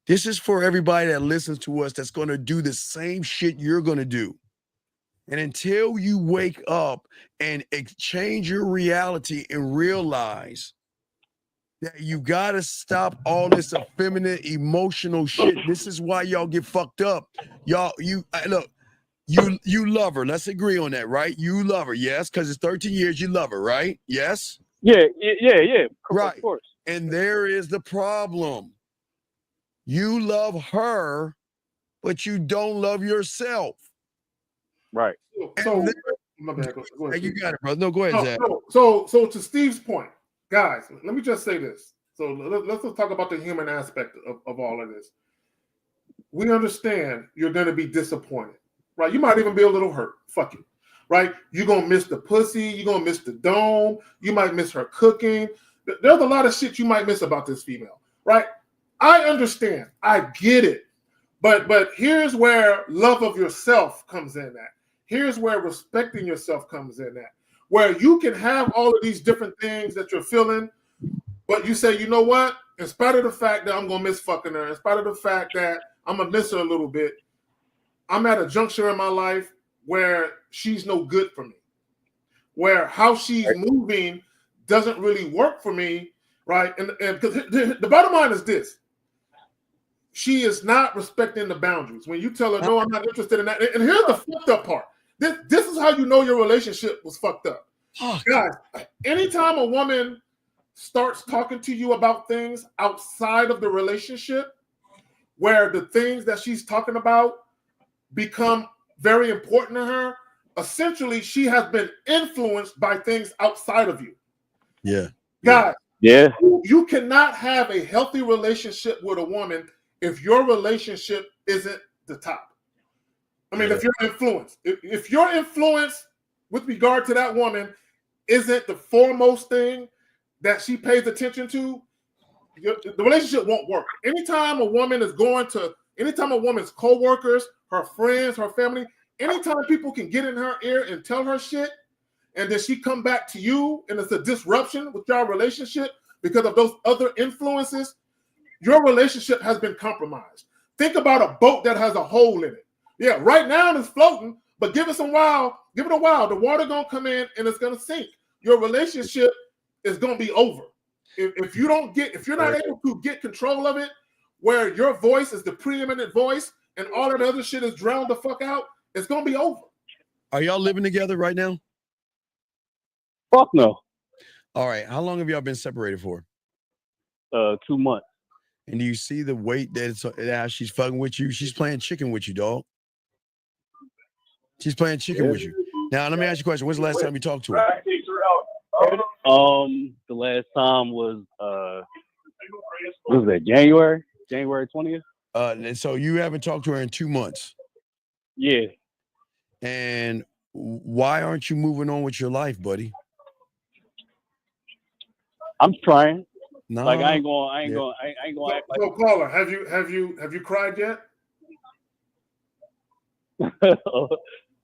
Speaker 8: This is for everybody that listens to us that's going to do the same shit you're going to do. And until you wake up and change your reality and realize that you got to stop all this effeminate emotional shit. This is why y'all get fucked up. Look. You love her. Let's agree on that, right? You love her, yes, because it's 13 years. You love her, right? Yes?
Speaker 17: Yeah.
Speaker 8: Right.
Speaker 17: Of course.
Speaker 8: And there is the problem. You love her, but you don't love yourself.
Speaker 17: Right.
Speaker 9: My bad. Go ahead.
Speaker 8: Hey, you got it, brother. No, go ahead, Zach.
Speaker 9: So to Steve's point, guys, let me just say this. So let's talk about the human aspect of all of this. We understand you're going to be disappointed. Right, you might even be a little hurt. Fuck you. Right, you're gonna miss the pussy. You're gonna miss the dome. You might miss her cooking. There's a lot of shit you might miss about this female. Right, I understand. I get it. But here's where love of yourself comes in at. Here's where respecting yourself comes in at. Where you can have all of these different things that you're feeling, but you say, you know what? In spite of the fact that I'm gonna miss fucking her, in spite of the fact that I'm gonna miss her a little bit, I'm at a juncture in my life where she's no good for me, where how she's moving doesn't really work for me, right? And because the bottom line is this: she is not respecting the boundaries. When you tell her, no, I'm not interested in that. And here's the fucked up part. This is how you know your relationship was fucked up. Guys, anytime a woman starts talking to you about things outside of the relationship, where the things that she's talking about become very important to her, essentially she has been influenced by things outside of you.
Speaker 8: Yeah.
Speaker 9: Guys,
Speaker 17: yeah.
Speaker 9: You cannot have a healthy relationship with a woman if your relationship isn't the top. I mean, if you're influenced, if your influence with regard to that woman isn't the foremost thing that she pays attention to, the relationship won't work. Anytime a woman is going to Anytime a woman's co-workers, her friends, her family, anytime people can get in her ear and tell her shit, and then she come back to you, and it's a disruption with your relationship because of those other influences, your relationship has been compromised. Think about a boat that has a hole in it. Yeah, right now it's floating, but give it a while, the water gonna come in and it's gonna sink. Your relationship is gonna be over. If you're not able to get control of it, where your voice is the preeminent voice and all that other shit is drowned the fuck out, it's gonna be over.
Speaker 8: Are y'all living together right now?
Speaker 17: Fuck no.
Speaker 8: All right. How long have y'all been separated for?
Speaker 17: 2 months.
Speaker 8: And do you see the weight that she's fucking with you? She's playing chicken with you, dog. She's playing chicken with you. Now, let me ask you a question. When's the last time you talked to her?
Speaker 17: The last time was what was that? January 20th.
Speaker 8: And so you haven't talked to her in 2 months.
Speaker 17: Yeah.
Speaker 8: And why aren't you moving on with your life, buddy?
Speaker 17: I'm trying.
Speaker 8: No,
Speaker 17: like I ain't gonna act like.
Speaker 9: So, caller, have you cried yet?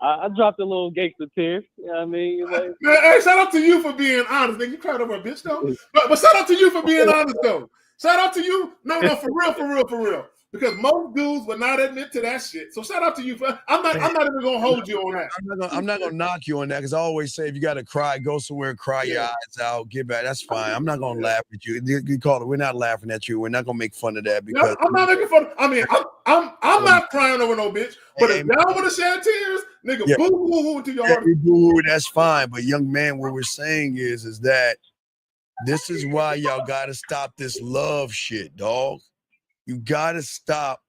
Speaker 17: I dropped a little gangster tear. You know what I mean? Like,
Speaker 9: Man, hey, shout out to you for being honest. Nigga, you cried over a bitch though. But shout out to you for being honest though. Shout out to you. No, for real. Because most dudes would not admit to that shit. So shout out to you for. I'm not even gonna hold you on that.
Speaker 8: I'm not gonna knock you on that because I always say if you gotta cry, go somewhere and cry your eyes out, get back. That's fine. I'm not gonna laugh at you. You call it. We're not laughing at you. We're not gonna make fun of that because
Speaker 9: I'm not making fun. I mean, I'm not crying over no bitch. But if y'all want to shed tears, nigga, boo to your heart.
Speaker 8: Boo, that's fine. But young man, what we're saying is that this is why y'all gotta stop this love shit, dog. You gotta stop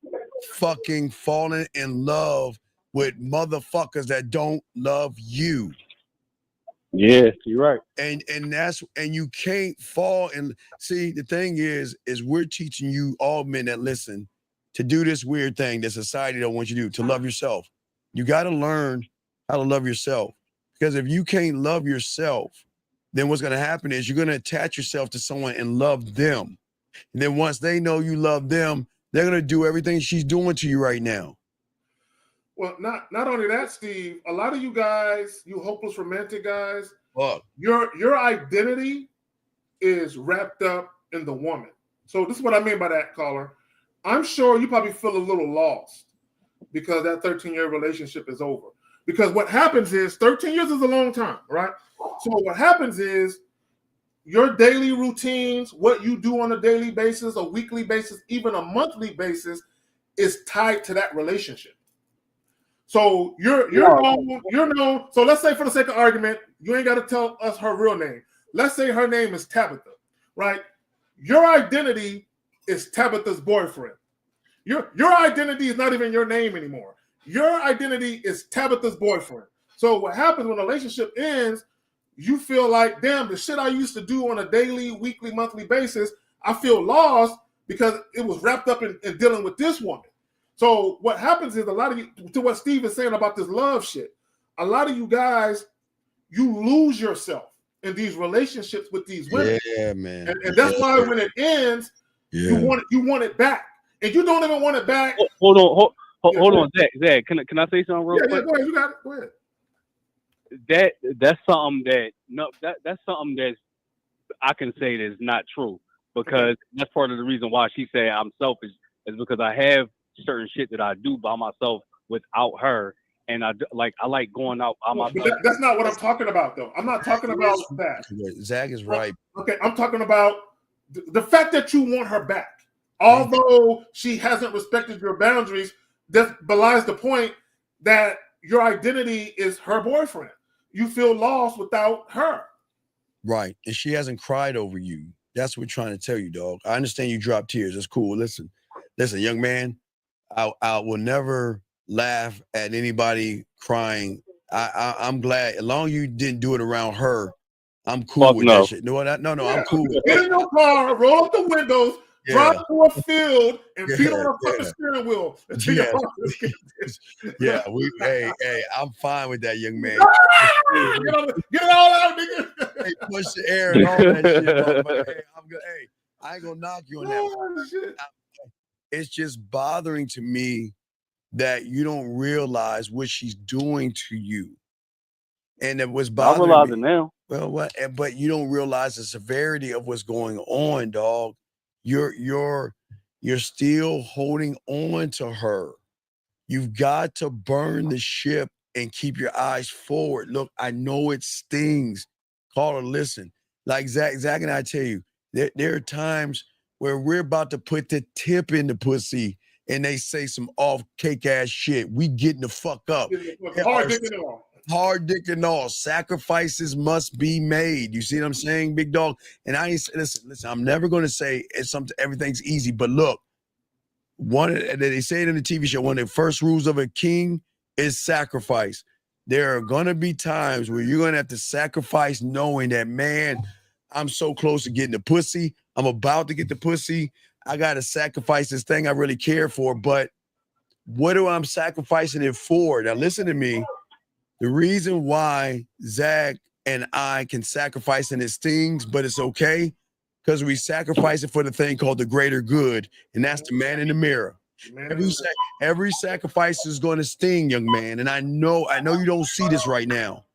Speaker 8: fucking falling in love with motherfuckers that don't love you.
Speaker 17: Yeah, you're right.
Speaker 8: And you can't fall in. See, the thing is we're teaching you all men that listen to do this weird thing that society don't want you to do, to love yourself. You got to learn how to love yourself. Because if you can't love yourself, then what's going to happen is you're going to attach yourself to someone and love them. And then once they know you love them, they're going to do everything she's doing to you right now.
Speaker 9: Well, not only that, Steve, a lot of you guys, you hopeless romantic guys, your identity is wrapped up in the woman. So this is what I mean by that, caller. I'm sure you probably feel a little lost because that 13-year relationship is over. Because what happens is 13 years is a long time, right? So what happens is your daily routines, what you do on a daily basis, a weekly basis, even a monthly basis, is tied to that relationship. So you're known. So let's say for the sake of argument, you ain't got to tell us her real name. Let's say her name is Tabitha, right? Your identity is Tabitha's boyfriend. Your identity is not even your name anymore. Your identity is Tabitha's boyfriend. So what happens when a relationship ends, you feel like, damn, the shit I used to do on a daily, weekly, monthly basis, I feel lost because it was wrapped up in dealing with this woman. So what happens is a lot of you, to what Steve is saying about this love shit, a lot of you guys, you lose yourself in these relationships with these women.
Speaker 8: Yeah, man.
Speaker 9: And that's why when it ends, you want it back. And you don't even want it back.
Speaker 17: Hold on, Zach. Can I say something real quick?
Speaker 9: Yeah, go ahead. You got it. Go ahead.
Speaker 17: That's something that's something that I can say that is not true, because that's part of the reason why she said I'm selfish is because I have certain shit that I do by myself without her, and I like going out by myself.
Speaker 9: But that's not what I'm talking about, though. I'm not talking about that.
Speaker 8: Zach is right.
Speaker 9: Okay, I'm talking about the fact that you want her back. Although she hasn't respected your boundaries, that belies the point that your identity is her boyfriend. You feel lost without her.
Speaker 8: Right. And she hasn't cried over you. That's what we're trying to tell you, dog. I understand you drop tears. That's cool. Listen, young man, I will never laugh at anybody crying. I'm glad, as long as you didn't do it around her, I'm cool with that shit. No, I'm cool with
Speaker 9: Get in your car, roll up the windows, drive to a field, and beat on a fucking steering wheel.
Speaker 8: Hey, I'm fine with that, young man.
Speaker 9: Get it all out, nigga.
Speaker 8: Hey, push the air and all that shit. But, hey, I'm good. Hey, I ain't gonna knock you on that.
Speaker 9: Shit.
Speaker 8: it's just bothering to me that you don't realize what she's doing to you. And it was
Speaker 17: I
Speaker 8: bothering
Speaker 17: realize
Speaker 8: me.
Speaker 17: it now.
Speaker 8: Well, what? But you don't realize the severity of what's going on, dog. You're still holding on to her. You've got to burn the ship and keep your eyes forward. Look, I know it stings. Caller, listen. Like Zach and I tell you, there are times where we're about to put the tip in the pussy and they say some off cake ass shit. We getting the fuck up.
Speaker 9: Hard dick and all.
Speaker 8: Hard dick and all. Sacrifices must be made. You see what I'm saying, big dog? And I ain't listen. I'm never gonna say everything's easy, but look, they say it in the TV show, one of the first rules of a king is sacrifice. There are gonna be times where you're gonna have to sacrifice knowing that, man, I'm so close to getting the pussy. I'm about to get the pussy. I gotta sacrifice this thing I really care for, but what do I'm sacrificing it for? Now listen to me. The reason why Zach and I can sacrifice and it stings, but it's okay, because we sacrifice it for the thing called the greater good, and that's the man in the mirror. Every sacrifice is going to sting, young man, and I know you don't see this right now,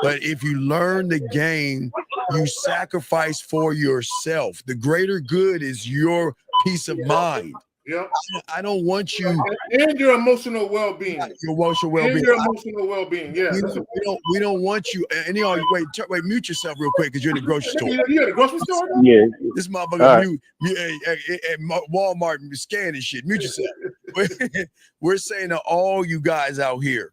Speaker 8: but if you learn the game, you sacrifice for yourself. The greater good is your peace of mind.
Speaker 9: Yep.
Speaker 8: I don't want you
Speaker 9: and your emotional well-being.
Speaker 8: Your emotional well-being.
Speaker 9: And your emotional well-being. Yeah.
Speaker 8: We don't want you. And wait, mute yourself real quick because you're in the grocery store.
Speaker 9: You at the grocery store?
Speaker 17: Yeah.
Speaker 8: This motherfucker at Walmart scanning shit. Mute yourself. We're saying to all you guys out here,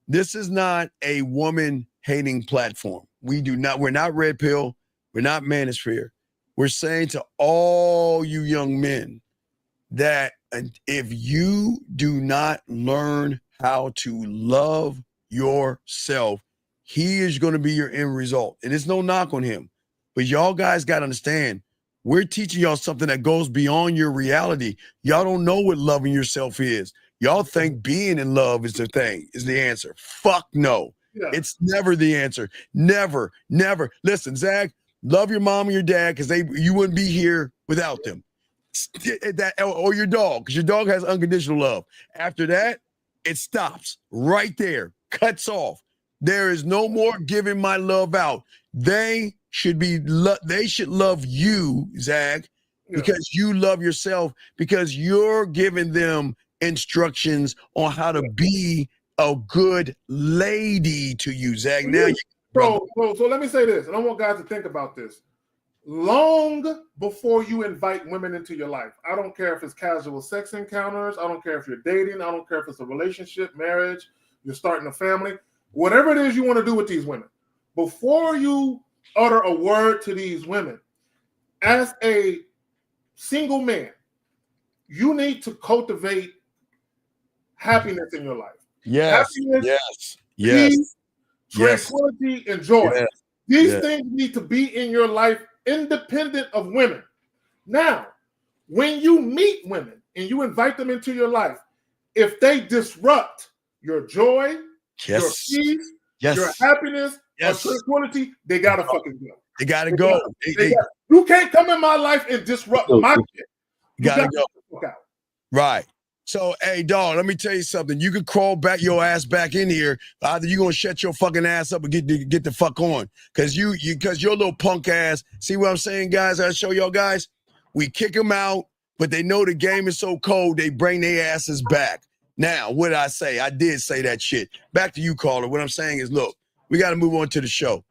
Speaker 8: this is not a woman hating platform. We're not Red Pill. We're not Manosphere. We're saying to all you young men that if you do not learn how to love yourself, he is going to be your end result. And it's no knock on him, but y'all guys got to understand, we're teaching y'all something that goes beyond your reality. Y'all don't know what loving yourself is. Y'all think being in love is the answer. Fuck no. Yeah. It's never the answer. Never. Listen, Zach, love your mom and your dad because you wouldn't be here without them. That or your dog, because your dog has unconditional love. After that, it stops right there, cuts off. There is no more giving my love out. They should love you, Zach, because you love yourself, because you're giving them instructions on how to be a good lady to you, Zach. Now,
Speaker 9: so let me say this, and I want guys to think about this. Long before you invite women into your life, I don't care if it's casual sex encounters, I don't care if you're dating, I don't care if it's a relationship, marriage, you're starting a family, whatever it is you want to do with these women, before you utter a word to these women, as a single man, you need to cultivate happiness in your life.
Speaker 8: Yes,
Speaker 9: happiness,
Speaker 8: yes,
Speaker 9: peace, tranquility, and joy.
Speaker 8: Yes.
Speaker 9: These things need to be in your life independent of women. Now, when you meet women and you invite them into your life, if they disrupt your joy, your peace, your happiness, or tranquility, they gotta fucking go.
Speaker 8: They gotta go.
Speaker 9: You can't come in my life and disrupt my shit.
Speaker 8: You gotta go. Right. So, hey, dog, let me tell you something. You can crawl back your ass back in here. Either you're gonna shut your fucking ass up and get the fuck on. Cause your little punk ass. See what I'm saying, guys? I show y'all guys. We kick them out, but they know the game is so cold, they bring their asses back. Now, what did I say? I did say that shit. Back to you, caller. What I'm saying is, look, we got to move on to the show.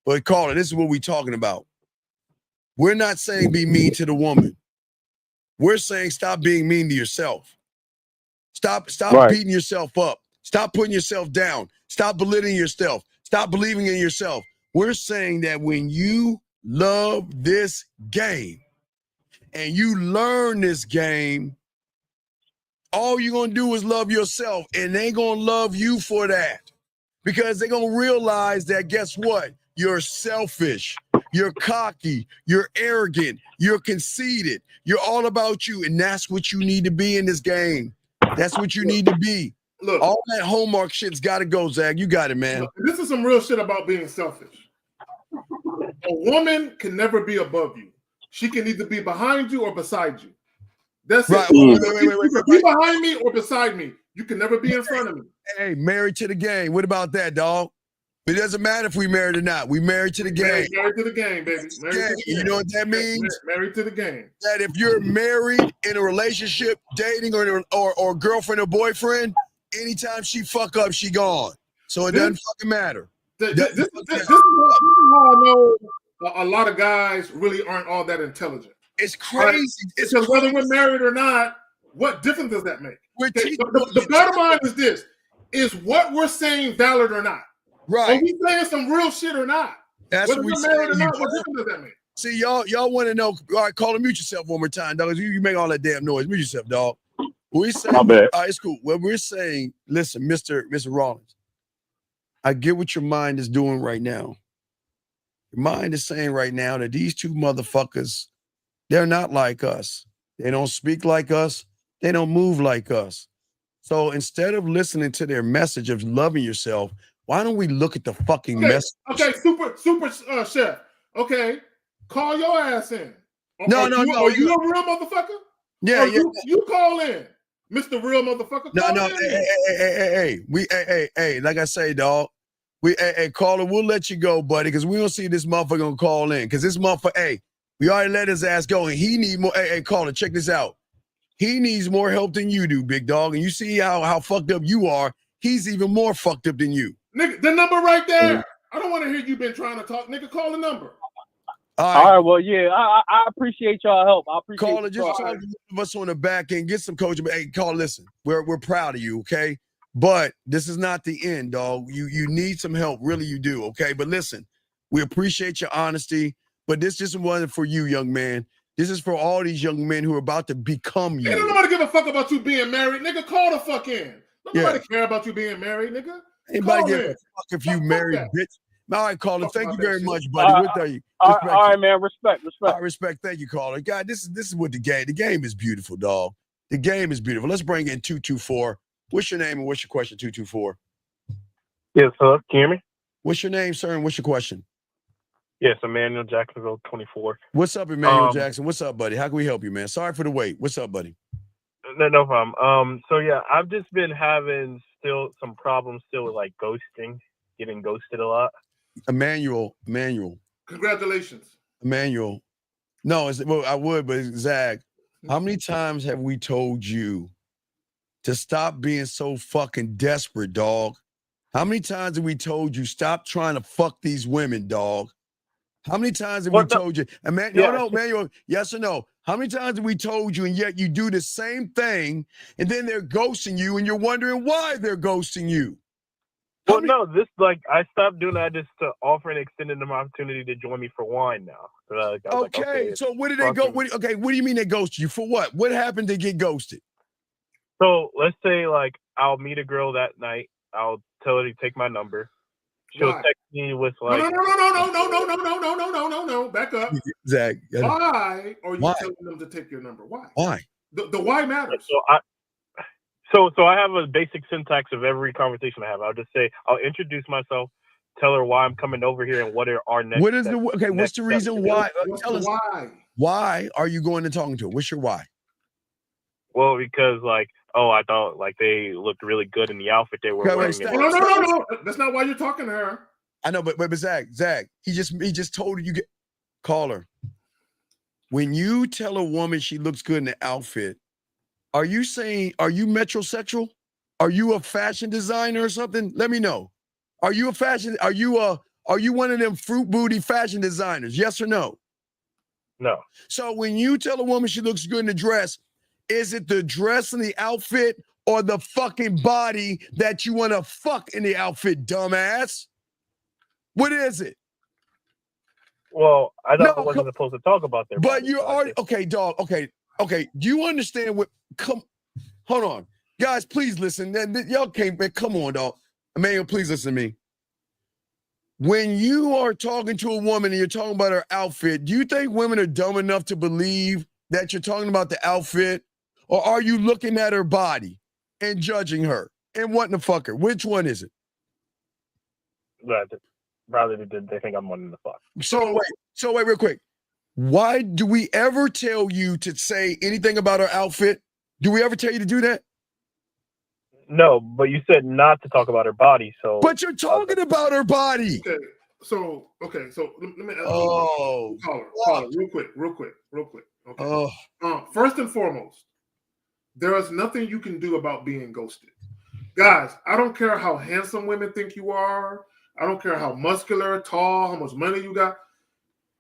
Speaker 8: But caller, this is what we're talking about. We're not saying be mean to the woman. We're saying stop being mean to yourself. Stop beating yourself up. Stop putting yourself down. Stop belittling yourself. Stop believing in yourself. We're saying that when you love this game and you learn this game, all you're going to do is love yourself, and they going to love you for that, because they're going to realize that, guess what? You're selfish. You're cocky. You're arrogant. You're conceited. You're all about you, and that's what you need to be in this game. That's what you need to be. Look, all that homework shit's got to go, Zach. You got it, man.
Speaker 9: This is some real shit about being selfish. A woman can never be above you. She can either be behind you or beside you. That's
Speaker 8: Right.
Speaker 9: it.
Speaker 8: Wait.
Speaker 9: You can be behind me or beside me. You can never be in front of me.
Speaker 8: Hey, married to the game. What about that, dog? It doesn't matter if we married or not. We married to the game.
Speaker 9: Married to the game, baby. Married to the game.
Speaker 8: You know what that means?
Speaker 9: Married to the game.
Speaker 8: That if you're married in a relationship, dating or girlfriend or boyfriend, anytime she fuck up, she gone. So it doesn't fucking matter.
Speaker 9: This is how I know a lot of guys really aren't all that intelligent.
Speaker 8: It's crazy.
Speaker 9: Right? Because whether we're married or not, what difference does that make? The bottom line is this: is what we're saying valid or not?
Speaker 8: Right.
Speaker 9: Are we saying some real shit or not?
Speaker 8: That's
Speaker 9: whether
Speaker 8: what we
Speaker 9: we're married or
Speaker 8: saying,
Speaker 9: not, what difference does that make?
Speaker 8: See, y'all want to know. All right, call and mute yourself one more time, dog. You make all that damn noise. Mute yourself, dog. We're saying,
Speaker 17: My bad.
Speaker 8: all right, it's cool. What we're saying, listen, Mr. Rollins, I get what your mind is doing right now. Your mind is saying right now that these two motherfuckers, they're not like us. They don't speak like us. They don't move like us. So instead of listening to their message of loving yourself, why don't we look at the fucking message?
Speaker 9: Okay, super chef. Okay, call your ass in.
Speaker 8: No.
Speaker 9: Are you a real motherfucker?
Speaker 8: Yeah.
Speaker 9: You call in, Mr. Real Motherfucker.
Speaker 8: No. Hey. Like I say, dog. Caller, we'll let you go, buddy, because we don't see this motherfucker gonna call in. Because this motherfucker, hey, we already let his ass go, and he need more. Hey, caller, check this out. He needs more help than you do, big dog. And you see how fucked up you are. He's even more fucked up than you.
Speaker 9: Nigga, the number right there. I don't want to hear you been trying to talk. Nigga, call the number.
Speaker 17: All right. Well, yeah, I appreciate y'all help. I appreciate
Speaker 8: Caller, just talk to us on the back end, get some coaching. But hey, caller, listen, we're proud of you, okay? But this is not the end, dog. You need some help, really, you do, okay? But listen, we appreciate your honesty, but this just wasn't for you, young man. This is for all these young men who are about to become you.
Speaker 9: Ain't nobody give a fuck about you being married, nigga. Call the fuck in. Nobody care about you being married, nigga.
Speaker 8: Anybody give a fuck if you married, bitch? All right, caller. Thank you very much, buddy. We'll tell you.
Speaker 17: All right, man. Respect.
Speaker 8: All right, respect. Thank you, caller. God, this is what the game is beautiful, dog. The game is beautiful. Let's bring in 224. What's your name and what's your question, 224?
Speaker 18: Yes, hello. Can you hear me?
Speaker 8: What's your name, sir, and what's your question?
Speaker 18: Yes, Emmanuel Jacksonville, 24.
Speaker 8: What's up, Emmanuel Jackson? What's up, buddy? How can we help you, man? Sorry for the wait. What's up, buddy?
Speaker 18: No problem. So yeah, I've just been having still some problems with like ghosting, getting ghosted a lot.
Speaker 8: Emmanuel.
Speaker 9: Congratulations.
Speaker 8: Emmanuel. No, I would, but Zach, how many times have we told you to stop being so fucking desperate, dog? How many times have we told you stop trying to fuck these women, dog? How many times have we told you? Emmanuel, yes or no? How many times have we told you, and yet you do the same thing, and then they're ghosting you, and you're wondering why they're ghosting you?
Speaker 18: I stopped doing that just to offer and extended them opportunity to join me for wine now. So
Speaker 8: So where did they go? What do you mean they ghosted you? For what? What happened to get ghosted?
Speaker 18: So let's say like I'll meet a girl that night. I'll tell her to take my number. She'll text me with like
Speaker 9: No. Back up.
Speaker 8: Zach.
Speaker 9: Why are you telling them to take your number? Why?
Speaker 8: Why?
Speaker 9: The why matters.
Speaker 18: So I have a basic syntax of every conversation I have. I'll just say, I'll introduce myself, tell her why I'm coming over here and what are our next
Speaker 8: What is what's the reason why?
Speaker 9: Tell us why.
Speaker 8: Why are you going and talking to her? What's your why?
Speaker 18: Well, because I thought like they looked really good in the outfit they were wearing.
Speaker 9: No. That's not why you're talking to her.
Speaker 8: I know, but Zach, he just told her call her. When you tell a woman she looks good in the outfit, are you metrosexual? Are you a fashion designer or something? Let me know. Are you one of them fruit booty fashion designers? Yes or no?
Speaker 18: No.
Speaker 8: So when you tell a woman she looks good in the dress, is it the dress and the outfit or the fucking body that you want to fuck in the outfit, dumbass? What is it?
Speaker 18: Well, I wasn't supposed to talk about their
Speaker 8: body. But you're already okay, dog. Okay. Do you understand what? Hold on, guys. Please listen. Y'all can't. Come on, dog. Emmanuel, please listen to me. When you are talking to a woman and you're talking about her outfit, do you think women are dumb enough to believe that you're talking about the outfit, or are you looking at her body and judging her and wanting to fuck her? Which one is it?
Speaker 18: Rather, they think I'm wanting to fuck.
Speaker 8: So wait, real quick. Why do we ever tell you to say anything about our outfit? Do we ever tell you to do that?
Speaker 18: No, but you said not to talk about her body, so.
Speaker 8: But you're talking about her body.
Speaker 9: Okay, so let me ask
Speaker 8: Oh,
Speaker 9: caller, real quick. Okay. First and foremost, there is nothing you can do about being ghosted. Guys, I don't care how handsome women think you are. I don't care how muscular, tall, how much money you got.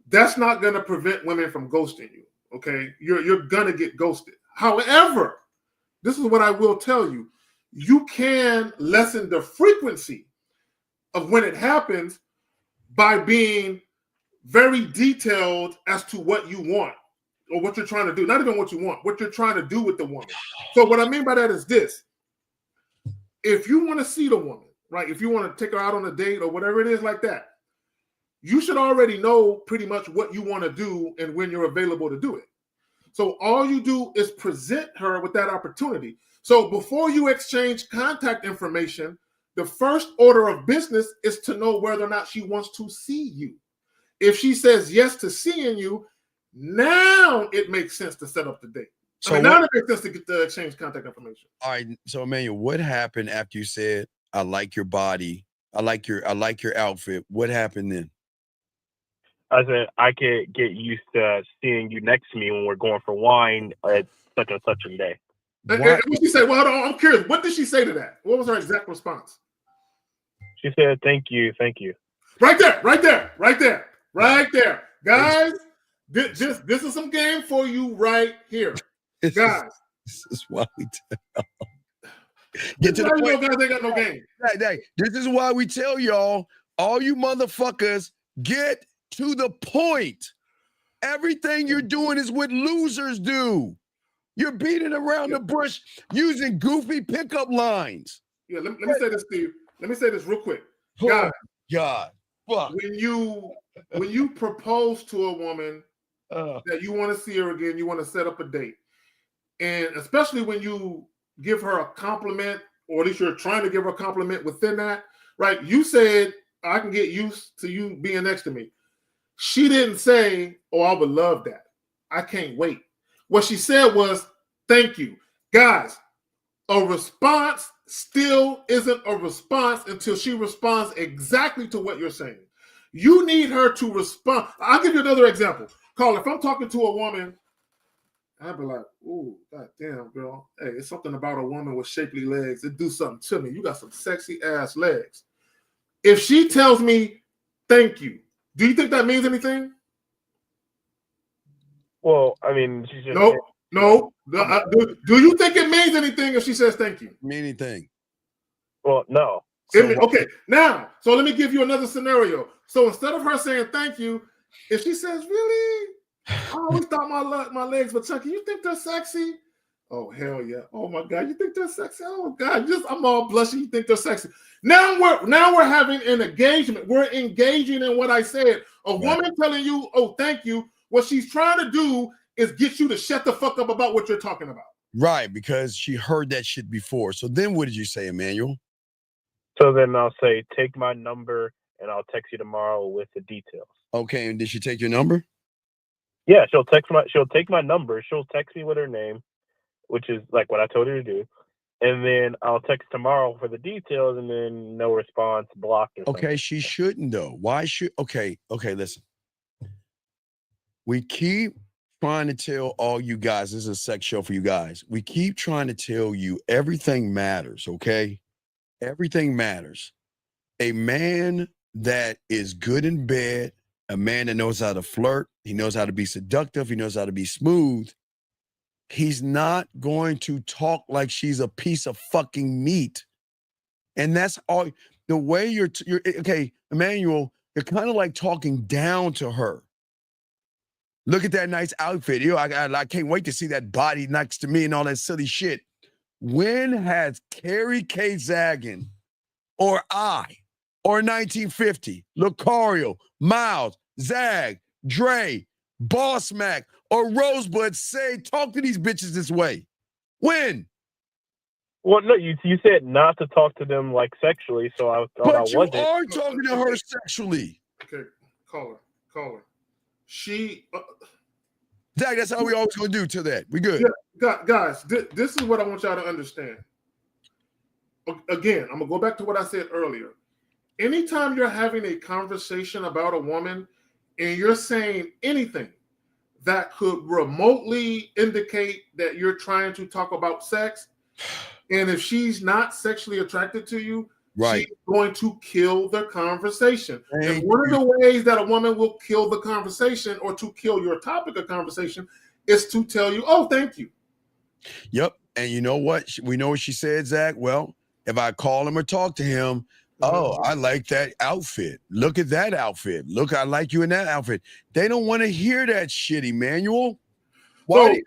Speaker 9: That's not going to prevent women from ghosting you, okay? You're going to get ghosted. However, this is what I will tell you. You can lessen the frequency of when it happens by being very detailed as to what you want or what you're trying to do. Not even what you want, what you're trying to do with the woman. So what I mean by that is this. If you want to see the woman, right, if you want to take her out on a date or whatever it is like that, you should already know pretty much what you want to do and when you're available to do it. So all you do is present her with that opportunity. So before you exchange contact information, the first order of business is to know whether or not she wants to see you. If she says yes to seeing you, now it makes sense to set up the date.
Speaker 8: So
Speaker 9: now it makes sense to get the exchange contact information.
Speaker 8: All right. So Emmanuel, what happened after you said, I like your body, I like your outfit? What happened then?
Speaker 18: I said I could get used to seeing you next to me when we're going for wine at such and such a day.
Speaker 9: And what she say? Well, I'm curious. What did she say to that? What was her exact response?
Speaker 18: She said, "Thank you, thank you."
Speaker 9: Right there. Guys, this is some game for you right here. Guys.
Speaker 8: This is why we tell get to the point.
Speaker 9: Guys ain't got no game.
Speaker 8: This is why we tell y'all, all you motherfuckers, get to the point. Everything you're doing is what losers do. You're beating around the bush using goofy pickup lines.
Speaker 9: Yeah, let me say this, Steve. Let me say this real quick.
Speaker 8: Oh, God. Fuck.
Speaker 9: When you propose to a woman that you want to see her again, you want to set up a date. And especially when you give her a compliment, or at least you're trying to give her a compliment within that, right? You said, I can get used to you being next to me. She didn't say, oh, I would love that. I can't wait. What she said was, thank you. Guys, a response still isn't a response until she responds exactly to what you're saying. You need her to respond. I'll give you another example. Carl, if I'm talking to a woman, I'd be like, ooh, goddamn, girl. Hey, it's something about a woman with shapely legs. It do something to me. You got some sexy ass legs. If she tells me, thank you, do you think that means anything?
Speaker 18: Well, I mean, she just
Speaker 9: No. Do you think it means anything if she says thank you?
Speaker 8: Mean anything?
Speaker 18: Well, no.
Speaker 9: Okay, now, so let me give you another scenario. So instead of her saying thank you, if she says, really? I always thought my legs were chunky. You think they're sexy? Oh, hell yeah. Oh, my God. You think they're sexy? Oh, God. I'm all blushing. You think they're sexy. Now we're having an engagement. We're engaging in what I said. A woman telling you, oh, thank you. What she's trying to do is get you to shut the fuck up about what you're talking about.
Speaker 8: Right, because she heard that shit before. So then what did you say, Emmanuel?
Speaker 18: So then I'll say, take my number and I'll text you tomorrow with the details.
Speaker 8: Okay, and did she take your number?
Speaker 18: Yeah, she'll take my number. She'll text me with her name, which is like what I told her to do. And then I'll text tomorrow for the details, and then no response, blocked.
Speaker 8: Okay, she shouldn't though. Why should? Okay, listen. We keep trying to tell all you guys, this is a sex show for you guys. We keep trying to tell you everything matters, okay? Everything matters. A man that is good in bed, a man that knows how to flirt, he knows how to be seductive, he knows how to be smooth. He's not going to talk like she's a piece of fucking meat. And that's all. The way you're okay, Emmanuel, you're kind of like talking down to her. Look at that nice outfit. I can't wait to see that body next to me and all that silly shit. When has Carrie K. Zagan or I or 1950, Lucario, Miles, Zag, Dre, Boss Mac, or Rosebud talk to these bitches this way? When?
Speaker 18: Well, no, you said not to talk to them like sexually, so I thought I wasn't.
Speaker 8: But you are talking to her sexually.
Speaker 9: Okay, caller. She.
Speaker 8: Zach, that's how we always gonna do to that. We good.
Speaker 9: Yeah, guys, this is what I want y'all to understand. Again, I'm gonna go back to what I said earlier. Anytime you're having a conversation about a woman and you're saying anything that could remotely indicate that you're trying to talk about sex, and if she's not sexually attracted to you,
Speaker 8: right,
Speaker 9: she's going to kill the conversation. And one of the ways that a woman will kill the conversation or to kill your topic of conversation is to tell you, oh, thank you.
Speaker 8: Yep. And you know what? We know what she said, Zach. Well, if I call him or talk to him, oh, I like that outfit. Look at that outfit. Look, I like you in that outfit. They don't want to hear that shit, Emmanuel. Why?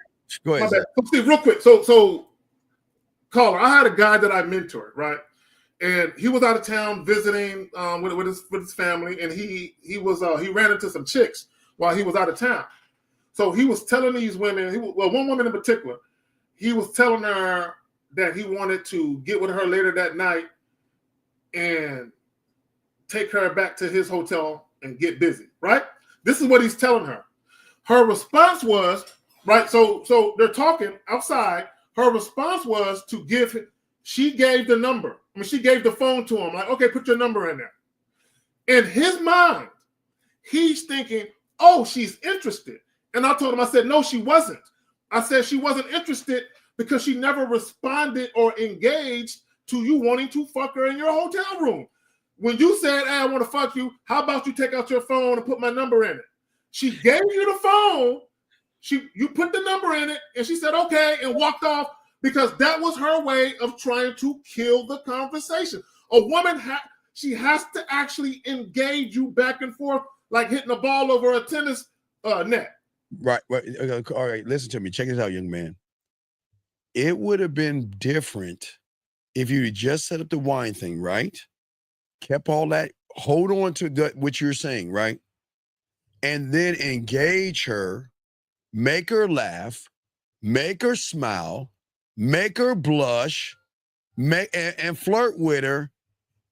Speaker 8: Go ahead, Zach.
Speaker 9: Steve, real quick. So, caller, I had a guy that I mentored, right? And he was out of town visiting with his family, and he ran into some chicks while he was out of town. So he was telling these women, one woman in particular, he was telling her that he wanted to get with her later that night and take her back to his hotel and get busy, right? This is what he's telling her. Her response was, right, so they're talking outside. Her response was to give him, she gave the number. I mean, she gave the phone to him, like, okay, put your number in there. In his mind, he's thinking, oh, she's interested. And I told him, I said, no, she wasn't. I said she wasn't interested because she never responded or engaged to you wanting to fuck her in your hotel room. When you said, hey, I want to fuck you, how about you take out your phone and put my number in it? She gave you the phone, you put the number in it, and she said, okay, and walked off because that was her way of trying to kill the conversation. A woman, she has to actually engage you back and forth like hitting a ball over a tennis net.
Speaker 8: Right. All right. Listen to me. Check this out, young man. It would have been different if you just set up the wine thing, right? Kept all that, hold on to what you're saying, right? And then engage her, make her laugh, make her smile, make her blush, and flirt with her.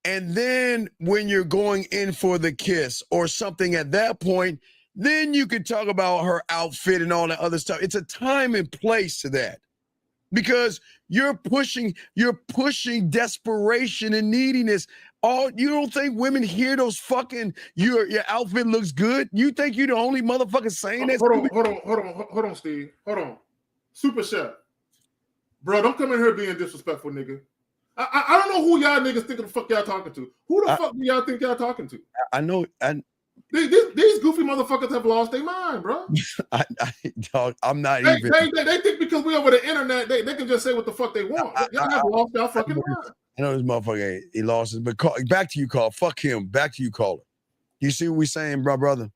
Speaker 8: And then when you're going in for the kiss or something at that point, then you could talk about her outfit and all that other stuff. It's a time and place to that. Because you're pushing desperation and neediness. You don't think women hear those fucking your outfit looks good? You think you're the only motherfucker saying that?
Speaker 9: Hold on, Steve. Hold on. Super Chef. Bro, don't come in here being disrespectful, nigga. I don't know who y'all niggas think of the fuck y'all talking to. Who the fuck do y'all think y'all talking to?
Speaker 8: I know.
Speaker 9: These goofy motherfuckers have lost their mind, bro.
Speaker 8: Dog, I'm not
Speaker 9: they,
Speaker 8: even.
Speaker 9: They think because we over the internet, they can just say what the fuck they want. Y'all have lost y'all fucking mind.
Speaker 8: I know this motherfucker, he lost his, but back to you, caller. Fuck him. Back to you, caller. You see what we saying, brother?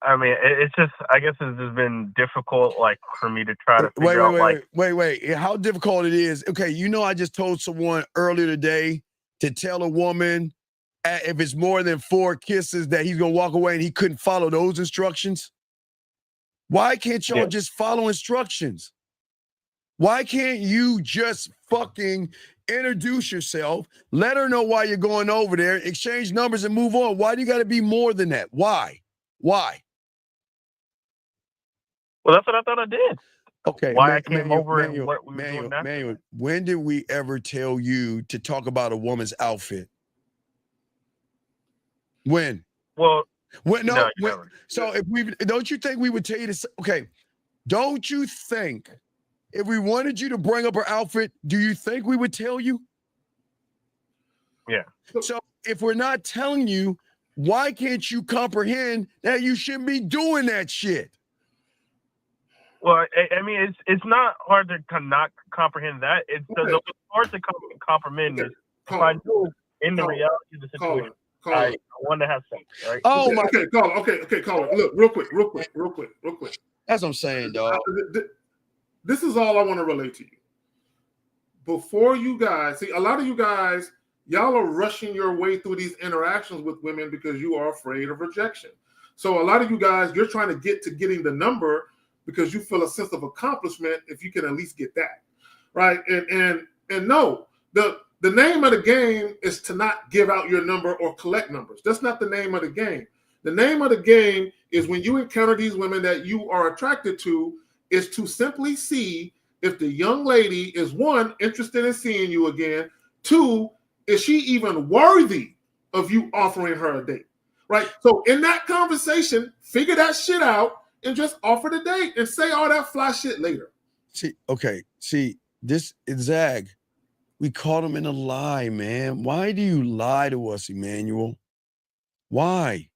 Speaker 18: I mean, it's just, I guess it's just been difficult, like, for me to try to figure out,
Speaker 8: Wait. How difficult it is. Okay, you know, I just told someone earlier today to tell a woman if it's more than 4 kisses that he's going to walk away and he couldn't follow those instructions. Why can't y'all just follow instructions? Why can't you just fucking introduce yourself, let her know why you're going over there, exchange numbers and move on? Why do you got to be more than that? Why?
Speaker 18: Well, that's what I thought I did.
Speaker 8: Okay.
Speaker 18: Why I came over and what we were doing next.
Speaker 8: Manuel, when did we ever tell you to talk about a woman's outfit? When?
Speaker 18: Well,
Speaker 8: no. So don't you think we would tell you this? Okay. Don't you think if we wanted you to bring up her outfit, do you think we would tell you?
Speaker 18: Yeah.
Speaker 8: So if we're not telling you, why can't you comprehend that you shouldn't be doing that shit?
Speaker 18: Well, I mean, it's not hard to not comprehend that. It's hard to comprehend this. If I knew in the reality of the situation, I want to have sex, right?
Speaker 8: Oh my.
Speaker 9: Okay, caller. Okay, caller. Look, real quick.
Speaker 8: That's what I'm saying, dog.
Speaker 9: This is all I want to relate to you. Before you guys, see, a lot of you guys, y'all are rushing your way through these interactions with women because you are afraid of rejection. So a lot of you guys, you're trying to get to getting the number because you feel a sense of accomplishment if you can at least get that, right? And no, the name of the game is to not give out your number or collect numbers. That's not the name of the game. The name of the game is when you encounter these women that you are attracted to, is to simply see if the young lady is, one, interested in seeing you again, two, is she even worthy of you offering her a date, right? So in that conversation, figure that shit out and just offer the date and say all that fly shit later.
Speaker 8: See, this is Zag. We caught him in a lie, man. Why do you lie to us, Emmanuel? Why?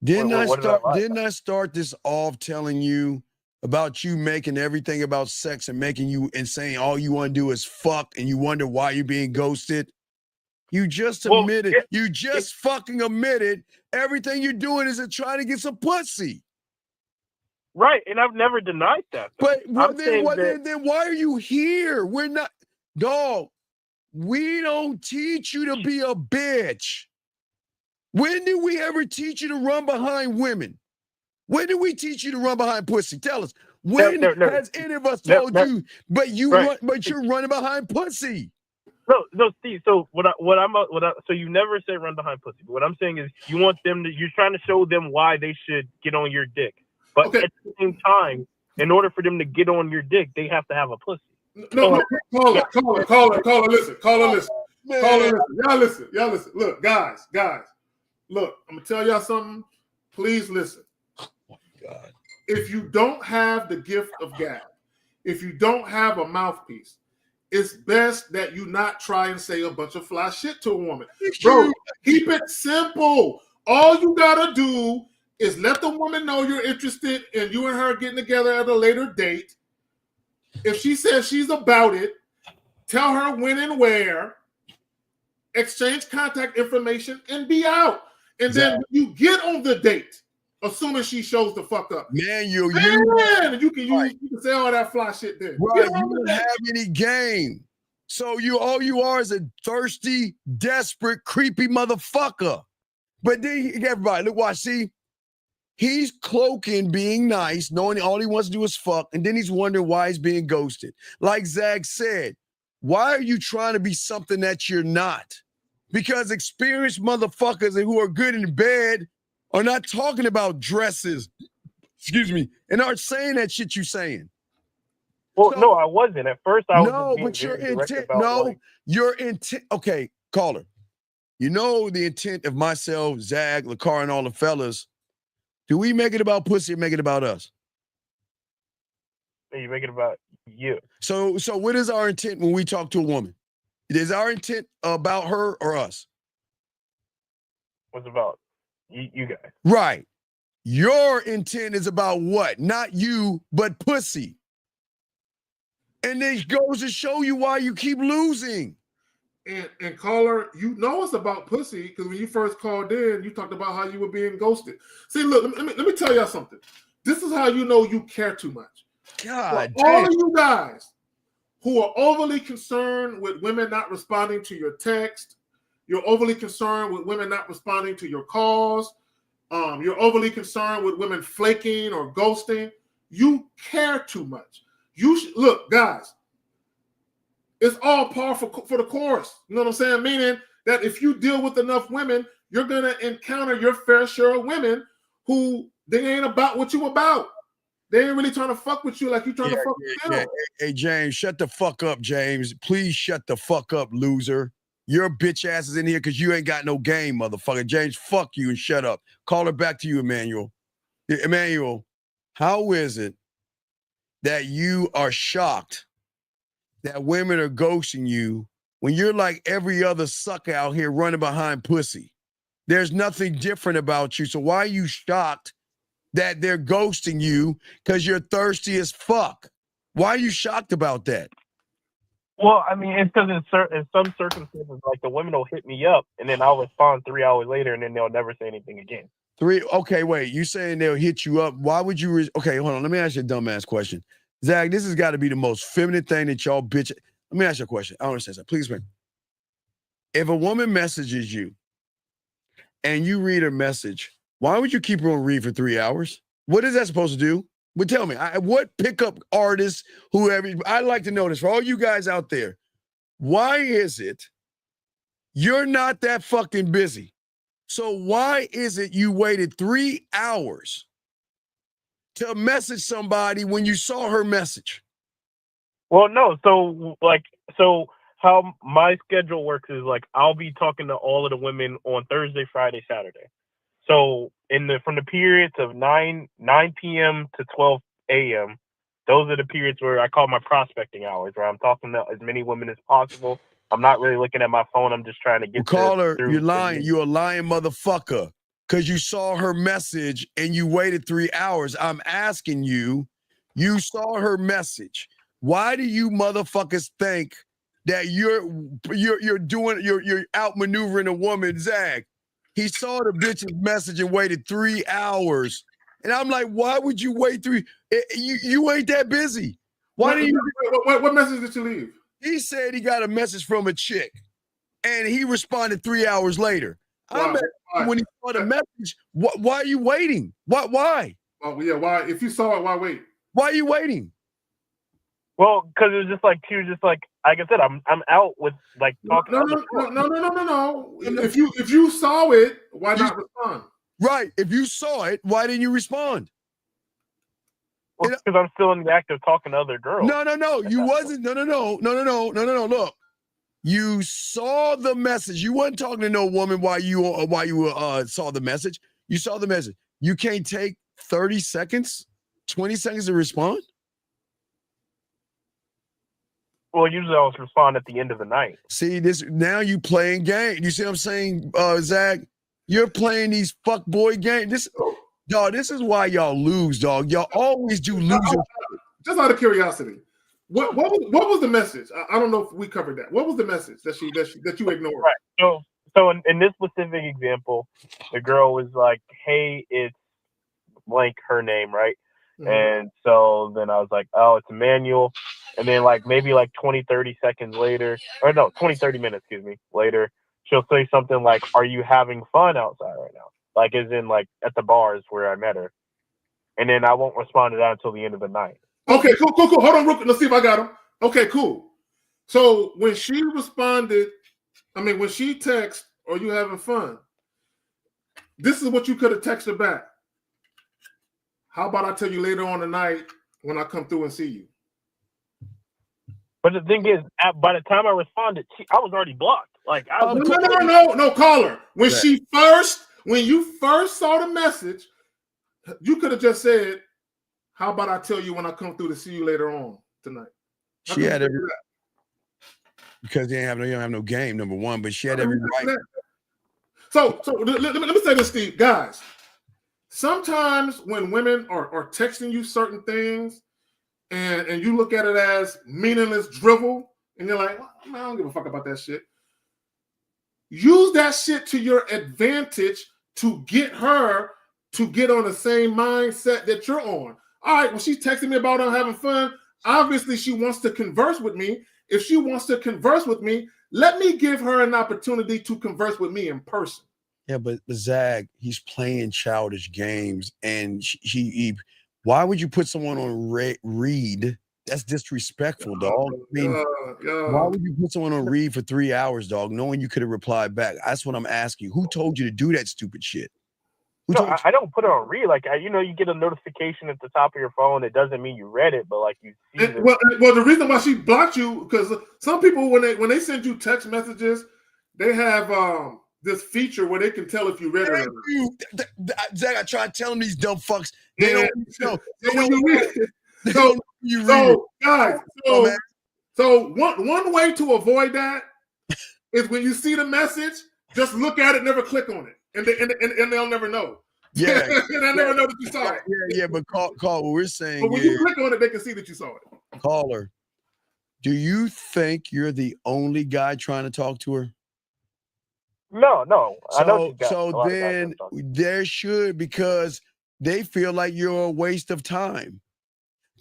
Speaker 8: Didn't I start this off telling you about you making everything about sex and making you and saying all you want to do is fuck and you wonder why you're being ghosted? You just admitted, fucking admitted everything you're doing is trying to get some pussy.
Speaker 18: Right, and I've never denied that.
Speaker 8: But then why are you here? We're not, dog. We don't teach you to be a bitch. When did we ever teach you to run behind women? When did we teach you to run behind pussy? Tell us. When has any of us told you? But you're running behind pussy.
Speaker 18: No, Steve. So so you never say run behind pussy. But what I'm saying is you want them to. You're trying to show them why they should get on your dick. But at the same time, in order for them to get on your dick, they have to have a pussy.
Speaker 9: No, caller, listen. Y'all listen. Look, guys. Look, I'm gonna tell y'all something. Please listen. Oh my God. If you don't have the gift of gab, if you don't have a mouthpiece, it's best that you not try and say a bunch of fly shit to a woman. Bro, keep it simple. All you gotta do is let the woman know you're interested in you and her getting together at a later date. If she says she's about it, tell her when and where, exchange contact information, and be out. And then when you get on the date, as soon as she shows the fuck up, you can say all that fly shit there.
Speaker 8: Right, you don't have any game. So all you are is a thirsty, desperate, creepy motherfucker. But then everybody, look, watch, see, he's cloaking being nice, knowing all he wants to do is fuck, and then he's wondering why he's being ghosted. Like Zag said, why are you trying to be something that you're not? Because experienced motherfuckers who are good in bed are not talking about dresses, and aren't saying that shit you saying.
Speaker 18: Well, no, I wasn't. At first, I was.
Speaker 8: No, but your intent. Your intent. Okay, caller. You know the intent of myself, Zag, LaCar, and all the fellas. Do we make it about pussy or make it about us?
Speaker 18: You make it about you.
Speaker 8: So what is our intent when we talk to a woman? Is our intent about her or us?
Speaker 18: What's about you guys?
Speaker 8: Right. Your intent is about what? Not you, but pussy. And it goes to show you why you keep losing.
Speaker 9: And caller, you know it's about pussy because when you first called in, you talked about how you were being ghosted. See, look, let me tell y'all something. This is how you know you care too much.
Speaker 8: God
Speaker 9: damn. All of you guys who are overly concerned with women not responding to your text, you're overly concerned with women not responding to your calls, you're overly concerned with women flaking or ghosting. You care too much. Look, guys. It's all par for the course. You know what I'm saying? Meaning that if you deal with enough women, you're going to encounter your fair share of women who they ain't about what you about. They ain't really trying to fuck with you like you trying to fuck with them.
Speaker 8: Hey, James, shut the fuck up, James. Please shut the fuck up, loser. Your bitch ass is in here because you ain't got no game, motherfucker. James, fuck you and shut up. Call her back to you, Emmanuel. Emmanuel, how is it that you are shocked that women are ghosting you when you're like every other sucker out here running behind pussy? There's nothing different about you. So why are you shocked that they're ghosting you because you're thirsty as fuck? Why are you shocked about that?
Speaker 18: Well, I mean, it's because in some circumstances, like the women will hit me up and then I'll respond 3 hours later and then they'll never say anything again.
Speaker 8: Okay, wait. You saying they'll hit you up? Why would you? Okay, hold on. Let me ask you a dumbass question. Zach, this has got to be the most feminine thing that y'all bitch. Let me ask you a question. I don't understand that. Please, man. If a woman messages you and you read her message, why would you keep her on read for 3 hours? What is that supposed to do? But tell me, what pickup artist, whoever, I'd like to know this for all you guys out there. Why is it you're not that fucking busy? So why is it you waited 3 hours to message somebody when you saw her message?
Speaker 18: Well, no. So how my schedule works is like I'll be talking to all of the women on Thursday, Friday, Saturday. So from the periods of 9 p.m. to 12 a.m., those are the periods where I call my prospecting hours, where I'm talking to as many women as possible. I'm not really looking at my phone. I'm just trying to get
Speaker 8: Caller,
Speaker 18: through.
Speaker 8: you're lying. You're a lying motherfucker. Because you saw her message and you waited 3 hours. I'm asking you, you saw her message. Why do you motherfuckers think that you're outmaneuvering a woman, Zach? He saw the bitch's message and waited 3 hours. And I'm like, why would you wait you ain't that busy. Why did you
Speaker 9: what message did you leave?
Speaker 8: He said he got a message from a chick. And he responded 3 hours later.
Speaker 9: Why?
Speaker 8: When he saw the message, why are you waiting? Why?
Speaker 9: Oh yeah, why? If you saw it, why wait?
Speaker 8: Why are you waiting?
Speaker 18: Well, because it was just like I said, I'm out with like talking.
Speaker 9: No. If you saw it, why not respond?
Speaker 8: Right. If you saw it, why didn't you respond?
Speaker 18: Well, because I'm still in the act of talking to other girls.
Speaker 8: No. You wasn't. No. Look, you saw the message. You wasn't talking to no woman while you saw the message. You saw the message. You can't take 30 seconds, 20 seconds to respond.
Speaker 18: Well, usually I'll respond at the end of the night.
Speaker 8: See this now? You playing game. You see what I'm saying, Zach? You're playing these fuckboy games. This is why y'all lose, dog. Y'all always do lose.
Speaker 9: Just out of curiosity, what was the message? I don't know if we covered that. What was the message that you ignored?
Speaker 18: Right. So in this specific example, the girl was like, "Hey, it's blank her name, right?" Mm-hmm. And so then I was like, "Oh, it's Emmanuel." And then maybe 20, 30 seconds later, or no, 20, 30 minutes, later, she'll say something like, "Are you having fun outside right now?" As in at the bars where I met her. And then I won't respond to that until the end of the night.
Speaker 9: Okay, cool. Hold on, real quick. Let's see if I got him. Okay, cool. So when she responded, when she texted, "Are you having fun?" This is what you could have texted back. "How about I tell you later on tonight when I come through and see you?"
Speaker 18: But the thing is, by the time I responded, I was already blocked.
Speaker 9: No, caller. When you first saw the message, you could have just said, "How about I tell you when I come through to see you later on tonight?"
Speaker 8: She had every because they don't have no game, number one, but she had every right.
Speaker 9: So let me say this, Steve. Guys, sometimes when women are texting you certain things and you look at it as meaningless drivel, and you're like, "Well, I don't give a fuck about that shit." Use that shit to your advantage to get her to get on the same mindset that you're on. All right, well, she's texting me about her having fun. Obviously, she wants to converse with me. If she wants to converse with me, let me give her an opportunity to converse with me in person.
Speaker 8: Yeah, but Zach, he's playing childish games, and why would you put someone on read? That's disrespectful, dog. Why would you put someone on read for 3 hours, dog, knowing you could have replied back? That's what I'm asking. Who told you to do that stupid shit?
Speaker 18: I don't put it on read. You get a notification at the top of your phone. It doesn't mean you read it, but you see it.
Speaker 9: Well, the reason why she blocked you, because some people, when they send you text messages, they have this feature where they can tell if you read it or
Speaker 8: not. Zach, I try to tell them these dumb fucks. They don't know.
Speaker 9: So one way to avoid that is when you see the message, just look at it, never click on it, and they'll never know.
Speaker 8: Yeah,
Speaker 9: they'll never know that you saw it.
Speaker 8: Yeah, but call. What we're saying
Speaker 9: but when you click on it, they can see that you saw it.
Speaker 8: Caller, do you think you're the only guy trying to talk to her?
Speaker 18: No. I know.
Speaker 8: So then there should, because they feel like you're a waste of time.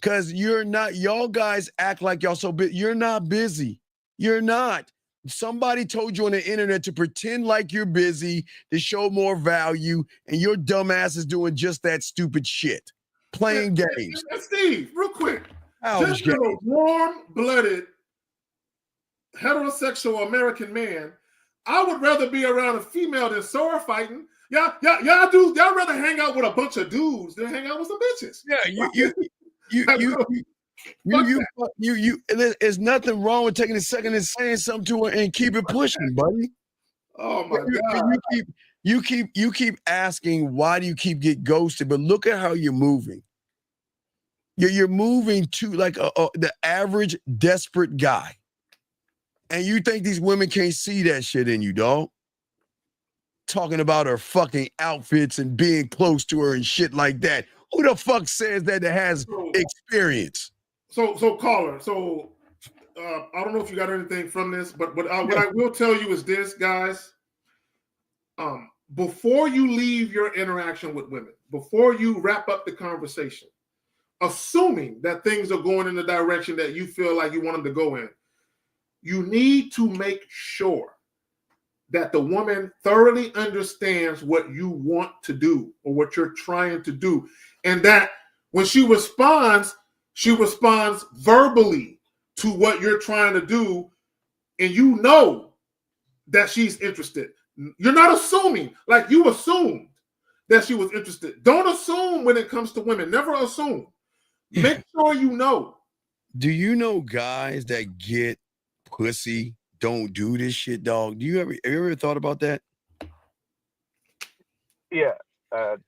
Speaker 8: Because you're not, y'all guys act like y'all so busy. You're not busy. You're not. Somebody told you on the internet to pretend like you're busy to show more value, and your dumb ass is doing just that stupid shit. Playing games.
Speaker 9: Steve, real quick.
Speaker 8: Just
Speaker 9: a warm-blooded, heterosexual American man, I would rather be around a female than sword fighting. Y'all rather hang out with a bunch of dudes than hang out with some bitches.
Speaker 8: Yeah, there's nothing wrong with taking a second and saying something to her and keep it pushing, buddy.
Speaker 9: Oh my God.
Speaker 8: You keep asking, why do you keep get ghosted? But look at how you're moving. You're moving to like the average desperate guy. And you think these women can't see that shit in you, dog? Talking about her fucking outfits and being close to her and shit like that. Who the fuck says that has experience?
Speaker 9: So caller. So I don't know if you got anything from this, but what I will tell you is this, guys. Before you leave your interaction with women, before you wrap up the conversation, assuming that things are going in the direction that you feel like you want them to go in, you need to make sure that the woman thoroughly understands what you want to do or what you're trying to do. And that when she responds verbally to what you're trying to do, and you know that she's interested. You're not assuming, like you assumed that she was interested. Don't assume when it comes to women. Never assume. Make sure you know.
Speaker 8: Do you know guys that get pussy don't do this shit, dog? Have you ever thought about that?
Speaker 18: Yeah.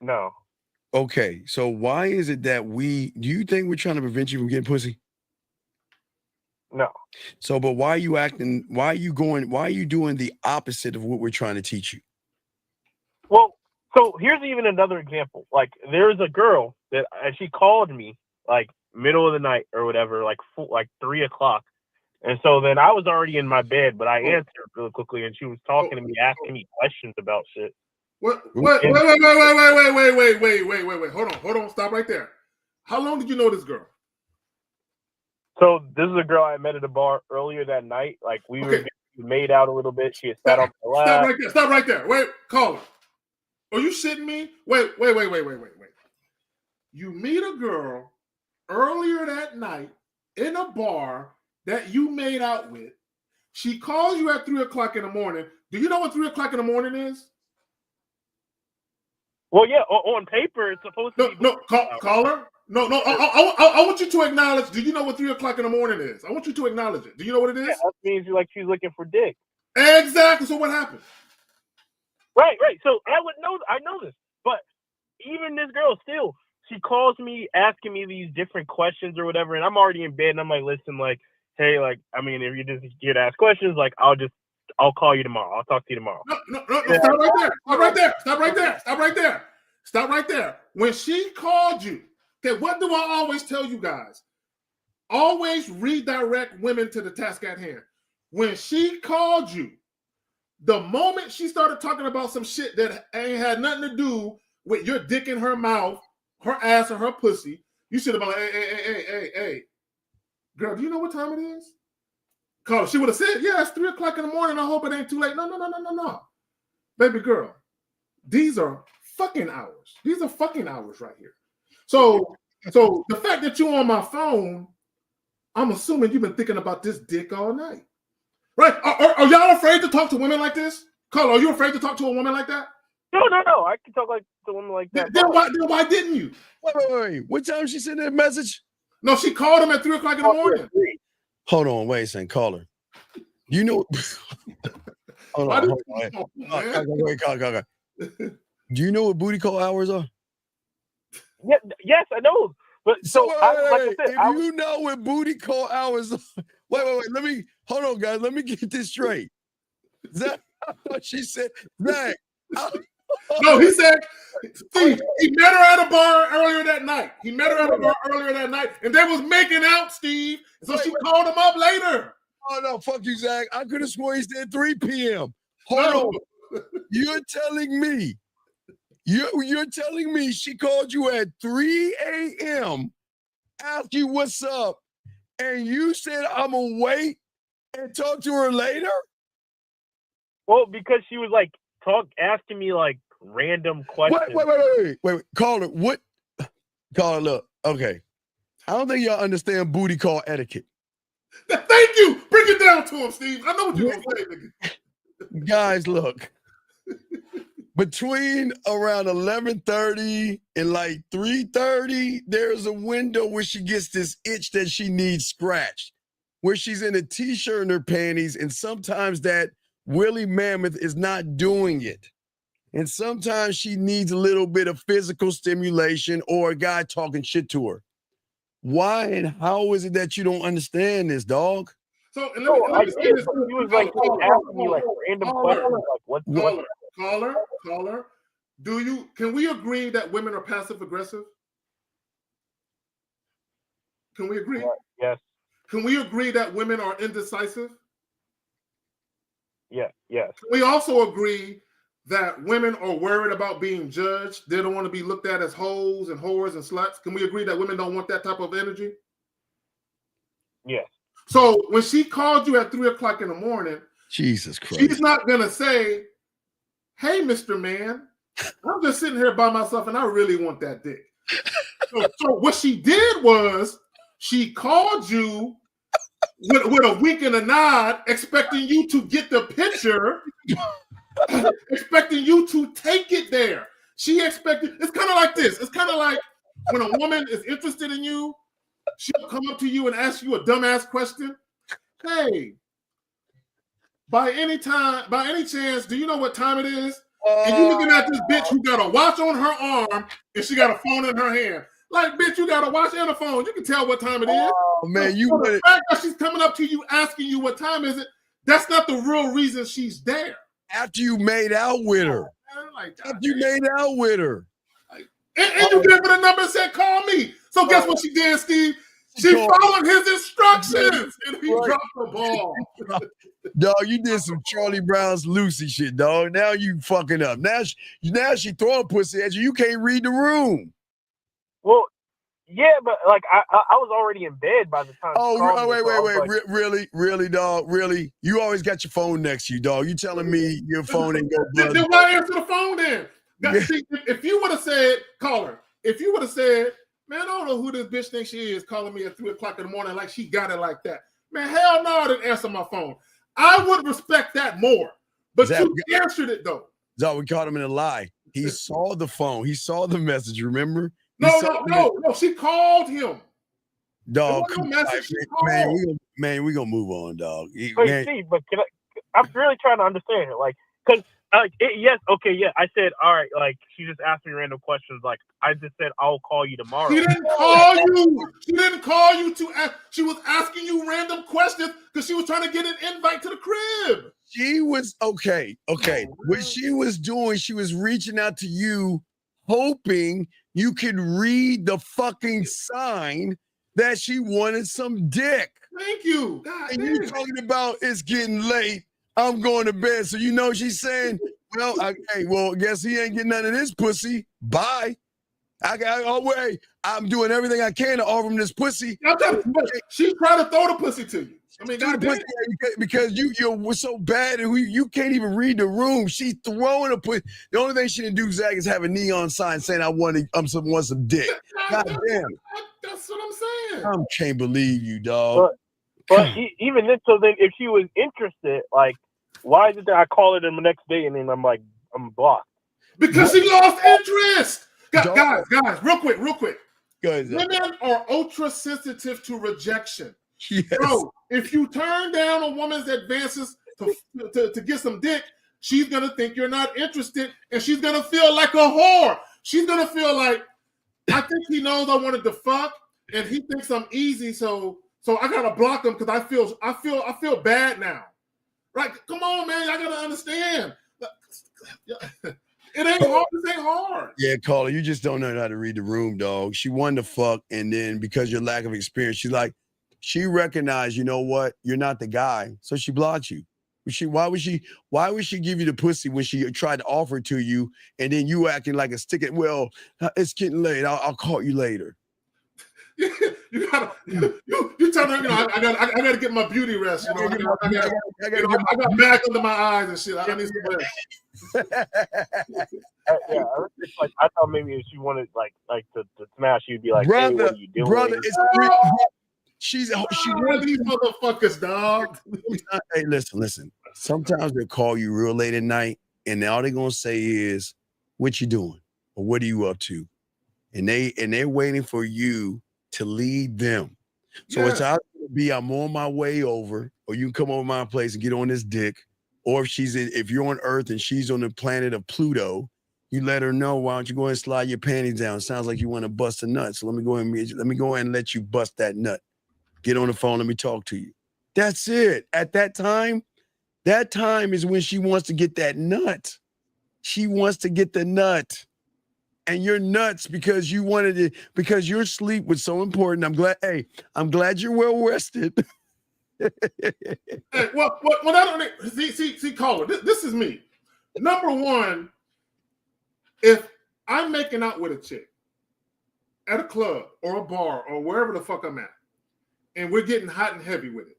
Speaker 18: No.
Speaker 8: Okay, so why is it that do you think we're trying to prevent you from getting pussy?
Speaker 18: No.
Speaker 8: So, but why are you doing the opposite of what we're trying to teach you?
Speaker 18: Well, so here's even another example. Like, there's a girl that she called me like middle of the night or whatever, like 3 o'clock. And so then I was already in my bed, but I answered really quickly, and she was talking to me, asking me questions about shit.
Speaker 9: Wait. Hold on. Stop right there. How long did you know this girl?
Speaker 18: So this is a girl I met at a bar earlier that night. Like we made out a little bit. She had sat on my lap.
Speaker 9: Stop right there. Wait, caller. Are you shitting me? Wait. You meet a girl earlier that night in a bar that you made out with. She calls you at 3 o'clock in the morning. Do you know what 3 o'clock in the morning is?
Speaker 18: Well, yeah, on paper it's supposed to be.
Speaker 9: Caller. No. I want you to acknowledge. Do you know what 3 o'clock in the morning is? I want you to acknowledge it. Do you know what it is?
Speaker 18: Yeah, that means she's looking for dick.
Speaker 9: Exactly. So what happened?
Speaker 18: Right. So I know this, but even this girl still, she calls me asking me these different questions or whatever, and I'm already in bed, and I'm like, listen, like, hey, like, I mean, if you just get asked questions, like, I'll call you tomorrow. I'll talk to you tomorrow.
Speaker 9: No. Stop right there. When she called you, okay, what do I always tell you guys? Always redirect women to the task at hand. When she called you, the moment she started talking about some shit that ain't had nothing to do with your dick in her mouth, her ass, or her pussy, you should have been like, hey, girl, do you know what time it is? Call her. She would have said, yeah, it's 3 o'clock in the morning. I hope it ain't too late. No. Baby girl, these are fucking hours. These are fucking hours right here. So the fact that you're on my phone, I'm assuming you've been thinking about this dick all night. Right? Are y'all afraid to talk to women like this? Carl, are you afraid to talk to a woman like that?
Speaker 18: No. I can talk like to a woman like that.
Speaker 9: Then why didn't you?
Speaker 8: Wait. What time she sent that message?
Speaker 9: No, she called him at 3 o'clock in the morning.
Speaker 8: Hold on, wait a second. Call her. You know. Hold on. Call. Do you know what booty call hours are?
Speaker 18: Yeah, yes, I know. But so, like I said,
Speaker 8: you know what booty call hours are, wait. Hold on, guys. Let me get this straight. Zach, I thought she said, Zach.
Speaker 9: No, he said, Steve, he met her at a bar earlier that night. And they was making out, Steve. So she called him up later.
Speaker 8: Oh, no, fuck you, Zach. I could have sworn he said 3 p.m. Hold on. You're telling me she called you at 3 a.m., asked you what's up, and you said, I'm going to wait and talk to her later?
Speaker 18: Well, because she was like, asking me like random questions.
Speaker 8: Wait. Caller, what? Caller, look, okay. I don't think y'all understand booty call etiquette.
Speaker 9: Thank you. Bring it down to him, Steve. I know what you're going to say, nigga.
Speaker 8: Guys, look. Between around 11:30 and like 3:30, there's a window where she gets this itch that she needs scratched, where she's in a t-shirt and her panties, and sometimes that Willie Mammoth is not doing it. And sometimes she needs a little bit of physical stimulation or a guy talking shit to her. Why and how is it that you don't understand this, dog?
Speaker 9: So, and let me say this.
Speaker 18: He was like asking me like random questions, like what?
Speaker 9: Caller, can we agree that women are passive aggressive? Can we agree?
Speaker 18: Yes.
Speaker 9: Can we agree that women are indecisive?
Speaker 18: Yes. Yes.
Speaker 9: Can we also agree that women are worried about being judged? They don't want to be looked at as hoes and whores and sluts. Can we agree that women don't want that type of energy?
Speaker 18: Yes.
Speaker 9: So when she called you at 3 o'clock in the morning,
Speaker 8: Jesus Christ,
Speaker 9: she's not gonna say, "Hey, Mr. Man, I'm just sitting here by myself and I really want that dick." So what she did was she called you with a wink and a nod, expecting you to get the picture, expecting you to take it there. She expected. It's kind of like this. It's kind of like when a woman is interested in you, she'll come up to you and ask you a dumbass question. Hey, by any chance, do you know what time it is? And you looking at this bitch who got a watch on her arm and she got a phone in her hand. Like, bitch, you got a watch and a phone. You can tell what time it is.
Speaker 8: Oh, man,
Speaker 9: the fact that she's coming up to you asking you what time is it, that's not the real reason she's there.
Speaker 8: After you made out with her. After you made out with her.
Speaker 9: And you gave her the number and said, call me. So guess what she did, Steve? She followed his instructions and he dropped the ball.
Speaker 8: Dog, you did some Charlie Brown's Lucy shit, dog. Now you fucking up. Now she throwing pussy at you. You can't read the room.
Speaker 18: Well, yeah, but like I was already in bed by the time.
Speaker 8: Oh, wait. Really, dog? Really? You always got your phone next to you, dog. You telling me your phone ain't go buzz?
Speaker 9: Then why answer the phone then? See, if you would have said, caller, if you would have said, man, I don't know who this bitch thinks she is calling me at 3 o'clock in the morning like she got it like that. Man, hell no, I didn't answer my phone. I would respect that more. But you answered it though.
Speaker 8: Zach, we caught him in a lie. He saw the phone. He saw the message, remember?
Speaker 9: No. She called him.
Speaker 8: Dog, man, we gonna move on, dog.
Speaker 18: Wait, Steve, but I'm really trying to understand it. Like, because yes, okay, yeah. I said, all right, like she just asked me random questions. Like I just said, I'll call you tomorrow.
Speaker 9: She didn't call you. She didn't call you to ask. She was asking you random questions because she was trying to get an invite to the crib.
Speaker 8: She was okay. What she was doing, she was reaching out to you, hoping you could read the fucking sign that she wanted some dick.
Speaker 9: Thank you. God,
Speaker 8: and you talking about it's getting late. I'm going to bed. So you know she's saying, well, guess he ain't getting none of this pussy. Bye. I'm doing everything I can to offer him this pussy.
Speaker 9: She's trying to throw the pussy to you. I mean,
Speaker 8: because you're so bad and you can't even read the room. She's throwing a pussy. The only thing she didn't do, Zach, is have a neon sign saying I want some dick. God damn.
Speaker 9: That's what I'm saying.
Speaker 8: I can't believe you, dog.
Speaker 18: But even then, so then if she was interested, like, why is it that I call her the next day and then I'm blocked?
Speaker 9: Because she lost interest. Guys, real quick.
Speaker 8: Go ahead,
Speaker 9: women are ultra sensitive to rejection.
Speaker 8: Yes.
Speaker 9: Bro, if you turn down a woman's advances to get some dick, she's gonna think you're not interested, and she's gonna feel like a whore. She's gonna feel like, I think he knows I wanted to fuck, and he thinks I'm easy, so I gotta block him because I feel bad now. Right? Come on, man, I gotta understand. It ain't hard. This ain't hard.
Speaker 8: Yeah, caller, you just don't know how to read the room, dog. She wanted to fuck, and then because of your lack of experience, she recognized, you know what, you're not the guy, so she blocked you. Why would she give you the pussy when she tried to offer it to you, and then you acting like a stick it? Well, it's getting late. I'll call you later.
Speaker 9: You tell her, I gotta get my beauty rest. I got bags under my eyes and shit. I need some rest.
Speaker 18: Yeah, it's like I thought maybe if she wanted like to smash, you'd be like,
Speaker 8: brother,
Speaker 18: hey, what are you doing?
Speaker 8: Brother, she
Speaker 9: these motherfuckers, dog.
Speaker 8: Hey, listen. sometimes they call you real late at night, and all they're gonna say is, "What you doing?" or "What are you up to?" And they're waiting for you to lead them. So it's either gonna be I'm on my way over, or you can come over my place and get on this dick. Or if you're on Earth and she's on the planet of Pluto, you let her know, why don't you go ahead and slide your panties down? Sounds like you want to bust a nut. So let me go ahead and let you bust that nut. Get on the phone, let me talk to you. That's it. At that time is when she wants to get that nut. She wants to get the nut. And you're nuts because you wanted it, because your sleep was so important. I'm glad you're well rested.
Speaker 9: Hey, well, I don't see, caller. This is me. Number one, if I'm making out with a chick at a club or a bar or wherever the fuck I'm at, and we're getting hot and heavy with it,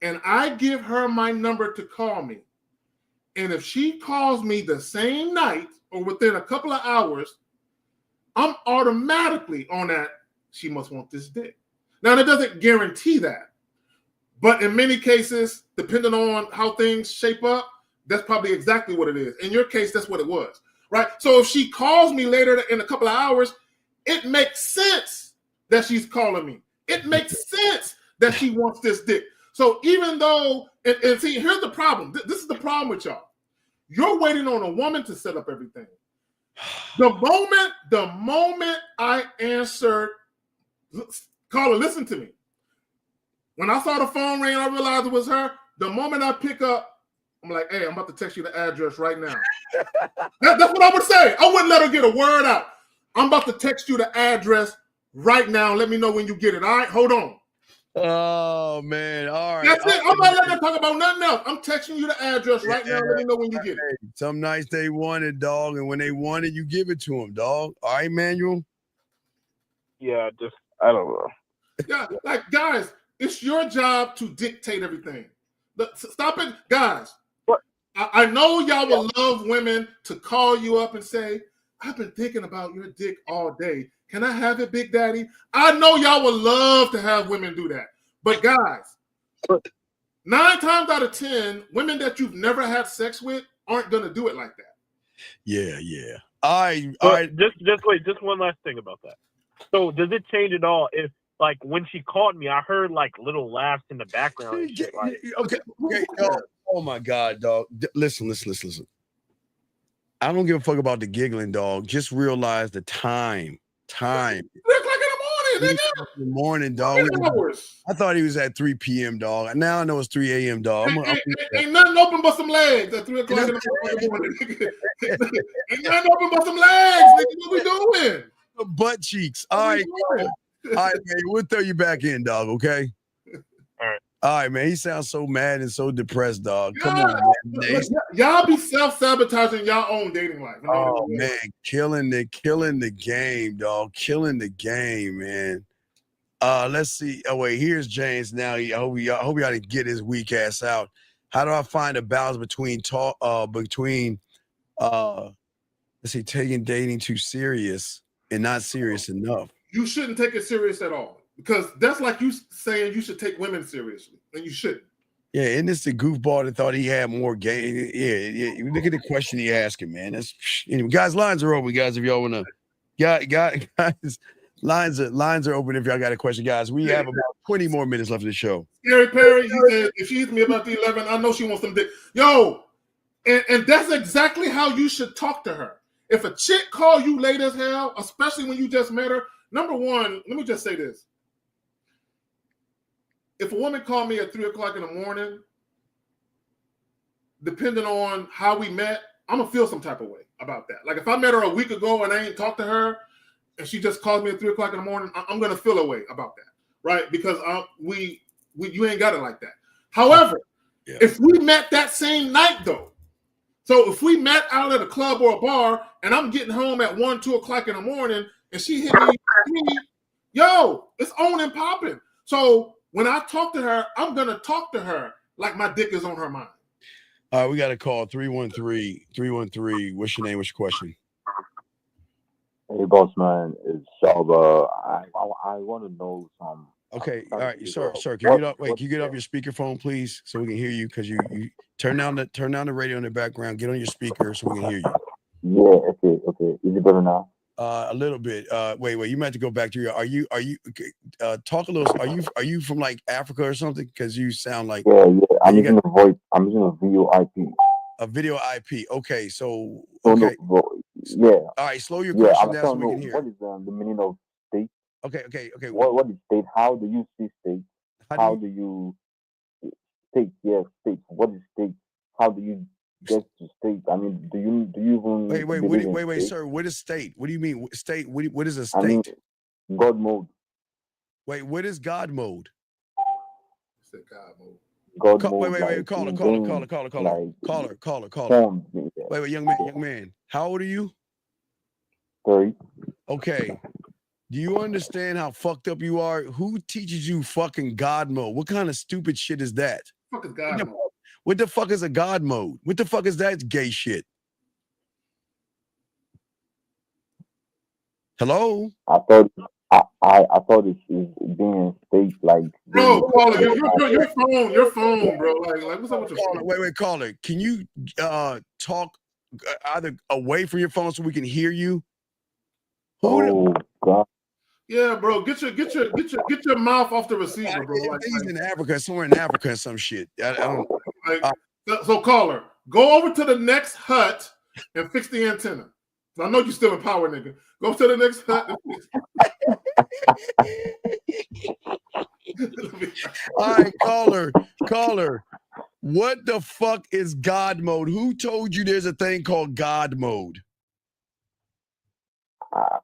Speaker 9: and I give her my number to call me, and if she calls me the same night or within a couple of hours, I'm automatically on that. She must want this dick. Now, that doesn't guarantee that. But in many cases, depending on how things shape up, that's probably exactly what it is. In your case, that's what it was, right? So if she calls me later in a couple of hours, it makes sense that she's calling me. It makes sense that she wants this dick. So even though, and see, here's the problem. This is the problem with y'all. You're waiting on a woman to set up everything. The moment I answered, caller, listen to me. When I saw the phone ring, I realized it was her. The moment I pick up, I'm like, hey, I'm about to text you the address right now. That's what I would say. I wouldn't let her get a word out. I'm about to text you the address right now. Let me know when you get it. All right, hold on.
Speaker 8: Oh, man. All right.
Speaker 9: That's it. I'm not letting her talk about nothing else. I'm texting you the address right now. Let me know when you get it.
Speaker 8: Some nights they want it, dog. And when they want it, you give it to them, dog. All right, Manuel?
Speaker 18: Yeah, I don't know.
Speaker 9: Yeah, like, guys, it's your job to dictate everything. Stop it, guys. I know y'all will love women to call you up and say, I've been thinking about your dick all day. Can I have it, Big Daddy? I know y'all would love to have women do that. But guys, 9 times out of 10, women that you've never had sex with aren't going to do it like that.
Speaker 8: Yeah. All right.
Speaker 18: Just wait. Just one last thing about that. So does it change at all if, like, when she called me, I heard like little laughs in the background and shit, like,
Speaker 8: okay, dog. Oh my God, dog. Listen. I don't give a fuck about the giggling, dog. Just realize the time. 3 o'clock
Speaker 9: in
Speaker 8: the morning, dog. I thought he was at 3 p.m., dog. Now I know it's 3 a.m., dog.
Speaker 9: Ain't nothing open but some legs at 3 o'clock in the morning. Ain't nothing open but some legs, nigga. What we doing?
Speaker 8: Butt cheeks. All right, man. We'll throw you back in, dog. Okay. All right, man. He sounds so mad and so depressed, dog. Come on, man.
Speaker 9: Y'all be self-sabotaging y'all own dating life.
Speaker 8: Oh man, killing the game, dog. Killing the game, man. Let's see. Oh wait, here's James. Now, I hope y'all didn't get his weak ass out. How do I find a balance between taking dating too serious and not serious enough?
Speaker 9: You shouldn't take it serious at all, because that's like you saying you should take women seriously, and you shouldn't.
Speaker 8: Yeah, and this the goofball that thought he had more game. Yeah. Look at the question he asking, man. That's anyway, guys. Lines are open, guys. If y'all wanna, guys, lines are open. If y'all got a question, guys. We have about 20 more minutes left of the show.
Speaker 9: Gary Perry, he said, if she hits me about the 11, I know she wants some dick. Yo, and that's exactly how you should talk to her. If a chick call you late as hell, especially when you just met her, number one, let me just say this. If a woman called me at 3 o'clock in the morning, depending on how we met, I'm going to feel some type of way about that. Like if I met her a week ago and I ain't talked to her and she just called me at 3 o'clock in the morning, I'm going to feel a way about that, right? Because you ain't got it like that. However, if we met that same night though, so if we met out at a club or a bar and I'm getting home at 1, 2 o'clock in the morning and she hit me, yo, it's on and popping. So when I talk to her, I'm going to talk to her like my dick is on her mind.
Speaker 8: All right, we got a call, 313. What's your name? What's your question?
Speaker 19: Hey, boss man, it's Shalva. I want to know some
Speaker 8: Okay, all right, sir. Can you get up? Wait, can you get off your speakerphone, please, so we can hear you? Because you turn down the radio in the background. Get on your speaker so we can hear you.
Speaker 19: Yeah. Okay. Is it better now?
Speaker 8: A little bit. Wait. You might have to go back to your. Are you? Talk a little. Are you from like Africa or something? Because you sound like.
Speaker 19: Yeah. I'm using a voice. I'm using a video IP.
Speaker 8: A video IP. Okay. So.
Speaker 19: Oh,
Speaker 8: Okay.
Speaker 19: no, yeah.
Speaker 8: All right. Slow your question down so we can hear.
Speaker 19: What is the meaning of state?
Speaker 8: Okay.
Speaker 19: What is state? How do you see state? How do you state? Yeah, state. What is state? How do you get to state? I mean, do you even
Speaker 8: wait, sir. What is state? What do you mean state? What is a state?
Speaker 19: I mean, God mode.
Speaker 8: Wait, what is God mode?
Speaker 9: God mode.
Speaker 19: God mode.
Speaker 8: Wait, caller. Wait, young man. How old are you?
Speaker 19: 30.
Speaker 8: Okay. Do you understand how fucked up you are? Who teaches you fucking God mode? What kind of stupid shit is that?
Speaker 9: What the fuck is God mode?
Speaker 8: What the fuck is a God mode? What the fuck is that gay shit? Hello?
Speaker 19: I thought it is being state like.
Speaker 9: Bro, caller, your phone, bro. Like what's up with your phone?
Speaker 8: Wait, caller. Can you talk either away from your phone so we can hear you?
Speaker 19: Oh God.
Speaker 9: Yeah, bro. Get your mouth off the receiver, bro.
Speaker 8: He's in Africa, somewhere in Africa, and some shit. I don't.
Speaker 9: So, caller, go over to the next hut and fix the antenna. I know you're still in power, nigga. Go to the next hut.
Speaker 8: All right, caller. What the fuck is God mode? Who told you there's a thing called God mode?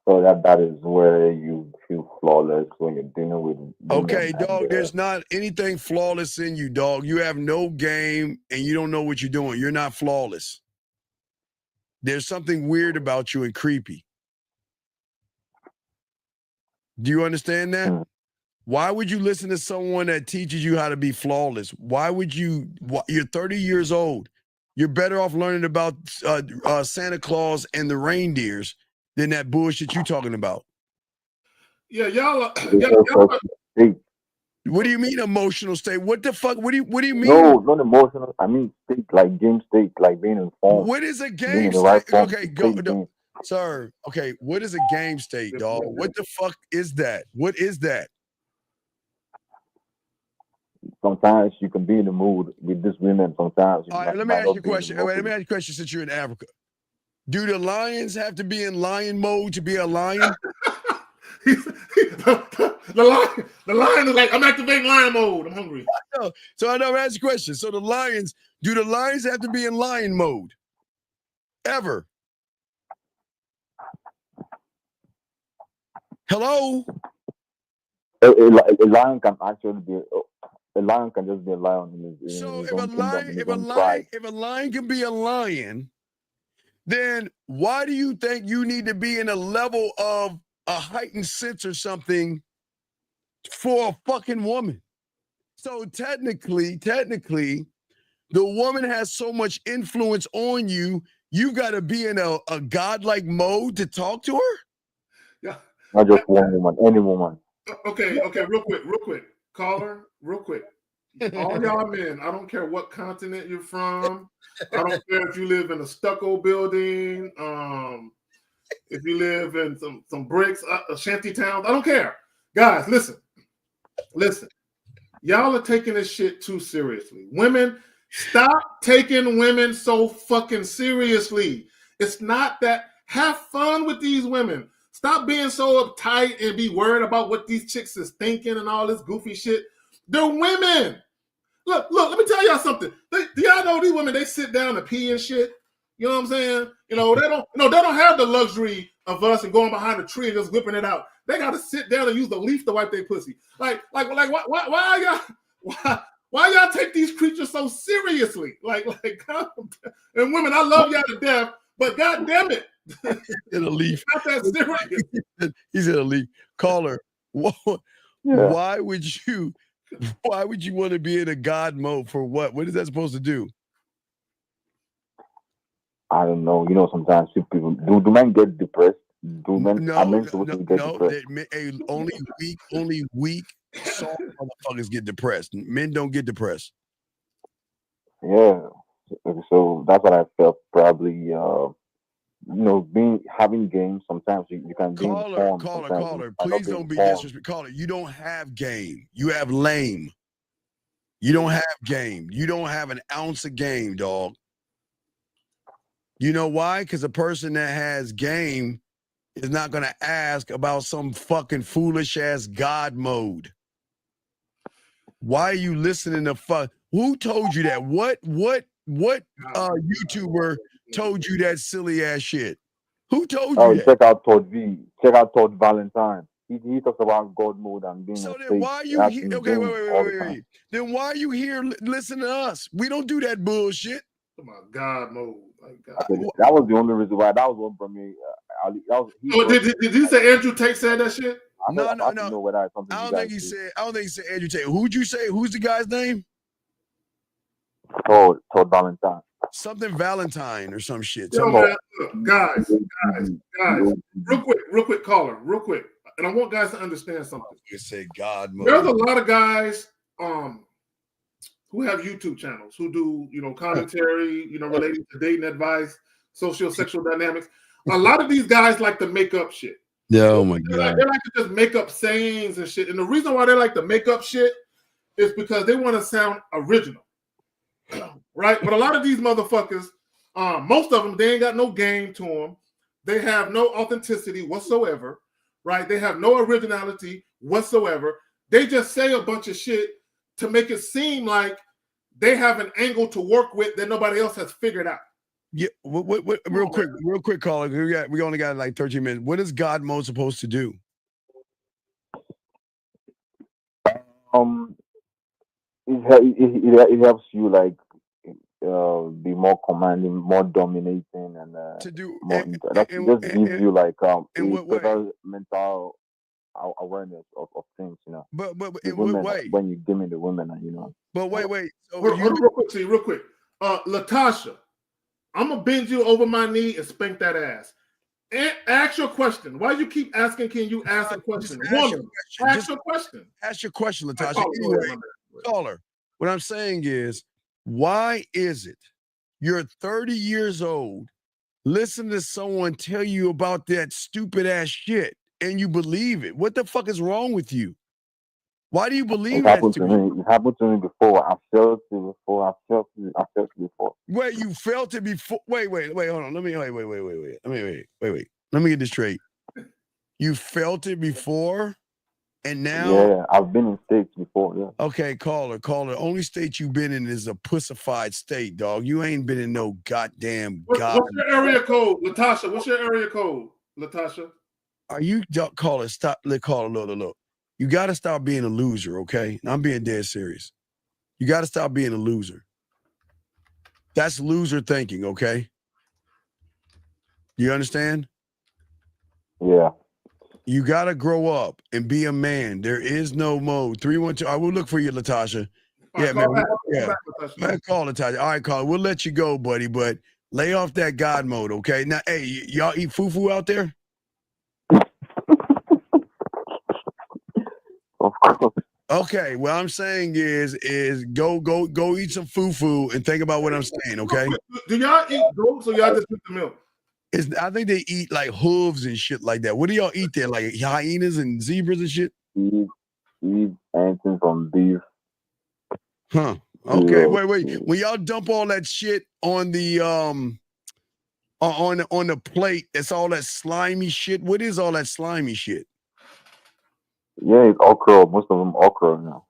Speaker 19: So that is where you feel flawless when you're dealing with.
Speaker 8: Okay, dog. There's not anything flawless in you, dog. You have no game and you don't know what you're doing. You're not flawless. There's something weird about you and creepy. Do you understand that? Why would you listen to someone that teaches you how to be flawless? Why would you? You're 30 years old. You're better off learning about Santa Claus and the reindeers than that bullshit you talking about.
Speaker 9: Yeah, y'all.
Speaker 8: What do you mean emotional state? What the fuck? What do you mean?
Speaker 19: No, not emotional. I mean state, like game state, like being informed.
Speaker 8: What is a game state? Okay, go, sir. Okay, what is a game state, dog? What the fuck is that? What is that?
Speaker 19: Sometimes you can be in the mood with this women. Sometimes.
Speaker 8: All right, let me ask you a question. Let me ask you a question since you're in Africa. Do the lions have to be in lion mode to be a lion?
Speaker 9: The lion is like, I'm activating lion mode. I'm hungry.
Speaker 8: So I never asked you a question. So do the lions have to be in lion mode? Ever? Hello?
Speaker 19: A lion can actually be. A lion can just be a lion.
Speaker 8: So if a lion can be a lion, then why do you think you need to be in a level of a heightened sense or something for a fucking woman? So technically, the woman has so much influence on you, you got to be in a godlike mode to talk to her?
Speaker 9: Yeah.
Speaker 19: Not just one woman, any woman.
Speaker 9: Okay, real quick. Caller, real quick. All y'all men, I don't care what continent you're from. I don't care if you live in a stucco building, if you live in some bricks, shanty towns. I don't care. Guys, listen. Y'all are taking this shit too seriously. Women, stop taking women so fucking seriously. It's not that. Have fun with these women. Stop being so uptight and be worried about what these chicks is thinking and all this goofy shit. They're women. Look, let me tell y'all something. Do y'all know these women, they sit down and pee and shit? You know what I'm saying? They don't have the luxury of us and going behind a tree and just whipping it out. They got to sit down and use the leaf to wipe their pussy. Why y'all take these creatures so seriously? And women, I love y'all to death, but god damn it.
Speaker 8: In a leaf.
Speaker 9: Not that serious.
Speaker 8: He's in a leaf. Caller, why would you want to be in a God mode for what? What is that supposed to do?
Speaker 19: I don't know. Sometimes people do men get depressed? Do men
Speaker 8: No.
Speaker 19: get depressed?
Speaker 8: Only weak soft motherfuckers get depressed. Men don't get depressed.
Speaker 19: Yeah. So that's what I felt. Probably, having games. Sometimes you can be informed.
Speaker 8: Caller. Please don't be disrespectful. Caller, you don't have game. You have lame. You don't have game. You don't have an ounce of game, dog. You know why? Because a person that has game is not going to ask about some fucking foolish ass God mode. Why are you listening to fuck? Who told you that? What YouTuber told you that silly ass shit? Who told you that?
Speaker 19: Check out Todd V. Check out Todd Valentine. He talks about God mode and being
Speaker 8: So
Speaker 19: a
Speaker 8: then why are you here? Okay, wait. Then why are you here listening to us? We don't do that bullshit.
Speaker 9: Oh my God mode.
Speaker 19: That was the only reason why. That was what brought me.
Speaker 9: Did you say Andrew Tate said that shit?
Speaker 19: No. I don't
Speaker 8: think he said Andrew Tate. Who'd you say? Who's the guy's name?
Speaker 19: Todd Valentine.
Speaker 8: Something Valentine or some shit.
Speaker 9: Yo, man, look, guys. Real quick, caller, real quick. And I want guys to understand something.
Speaker 8: You say God mode.
Speaker 9: There's a lot of guys who have YouTube channels who do, commentary, relating to dating advice, sexual dynamics. A lot of these guys like to make up shit.
Speaker 8: Yeah, oh my God.
Speaker 9: They like to just make up sayings and shit. And the reason why they like to make up shit is because they want to sound original. Right? But a lot of these motherfuckers, most of them, they ain't got no game to them. They have no authenticity whatsoever. Right? They have no originality whatsoever. They just say a bunch of shit to make it seem like they have an angle to work with that nobody else has figured out.
Speaker 8: Yeah, real quick, caller. We only got like 13 minutes. What is God mode supposed to do?
Speaker 19: It helps you like be more commanding, more dominating, and
Speaker 8: to do
Speaker 19: just gives you like better mental awareness of things,
Speaker 8: But in what way?
Speaker 19: When you give me the women, and
Speaker 8: But wait.
Speaker 9: So real quick. Latasha, I'm gonna bend you over my knee and spank that ass. And ask your question. Why you keep asking? Can you ask a question? Ask your question.
Speaker 8: Ask your question, Latasha. Anyway, caller. What I'm saying is, why is it you're 30 years old, listen to someone tell you about that stupid ass shit, and you believe it? What the fuck is wrong with you? Why do you believe that?
Speaker 19: It happened to me before. I felt it before. I felt it before.
Speaker 8: Wait, you felt it before? Wait, hold on. Let me wait. Let me get this straight. You felt it before, and now?
Speaker 19: Yeah, I've been in states before. Yeah.
Speaker 8: Okay, caller. Only state you've been in is a pussified state, dog. You ain't been in no goddamn
Speaker 9: What's your area code, Latasha? What's your area code, Latasha?
Speaker 8: Are you caller? Stop. Caller, look. You got to stop being a loser, okay? I'm being dead serious. You got to stop being a loser. That's loser thinking, okay? You understand?
Speaker 19: Yeah.
Speaker 8: You got to grow up and be a man. There is no mode. 312. I will look for you, Latasha. Yeah, man. Man, call Latasha. All right, caller. We'll let you go, buddy, but lay off that God mode, okay? Now, hey, y'all eat fufu out there?
Speaker 19: Of course.
Speaker 8: Okay, what I'm saying is go eat some fufu and think about what I'm saying, okay?
Speaker 9: Do y'all eat goats or y'all just drink the milk?
Speaker 8: I think they eat like hooves and shit like that. What do y'all eat there? Like hyenas and zebras and shit?
Speaker 19: Eat anything from beef.
Speaker 8: Huh. Okay, wait. When y'all dump all that shit on the on the plate, that's all that slimy shit. What is all that slimy shit?
Speaker 19: Yeah, it's okra. Most of them okra now.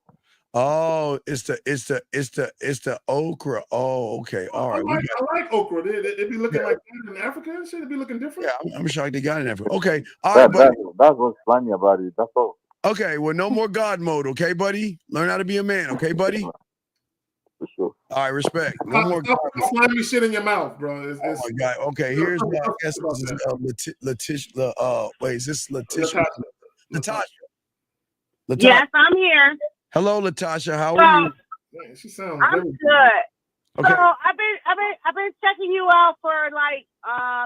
Speaker 8: Oh, it's the okra. Oh, okay. All right.
Speaker 9: I like okra. It be looking like that in Africa and shit. It be looking different.
Speaker 8: Yeah, I'm shocked they got it in Africa. Okay. All right, buddy.
Speaker 19: That's what's slimy about it. That's all.
Speaker 8: Okay, well, no more God mode, okay, buddy? Learn how to be a man, okay, buddy?
Speaker 19: For sure.
Speaker 8: All right, respect. No more God mode.
Speaker 9: Slimy shit in your mouth, bro.
Speaker 8: Oh my God. Okay, here's my guess. This is wait, is this Letitia? Latasha.
Speaker 20: Yes, I'm here.
Speaker 8: Hello, Latasha. How are you?
Speaker 9: Man, she sounds
Speaker 20: I'm
Speaker 9: very
Speaker 20: good.
Speaker 8: Okay.
Speaker 20: So I've been checking you out for like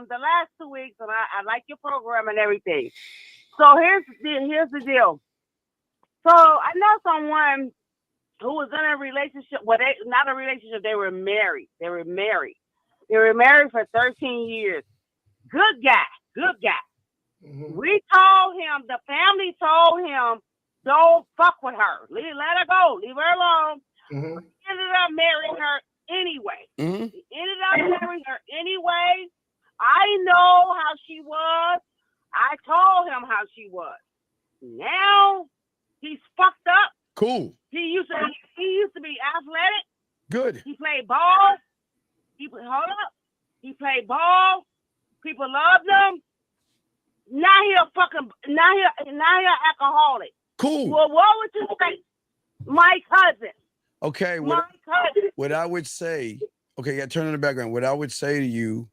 Speaker 20: the last 2 weeks, and I like your program and everything. So here's the deal. So I know someone who was in a relationship. Well, they not a relationship. They were married. They were married for 13 years. Good guy. Good guy. We told him, the family told him, don't fuck with her. Let her go. Leave her alone. He ended up marrying her anyway. He ended up marrying her anyway. I know how she was. I told him how she was. Now he's fucked up.
Speaker 8: Cool.
Speaker 20: He used to be athletic.
Speaker 8: Good.
Speaker 20: He played ball. He played ball. People loved him. Now he alcoholic.
Speaker 8: Cool.
Speaker 20: Well, what would you say? My cousin.
Speaker 8: Okay. What I would say, okay, yeah, turn in the background. What I would say to you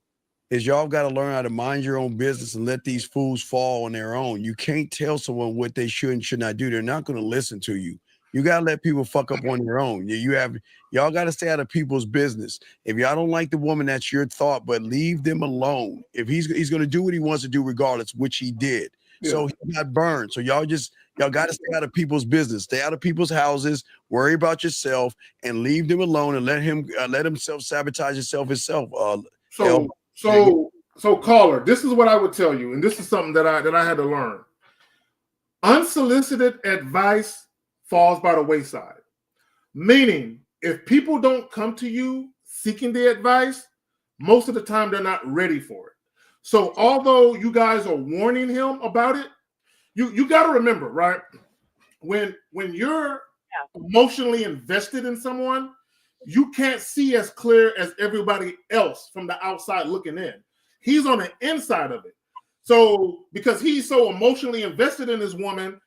Speaker 8: is y'all got to learn how to mind your own business and let these fools fall on their own. You can't tell someone what they should and should not do. They're not going to listen to you. You got to let people fuck up on their own. Y'all got to stay out of people's business. If y'all don't like the woman, that's your thought, but leave them alone. If he's going to do what he wants to do regardless, which he did. Yeah. So he got burned. So y'all got to stay out of people's business. Stay out of people's houses. Worry about yourself and leave them alone and let him self-sabotage himself.
Speaker 9: So caller, this is what I would tell you, and this is something that I had to learn. Unsolicited advice falls by the wayside. Meaning, if people don't come to you seeking the advice, most of the time they're not ready for it. So although you guys are warning him about it, you got to remember, right? When you're emotionally invested in someone, you can't see as clear as everybody else from the outside looking in. He's on the inside of it. So because he's so emotionally invested in this woman,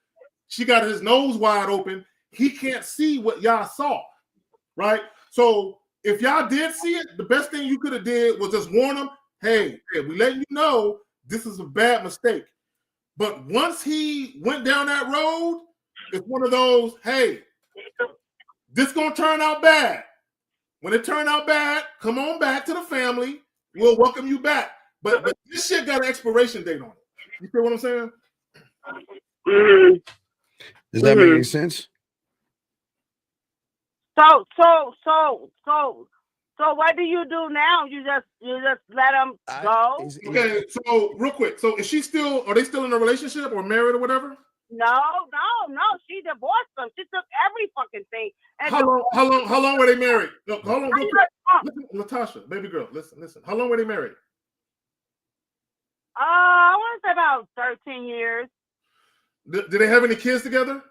Speaker 9: she got his nose wide open. He can't see what y'all saw, right? So if y'all did see it, the best thing you could have did was just warn him, hey, we letting you know this is a bad mistake. But once he went down that road, it's one of those, hey, this gonna turn out bad. When it turned out bad, come on back to the family. We'll welcome you back. But this shit got an expiration date on it. You feel what I'm saying?
Speaker 8: Does that make any sense?
Speaker 20: So what do you do now? You just let them go?
Speaker 9: Okay, so real quick. So are they still in a relationship or married or whatever?
Speaker 20: No. She divorced him. She took every fucking thing. And
Speaker 9: How long were they married? No, hold on, real quick. Listen, Natasha, baby girl, listen. How long were they married?
Speaker 20: I want to say about 13 years.
Speaker 9: Did they have any kids together?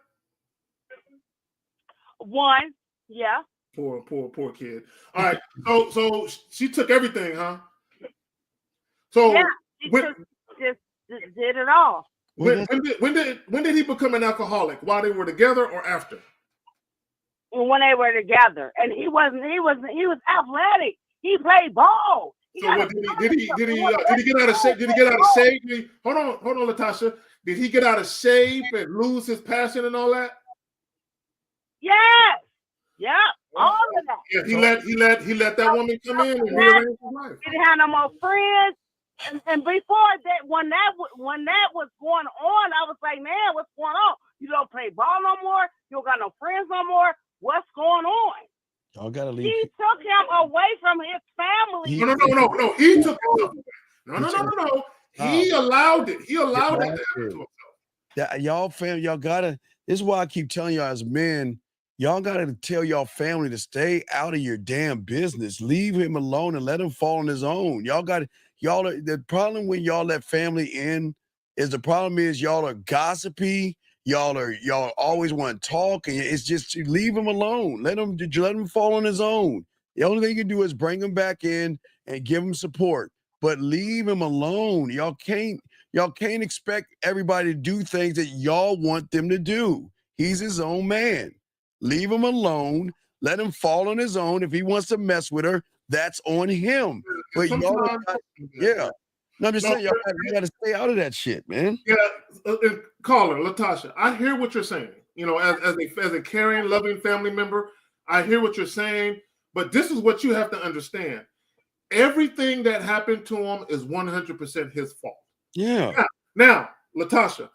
Speaker 20: One, yeah.
Speaker 9: Poor kid. All right, so she took everything, huh? So
Speaker 20: yeah, she just did it all.
Speaker 9: When did he become an alcoholic? While they were together or after?
Speaker 20: When they were together, and he was athletic. He played ball.
Speaker 9: Did he get out of shape? Did he get out of shape? Hold on, Latasha. Did he get out of shape and lose his passion and all that?
Speaker 20: Yes. Yeah. All of that.
Speaker 9: Yeah, he let that woman come in and rearrange his life.
Speaker 20: He didn't have no more friends. And before that, when that was going on, I was like, man, what's going on? You don't play ball no more. You don't got no friends no more. What's going on?
Speaker 8: Y'all gotta leave.
Speaker 20: He took him away from his family.
Speaker 9: No. He took him. No. He allowed it. He allowed it to happen to himself.
Speaker 8: Y'all family, y'all gotta. This is why I keep telling y'all as men. Y'all gotta tell y'all family to stay out of your damn business. Leave him alone and let him fall on his own. The problem when y'all let family in is y'all are gossipy. Y'all always want to talk, and it's just leave him alone. Let him fall on his own. The only thing you can do is bring him back in and give him support, but leave him alone. Y'all can't expect everybody to do things that y'all want them to do. He's his own man. Leave him alone. Let him fall on his own. If he wants to mess with her, that's on him. But y'all, No, I'm just saying, y'all got to stay out of that shit, man.
Speaker 9: Yeah, caller, Latasha, I hear what you're saying. You know, as a caring, loving family member, I hear what you're saying. But this is what you have to understand. Everything that happened to him is 100% his fault.
Speaker 8: Yeah.
Speaker 9: Now, Latasha,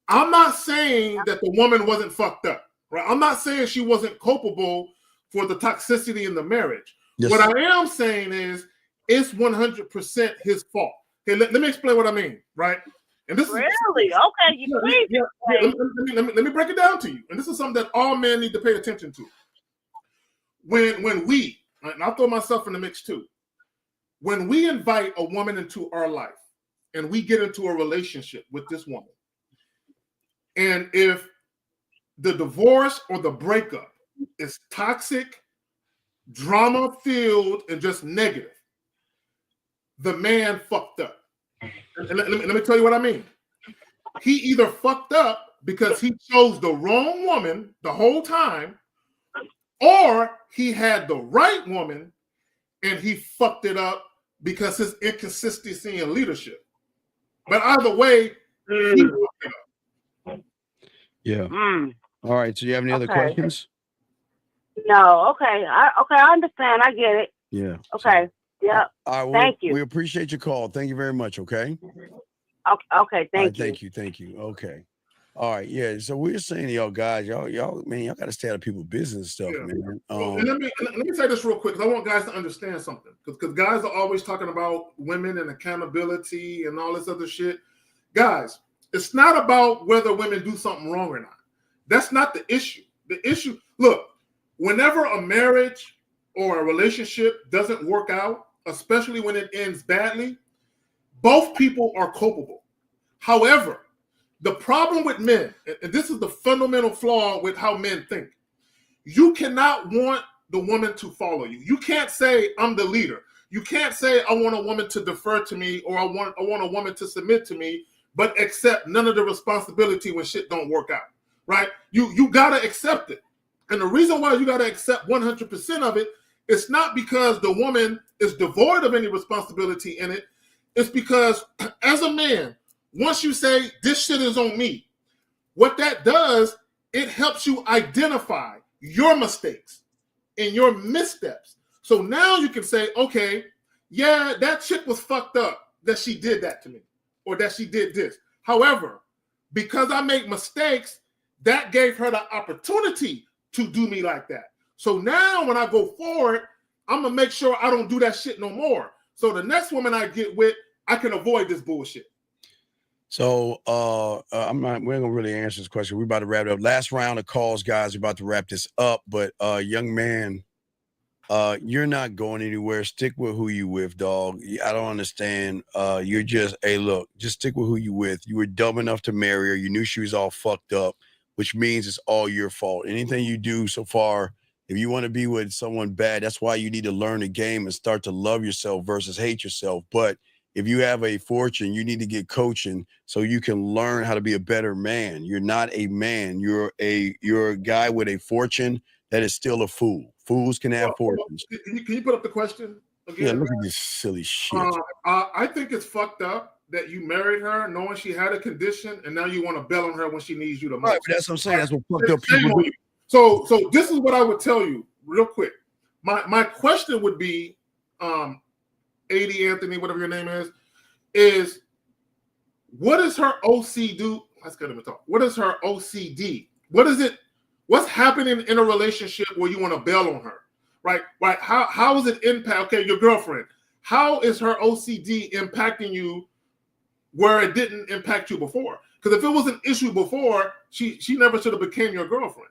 Speaker 9: I'm not saying that the woman wasn't fucked up, right? I'm not saying she wasn't culpable for the toxicity in the marriage.
Speaker 8: Yes.
Speaker 9: What I am saying is it's 100% his fault. Okay, let me explain what I mean, right? And this
Speaker 20: Really?
Speaker 9: is
Speaker 20: Okay, you please.
Speaker 9: let me break it down to you. And this is something that all men need to pay attention to. When we, and I'll throw myself in the mix too, when we invite a woman into our life and we get into a relationship with this woman, and if the divorce or the breakup is toxic, drama-filled, and just negative, the man fucked up. And let me tell you what I mean. He either fucked up because he chose the wrong woman the whole time, or he had the right woman and he fucked it up because his inconsistency in leadership. But either way, he fucked it up.
Speaker 8: Yeah. All right. So you have any other questions?
Speaker 20: No. Okay. I understand. I get it.
Speaker 8: Yeah.
Speaker 20: Okay. Yeah.
Speaker 8: All right,
Speaker 20: Thank you.
Speaker 8: We appreciate your call. Thank you very much. Okay.
Speaker 20: Okay. Thank you.
Speaker 8: Thank you. Okay. All right. Yeah. So we're saying to y'all guys, y'all, man, y'all got to stay out of people's business and stuff, man.
Speaker 9: And let me say this real quick, because I want guys to understand something. Because guys are always talking about women and accountability and all this other shit. Guys, it's not about whether women do something wrong or not. That's not the issue. The issue, look, whenever a marriage or a relationship doesn't work out, especially when it ends badly, both people are culpable. However, the problem with men, and this is the fundamental flaw with how men think, you cannot want the woman to follow you. You can't say, I'm the leader. You can't say, I want a woman to defer to me, or I want a woman to submit to me, but accept none of the responsibility when shit don't work out, right? You gotta accept it. And the reason why you gotta accept 100% of it, it's not because the woman is devoid of any responsibility in it. It's because as a man, once you say this shit is on me, what that does, it helps you identify your mistakes and your missteps. So now you can say, okay, yeah, that chick was fucked up that she did that to me, or that she did this. However, because I make mistakes, that gave her the opportunity to do me like that. So now when I go forward, I'm gonna make sure I don't do that shit no more. So the next woman I get with, I can avoid this bullshit.
Speaker 8: So we're gonna really answer this question. We're about to wrap it up. Last round of calls, guys. We're about to wrap this up. But young man, you're not going anywhere. Stick with who you with, dog. I don't understand. You're just, hey, look, just stick with who you with. You were dumb enough to marry her. You knew she was all fucked up, which means it's all your fault. Anything you do so far, if you want to be with someone bad, that's why you need to learn the game and start to love yourself versus hate yourself. But if you have a fortune, you need to get coaching so you can learn how to be a better man. You're not a man. You're a guy with a fortune that is still a fool. Fools can have fortunes.
Speaker 9: Can you put up the question again?
Speaker 8: Yeah, look at this silly shit.
Speaker 9: I think it's fucked up that you married her knowing she had a condition, and now you want to bail on her when she needs you the most.
Speaker 8: Right, but that's what I'm saying. That's what fucked up people do.
Speaker 9: So this is what I would tell you real quick. My question would be, 80 Anthony, whatever your name is what is her OCD? Let's get him to talk. What is her OCD? What is it? What's happening in a relationship where you want to bail on her? Right? How is it impact? Okay, your girlfriend. How is her OCD impacting you where it didn't impact you before? Because if it was an issue before, she never should have became your girlfriend.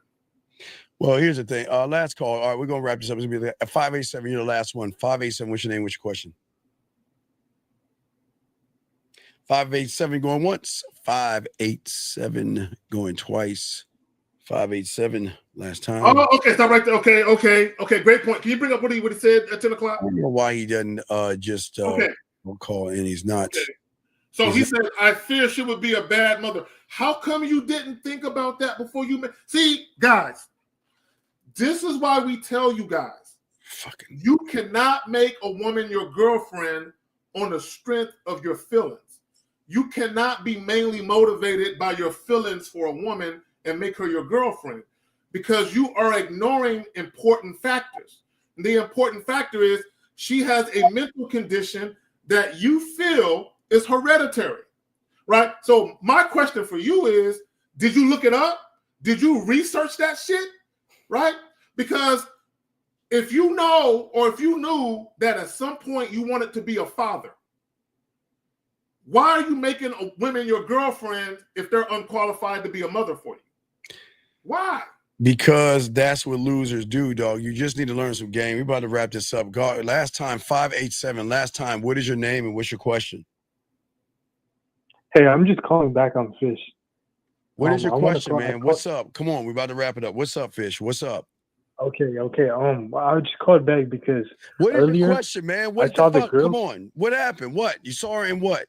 Speaker 8: Well, here's the thing. Last call. All right, we're gonna wrap this up. It's gonna be at 587. You're the last one. 587. What's your name? What's your question? 587 going once. 587 going twice. 587 last time.
Speaker 9: Oh, okay. Stop right there. Okay. Great point. Can you bring up what he said at 10 o'clock?
Speaker 8: I don't know why he doesn't just call in. He's not.
Speaker 9: Okay. So he said, I fear she would be a bad mother. How come you didn't think about that before you met? See, guys, this is why we tell you guys, you cannot make a woman your girlfriend on the strength of your feelings. You cannot be mainly motivated by your feelings for a woman and make her your girlfriend, because you are ignoring important factors. And the important factor is she has a mental condition that you feel is hereditary, right? So my question for you is, did you look it up? Did you research that shit? Right? Because if you know, or if you knew that at some point you wanted to be a father, why are you making women your girlfriend if they're unqualified to be a mother for you? Why?
Speaker 8: Because that's what losers do, dog. You just need to learn some game. We're about to wrap this up. God, last time, 587. Last time, what is your name and what's your question?
Speaker 13: Hey, I'm just calling back on Fish.
Speaker 8: What is your question, man? What's up? Come on, we're about to wrap it up. What's up, Fish? What's up?
Speaker 13: Okay. I just called back because
Speaker 8: What is
Speaker 13: earlier
Speaker 8: your question, man? What
Speaker 13: I saw
Speaker 8: the
Speaker 13: the
Speaker 8: fuck?
Speaker 13: girl.
Speaker 8: Come on. What happened? What? You saw her in what?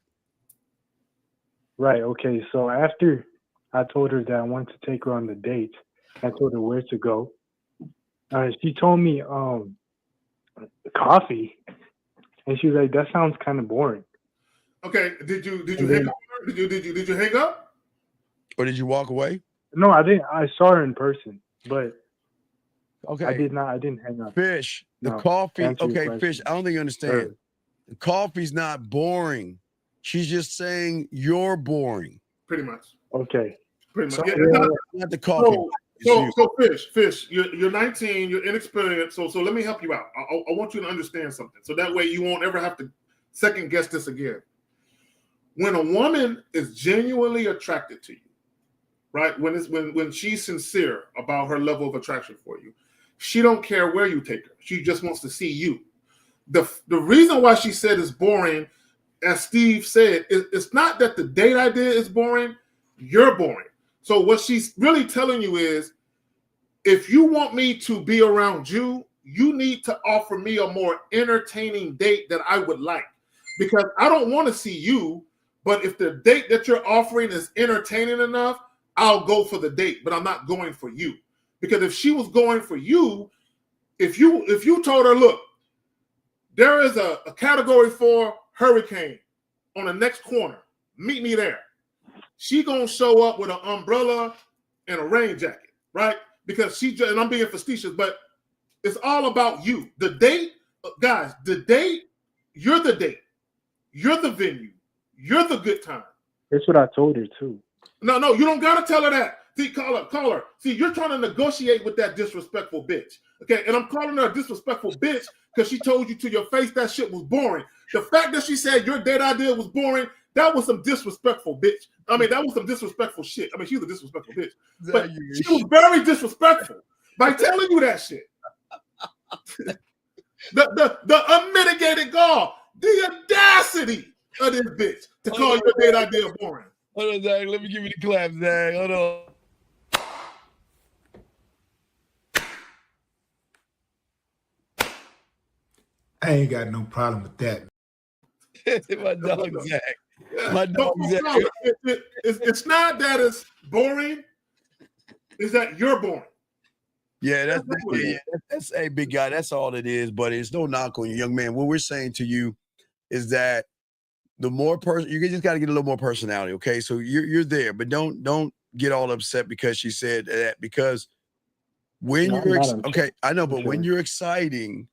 Speaker 13: Right. Okay. So after I told her that I wanted to take her on the date, I told her where to go. She told me coffee, and she was like, "That sounds kind of boring."
Speaker 9: Okay. Did you hang up? Did you hang up?
Speaker 8: Or did you walk away?
Speaker 13: No, I didn't. I saw her in person, but
Speaker 8: okay,
Speaker 13: I didn't hang up.
Speaker 8: Fish, the
Speaker 13: No,
Speaker 8: coffee.
Speaker 13: to answer your
Speaker 8: Okay,
Speaker 13: question.
Speaker 8: Fish, I don't think you understand.
Speaker 13: Sure.
Speaker 8: The coffee's not boring. She's just saying you're boring.
Speaker 9: Pretty much.
Speaker 13: Okay.
Speaker 9: Pretty much.
Speaker 8: So,
Speaker 9: Yeah,
Speaker 8: not the coffee.
Speaker 9: So Fish, you're 19, you're inexperienced. So let me help you out. I want you to understand something. So that way you won't ever have to second guess this again. When a woman is genuinely attracted to you, right? When she's sincere about her level of attraction for you, she don't care where you take her. She just wants to see you. The reason why she said it's boring, as Steve said, it's not that the date idea is boring. You're boring. So what she's really telling you is, if you want me to be around you, you need to offer me a more entertaining date that I would like. Because I don't want to see you, but if the date that you're offering is entertaining enough, I'll go for the date, but I'm not going for you. Because if she was going for you, if you told her, look, there is a category 4 hurricane on the next corner, meet me there. She gonna show up with an umbrella and a rain jacket, right? Because and I'm being facetious, but it's all about you. The date, guys, the date, you're the date. You're the venue. You're the good time.
Speaker 13: That's what I told her too.
Speaker 9: No, you don't gotta tell her that. See, call her. See, you're trying to negotiate with that disrespectful bitch. Okay, and I'm calling her a disrespectful bitch because she told you to your face that shit was boring. The fact that she said your date idea was boring, that was some disrespectful bitch. I mean, that was some disrespectful shit. I mean, she's a disrespectful bitch. But she was very disrespectful by telling you that shit. the unmitigated gall, the audacity of this bitch to call your date idea boring.
Speaker 8: Hold on, Zach. Let me give you the clap, Zach. Hold on.
Speaker 21: I ain't got no problem with that.
Speaker 8: My dog Zach. My dog Zach.
Speaker 9: It's not that it's boring. It's that you're boring.
Speaker 8: Yeah, that's a big guy. That's all it is. But it's no knock on you, young man. What we're saying to you is that the more you just got to get a little more personality. Okay, so you're there, but don't get all upset because she said that. Because when I know, but when you're exciting,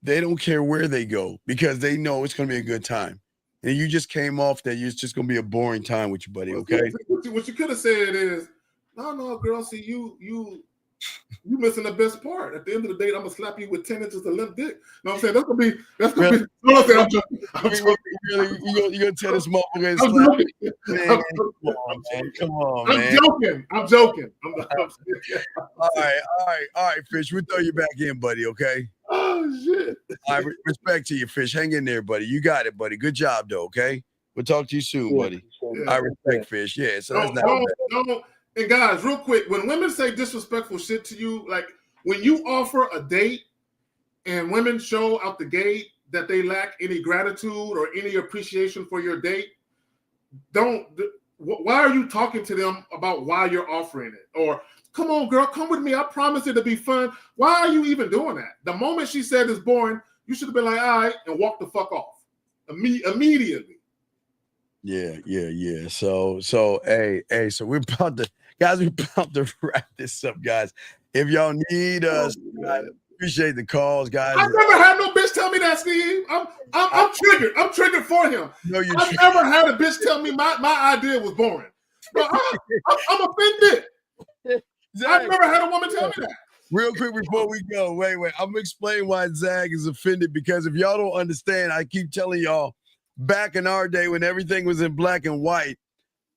Speaker 8: they don't care where they go because they know it's going to be a good time. And you just came off that it's just going to be a boring time with you, buddy. Okay.
Speaker 9: What you could have said is, no, girl. See, you missing the best part. At the end of the day, I'm gonna slap you with 10 inches of limp dick. No, I'm saying that's gonna be. No, I'm joking.
Speaker 8: You gonna tell this motherfucker to slap you? Man, come on, man.
Speaker 9: I'm joking.
Speaker 8: All right, Fish. We'll throw you back in, buddy. Okay.
Speaker 9: Oh shit.
Speaker 8: All right, respect to you, Fish. Hang in there, buddy. You got it, buddy. Good job, though. Okay. We'll talk to you soon, buddy.
Speaker 9: Yeah.
Speaker 8: I respect Fish. Yeah. So that's not
Speaker 9: no. And guys, real quick, when women say disrespectful shit to you, like when you offer a date and women show out the gate that they lack any gratitude or any appreciation for your date, why are you talking to them about why you're offering it? Or, come on, girl, come with me. I promise it to be fun. Why are you even doing that? The moment she said it's boring, you should have been like, all right, and walk the fuck off immediately.
Speaker 8: Yeah. So hey, so we're about to wrap this up, guys. If y'all need us, I appreciate the calls, guys.
Speaker 9: I never had no bitch tell me that, Steve. I'm triggered. I'm triggered for him.
Speaker 8: No, you're
Speaker 9: I've never had a bitch tell me my idea was boring. But I'm offended. I've never had a woman tell me that.
Speaker 8: Real quick before we go, wait. I'm gonna explain why Zag is offended, because if y'all don't understand, I keep telling y'all, back in our day when everything was in black and white,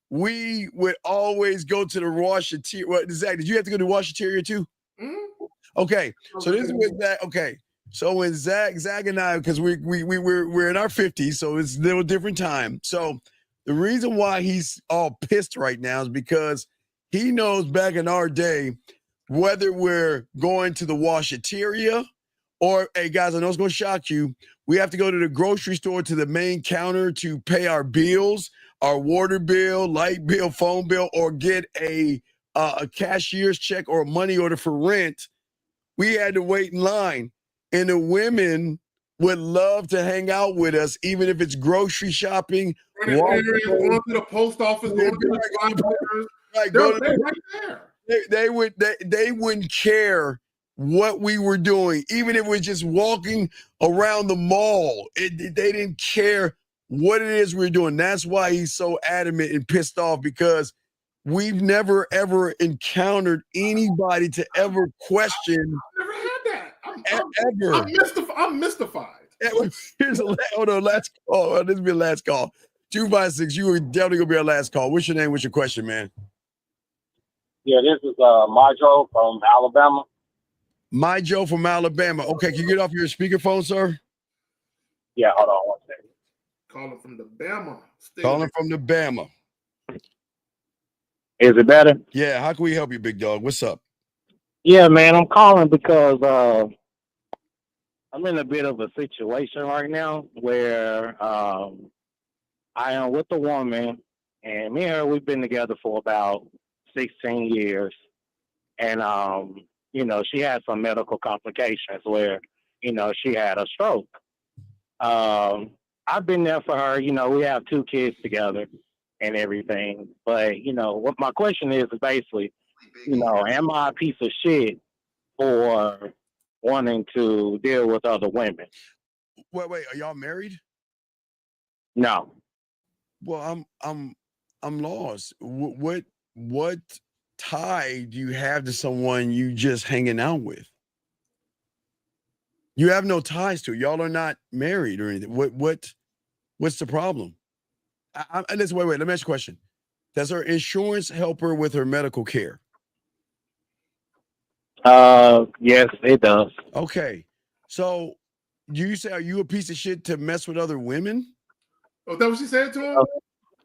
Speaker 8: we would always go to the washateria. What, Zach, did you have to go to the washateria too?
Speaker 9: Mm-hmm.
Speaker 8: Okay, so this is what Zach. Okay, so when Zach and I, because we're in our 50s, so it's a little different time. So the reason why he's all pissed right now is because he knows back in our day, whether we're going to the washateria or, hey guys, I know it's gonna shock you, we have to go to the grocery store to the main counter to pay our bills, our water bill, light bill, phone bill, or get a cashier's check or a money order for rent. We had to wait in line, and the women would love to hang out with us, even if it's grocery shopping.
Speaker 9: Going to the post office, going to the library.
Speaker 8: Right,
Speaker 9: They're right there.
Speaker 8: They wouldn't care what we were doing, even if it was just walking around the mall. They didn't care what it is we're doing. That's why he's so adamant and pissed off, because we've never ever encountered anybody to ever question.
Speaker 9: I've never had that.
Speaker 8: Ever.
Speaker 9: I'm mystified.
Speaker 8: Here's last call. This will be the last call. 256. You were definitely gonna be our last call. What's your name? What's your question, man?
Speaker 1: Yeah, this is Marjo from Alabama.
Speaker 8: My Joe from Alabama. Okay, can you get off your speakerphone, sir?
Speaker 1: Yeah, hold on one second.
Speaker 9: Calling from the Bama.
Speaker 8: Calling from the Bama.
Speaker 1: Is it better?
Speaker 8: Yeah, how can we help you, big dog? What's up?
Speaker 1: Yeah, man, I'm calling because I'm in a bit of a situation right now where I am with a woman, and me and her, we've been together for about 16 years. And, she had some medical complications where, she had a stroke. I've been there for her. We have 2 kids together and everything. But, what my question is basically, am I a piece of shit for wanting to deal with other women?
Speaker 8: Wait, are y'all married?
Speaker 1: No.
Speaker 8: Well, I'm lost. What tie do you have to someone you just hanging out with? You have no ties to it. Y'all are not married or anything. What's the problem? Listen, wait. Let me ask you a question. Does her insurance help her with her medical care?
Speaker 1: Yes, it does.
Speaker 8: Okay. So you say, are you a piece of shit to mess with other women?
Speaker 9: Oh, that what she said to him?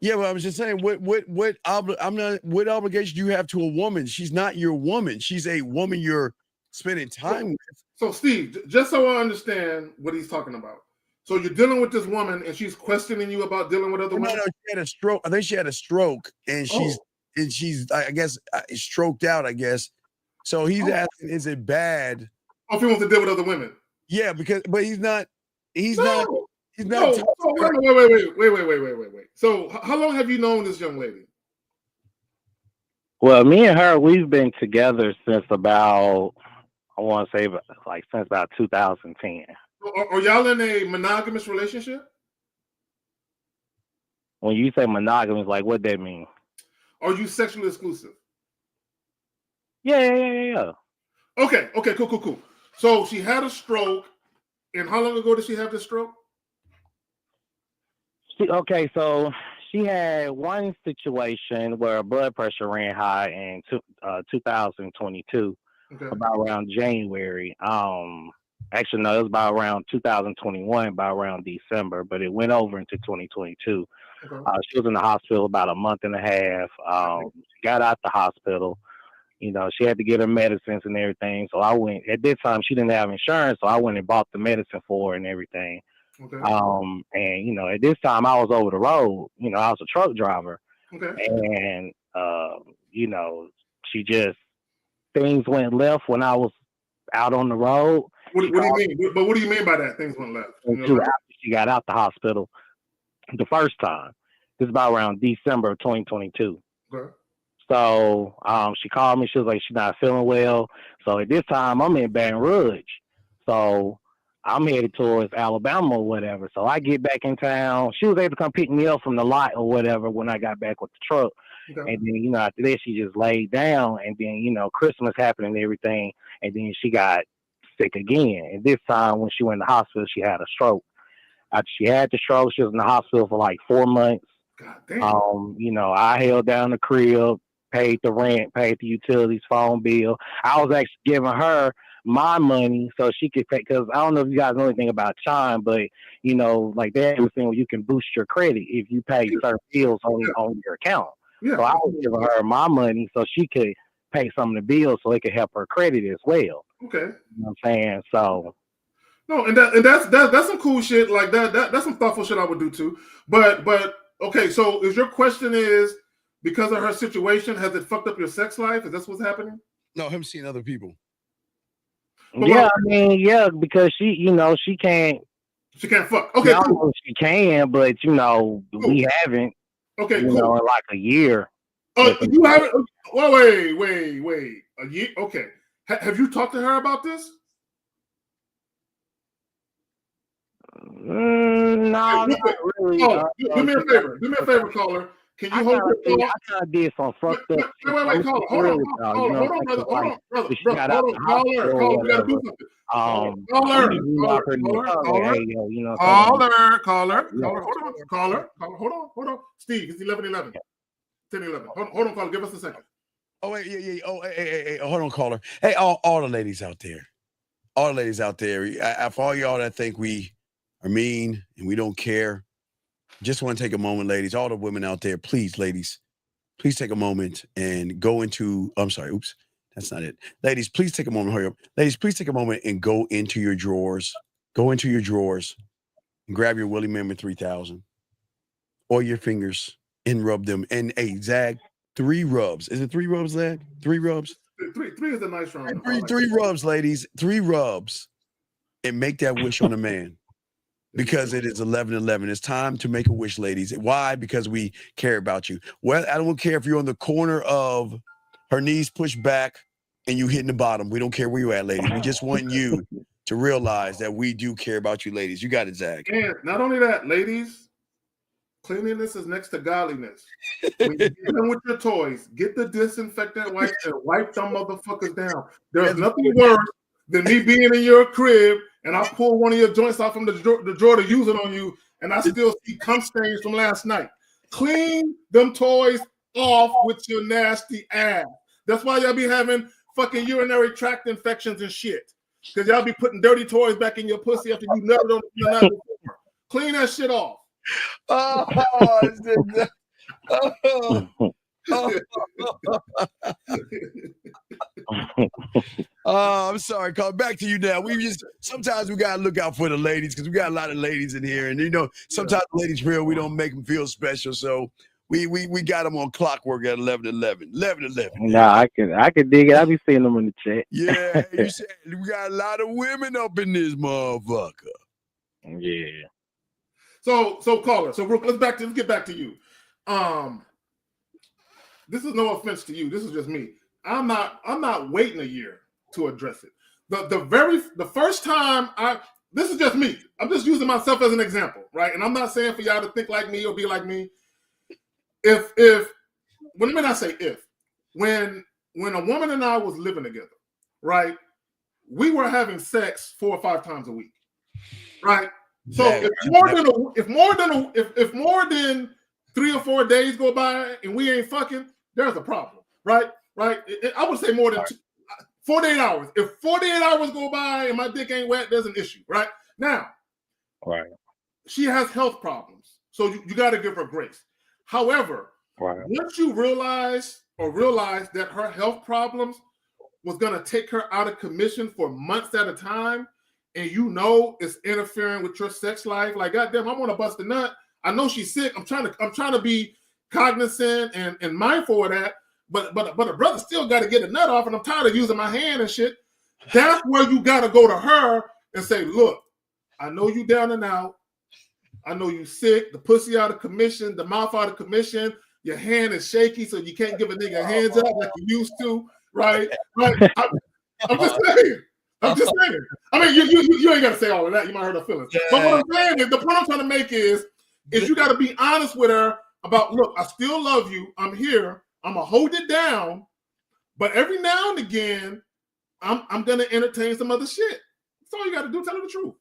Speaker 8: Yeah, well, I was just saying, what obligation do you have to a woman? She's not your woman. She's a woman you're spending time with.
Speaker 9: So, Steve, just so I understand what he's talking about. So you're dealing with this woman, and she's questioning you about dealing with other women?
Speaker 8: No, she had a stroke. I think she had a stroke, and she's I guess stroked out, I guess. So he's asking, is it bad?
Speaker 9: Oh, if he wants to deal with other women?
Speaker 8: Yeah, but he's not.
Speaker 9: No.
Speaker 8: He's not.
Speaker 9: So, wait. So how long have you known this young lady?
Speaker 1: Well, me and her, we've been together since about, I want to say, since about 2010.
Speaker 9: Are y'all in a monogamous relationship?
Speaker 1: When you say monogamous, what that mean?
Speaker 9: Are you sexually exclusive?
Speaker 1: Yeah.
Speaker 9: Okay, cool. So she had a stroke, and how long ago did she have this stroke?
Speaker 1: So she had one situation where her blood pressure ran high in 2022, about around January. Actually, no, it was about around 2021, about around December, but it went over into 2022. She was in the hospital about a month and a half. She got out the hospital. She had to get her medicines and everything. So I went, at this time, she didn't have insurance, so I went and bought the medicine for her and everything. And, at this time, I was over the road. I was a truck driver. And, things went left when I was out on the road.
Speaker 9: What do you mean? But what do you mean by that? Things went left?
Speaker 1: After she got out the hospital the first time. This is about around December of 2022.
Speaker 9: Okay.
Speaker 1: So she called me. She was like, she's not feeling well. So at this time, I'm in Baton Rouge. So I'm headed towards Alabama or whatever. So I get back in town. She was able to come pick me up from the lot or whatever when I got back with the truck.
Speaker 9: Okay.
Speaker 1: And then, after that, she just laid down. And then, Christmas happened and everything. And then she got sick again. And this time when she went to the hospital, she had a stroke. After she had the stroke, she was in the hospital for like 4 months.
Speaker 9: God damn.
Speaker 1: I held down the crib, paid the rent, paid the utilities, phone bill. I was actually giving her my money so she could pay, because I don't know if you guys know anything about Chime, but like that was saying, you can boost your credit if you pay certain bills on your account.
Speaker 9: Yeah.
Speaker 1: So I was giving her my money so she could pay some of the bills so it could help her credit as well.
Speaker 9: Okay.
Speaker 1: You know what I'm saying? So
Speaker 9: no, and that's some cool shit. Like that's some thoughtful shit I would do too. But okay, so is your question is because of her situation, has it fucked up your sex life? Is that what's happening?
Speaker 8: No, him seeing other people.
Speaker 1: Yeah, because she can't.
Speaker 9: She can't fuck. Okay, cool.
Speaker 1: She can, but we haven't.
Speaker 9: Okay, cool.
Speaker 1: In like a year.
Speaker 9: Oh, you haven't? Well, wait. A year? Okay. Have you talked to her about this?
Speaker 1: No, not really.
Speaker 9: Do me a favor. Do me a favor, caller. Can you hold your call?
Speaker 1: I kind of did some fucked up.
Speaker 9: Wait, caller. Hold on, brother. Hold on. We gotta do something. Caller. Hold on. Steve, it's 11:11. 10:11. Hold on, caller. Give us a second.
Speaker 8: Oh wait, yeah. Oh, hey, hold on, caller. Hey, all the ladies out there, for all y'all that think we are mean and we don't care, just want to take a moment, ladies. All the women out there, please, ladies, please take a moment and go into. I'm sorry, oops, that's not it. Ladies, please take a moment. Hurry up, ladies. Please take a moment and go into your drawers. Go into your drawers and grab your Willie Member 3000 or your fingers and rub them. And Zag, 3 rubs. Is it 3 rubs, Zag? 3 rubs.
Speaker 9: Three is a nice round.
Speaker 8: Three rubs, ladies. 3 rubs, and make that wish on a man. Because it is 11:11. It's time to make a wish, ladies. Why? Because we care about you. Well, I don't care if you're on the corner of her knees pushed back and you hitting the bottom. We don't care where you're at, ladies. We just want you to realize that we do care about you, ladies. You got it, Zach.
Speaker 9: And not only that, ladies, cleanliness is next to godliness. When you get them with your toys, get the disinfectant wipes and wipe them motherfuckers down. There's nothing worse than me being in your crib and I pull one of your joints off from the drawer to use it on you, and I still see cum stains from last night. Clean them toys off with your nasty ass. That's why y'all be having fucking urinary tract infections and shit. Because y'all be putting dirty toys back in your pussy after you never done that before. Clean that shit off.
Speaker 8: I'm sorry, Carl. Back to you now. Sometimes we gotta look out for the ladies because we got a lot of ladies in here, and sometimes the ladies feel we don't make them feel special, so we got them on clockwork at 11:11. 11:11.
Speaker 1: Nah, I can dig it. I be seeing them in the chat.
Speaker 8: Yeah, you said we got a lot of women up in this motherfucker.
Speaker 1: Yeah.
Speaker 9: So caller. So let's get back to you. This is no offense to you. This is just me. I'm not waiting a year to address it. The first time this is just me. I'm just using myself as an example, right? And I'm not saying for y'all to think like me or be like me. When a woman and I was living together, right? We were having sex 4 or 5 times a week, right? So if more than 3 or 4 days go by and we ain't fucking, there's a problem, right? Right? I would say more than 48 hours. If 48 hours go by and my dick ain't wet, there's an issue, right? Now,
Speaker 1: right.
Speaker 9: She has health problems, so you got to give her grace. However, once you realize that her health problems was going to take her out of commission for months at a time, and it's interfering with your sex life, like, goddamn, I want to bust a nut. I know she's sick. I'm trying to be cognizant and mindful of that. But a brother still got to get a nut off, and I'm tired of using my hand and shit. That's where you got to go to her and say, look, I know you down and out. I know you sick. The pussy out of commission, the mouth out of commission. Your hand is shaky, so you can't give a nigga hands up like you used to, right? I'm just saying. I'm just saying. I mean, you ain't got to say all of that. You might hurt her feelings. Yeah. But what I'm saying is, the point I'm trying to make is you got to be honest with her about, look, I still love you. I'm here. I'm going to hold it down. But every now and again, I'm going to entertain some other shit. That's all you got to do. Tell her the truth.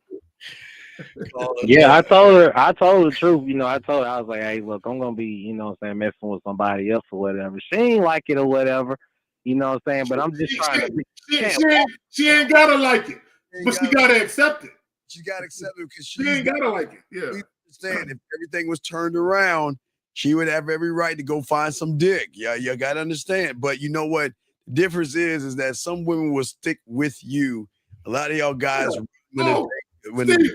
Speaker 1: Yeah, I told her the truth. You know, I was like, hey, look, I'm going to be, you know what I'm saying, messing with somebody else or whatever. She ain't like it or whatever. You know what I'm saying? But I'm just trying to.
Speaker 9: She ain't got to like it. But she got to accept it.
Speaker 8: She got to accept it because
Speaker 9: she ain't got to like it. Yeah.
Speaker 8: Understand if everything was turned around, she would have every right to go find some dick. Yeah, you got to understand. But you know what? The difference is that some women will stick with you. A lot of y'all guys.
Speaker 9: Steve,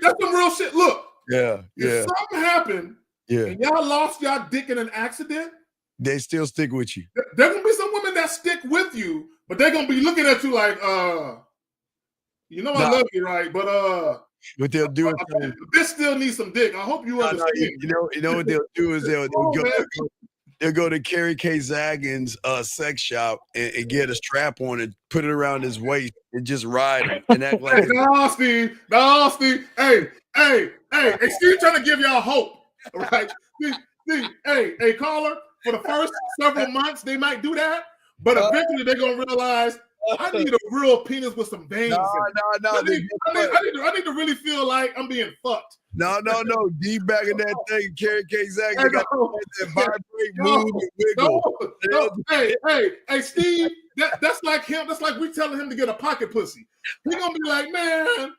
Speaker 9: that's some real shit. Look.
Speaker 8: Yeah.
Speaker 9: If something happened and y'all lost y'all dick in an accident,
Speaker 8: they still stick with you.
Speaker 9: There gonna be some women that stick with you, but they're gonna be looking at you like, you know, I love you, right? But
Speaker 8: what they'll do is
Speaker 9: this still needs some dick. I hope you understand.
Speaker 8: You know what they'll do is they'll go to Kerry K. Zagin's sex shop and get a strap on and put it around his waist and just ride him and act like
Speaker 9: no, Steve. Hey, Steve trying to give y'all hope. Right? Steve, hey, caller, for the first several months, they might do that, but eventually they're gonna realize I need a real penis with some veins.
Speaker 8: No.
Speaker 9: I need to really feel like I'm being fucked.
Speaker 8: No. Deep back in that thing, Kerry K. Zagin got that vibrate, move, and wiggle.
Speaker 9: Hey, Steve, that's like him. That's like we telling him to get a pocket pussy. He's gonna be like, man,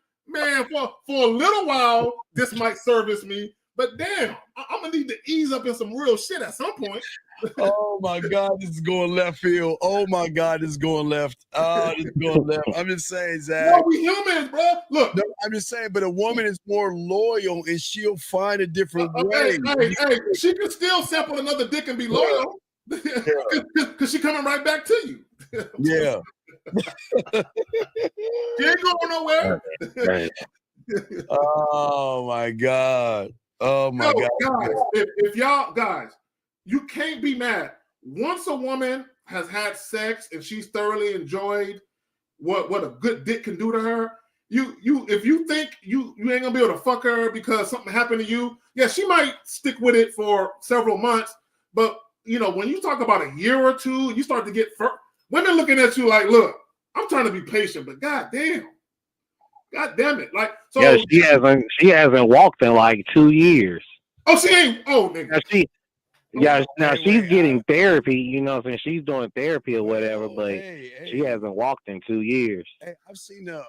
Speaker 9: for a little while, this might service me. But damn, I'm gonna need to ease up in some real shit at some point.
Speaker 8: Oh my God, this is going left field. Oh my God, this is going left. Oh, this is going left. I'm just saying, Zach.
Speaker 9: No, we humans, bro. Look,
Speaker 8: no, I'm just saying, but a woman is more loyal and she'll find a different way.
Speaker 9: Hey, she can still sample another dick and be loyal because she coming right back to you.
Speaker 8: Yeah.
Speaker 9: She ain't going nowhere.
Speaker 8: Oh my God. Oh my God.
Speaker 9: Guys, if y'all guys, you can't be mad. Once a woman has had sex and she's thoroughly enjoyed what a good dick can do to her, if you think you ain't gonna be able to fuck her because something happened to you, yeah, she might stick with it for several months. But you know, when you talk about a year or two, you start to get women looking at you like, look, I'm trying to be patient, but god damn it. Like, so
Speaker 1: yeah, she hasn't walked in like 2 years.
Speaker 9: Oh, she ain't. Oh, nigga.
Speaker 1: She's getting therapy. You know what I'm saying? She's doing therapy or whatever, but she hasn't walked in 2 years.
Speaker 8: Hey, I've seen I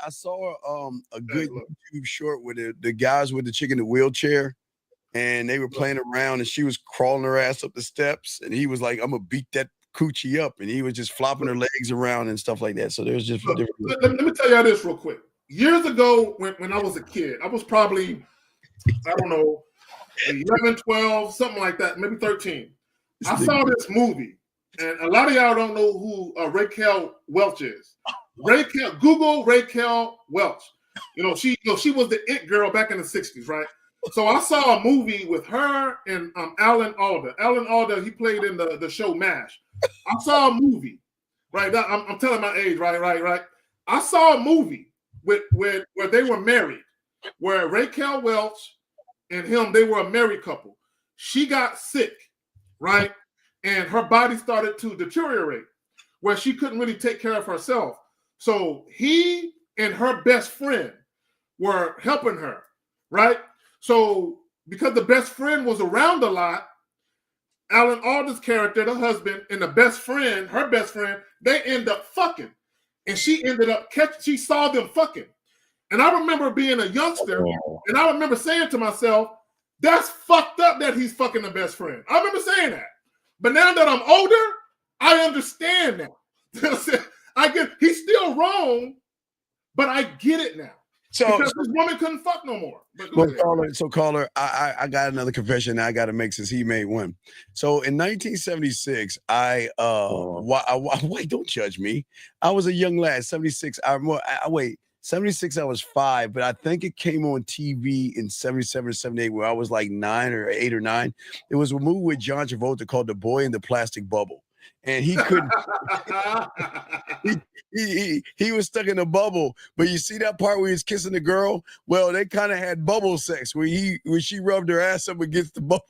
Speaker 8: saw a good YouTube short with the guys with the chick in the wheelchair, and they were playing around, and she was crawling her ass up the steps, and he was like, "I'm gonna beat that coochie up," and he was just flopping her legs around and stuff like that. So there's just
Speaker 9: let me tell y'all this real quick. Years ago, when I was a kid, I was probably, I don't know, 11, 12, something like that, maybe 13. I saw this movie, and a lot of y'all don't know who Raquel Welch is. Google Raquel Welch. You know, she was the it girl back in the 60s, right? So I saw a movie with her and Alan Alda. Alan Alda, he played in the show MASH. I saw a movie, right? I'm telling my age, right? I saw a movie where they were married, where Raquel Welch and him, they were a married couple. She got sick, right? And her body started to deteriorate where she couldn't really take care of herself. So he and her best friend were helping her, right? So because the best friend was around a lot, Alan Alda's character, the husband, and the best friend, her best friend, they end up fucking. And she ended up she saw them fucking. And I remember being a youngster, and I remember saying to myself, that's fucked up that he's fucking the best friend. I remember saying that. But now that I'm older, I understand now. I get he's still wrong, but I get it now. Because this woman couldn't fuck no more.
Speaker 8: Caller, I got another confession I got to make since he made one. So in 1976, wait, don't judge me. I was a young lad. 76. 76, I was 5, but I think it came on TV in 77 or 78 where I was like 8 or 9. It was a movie with John Travolta called The Boy in the Plastic Bubble. and he couldn't. he was stuck in a bubble. But you see that part where he was kissing the girl? Well, they kind of had bubble sex where she rubbed her ass up against the bubble.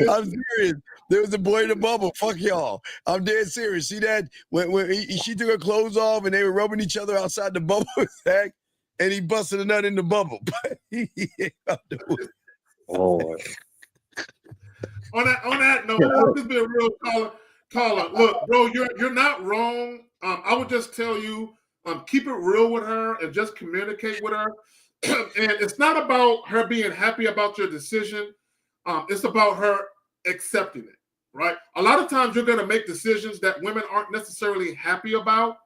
Speaker 8: I'm serious. There was a boy in the bubble. Fuck y'all. I'm dead serious. See that when she took her clothes off and they were rubbing each other outside the bubble sack, and he busted a nut in the bubble.
Speaker 1: Oh.
Speaker 9: On that note, I'll just be a real caller. Look, bro, you're not wrong. I would just tell you, keep it real with her and just communicate with her. And it's not about her being happy about your decision. It's about her accepting it, right? A lot of times you're going to make decisions that women aren't necessarily happy about,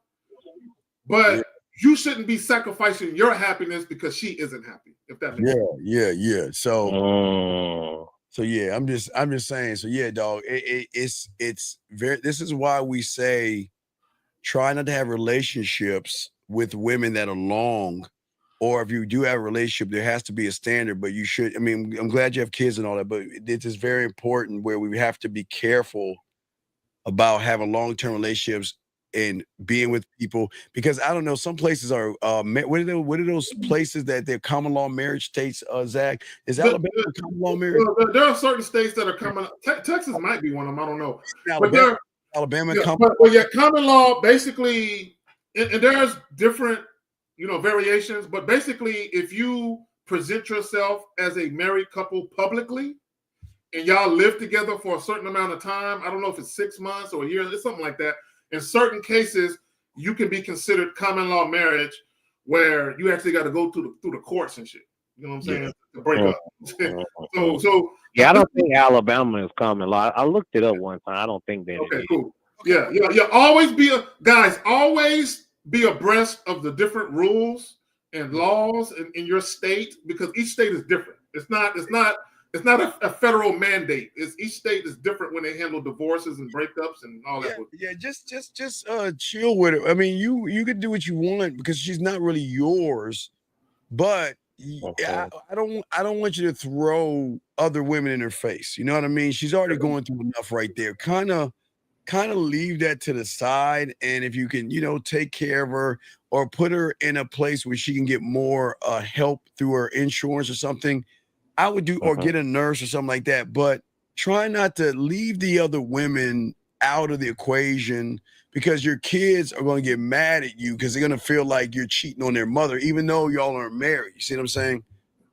Speaker 9: but you shouldn't be sacrificing your happiness because she isn't happy. If that makes sense.
Speaker 8: Yeah. So yeah, I'm just saying. So yeah, dog. It's very. This is why we say try not to have relationships with women that are long, or if you do have a relationship, there has to be a standard. But you should. I mean, I'm glad you have kids and all that, but it is very important where we have to be careful about having long-term relationships and being with people, because I don't know, some places are what are those places that they're common law marriage states, Zach? Is Alabama common law marriage?
Speaker 9: There are certain states that are common. Texas might be one of them. I don't know.
Speaker 8: Alabama
Speaker 9: common law basically, and there's different variations, but basically if you present yourself as a married couple publicly and y'all live together for a certain amount of time, I don't know if it's 6 months or a year, it's something like that. In certain cases, you can be considered common law marriage, where you actually got to go through the courts and shit. You know what I'm saying? To break up. so
Speaker 1: yeah, I don't think Alabama is common law. I looked it up one time. I don't think that.
Speaker 9: Okay, cool. Yeah. Always be abreast of the different rules and laws in your state, because each state is different. It's not a federal mandate. Each state is different when they handle divorces and breakups and all that.
Speaker 8: Yeah, just chill with it. I mean, you can do what you want because she's not really yours, but I don't want you to throw other women in her face. You know what I mean? She's already going through enough right there. Kind of leave that to the side, and if you can, take care of her or put her in a place where she can get more help through her insurance or something, I would do, or get a nurse or something like that, but try not to leave the other women out of the equation, because your kids are going to get mad at you because they're going to feel like you're cheating on their mother, even though y'all aren't married. You see what I'm saying?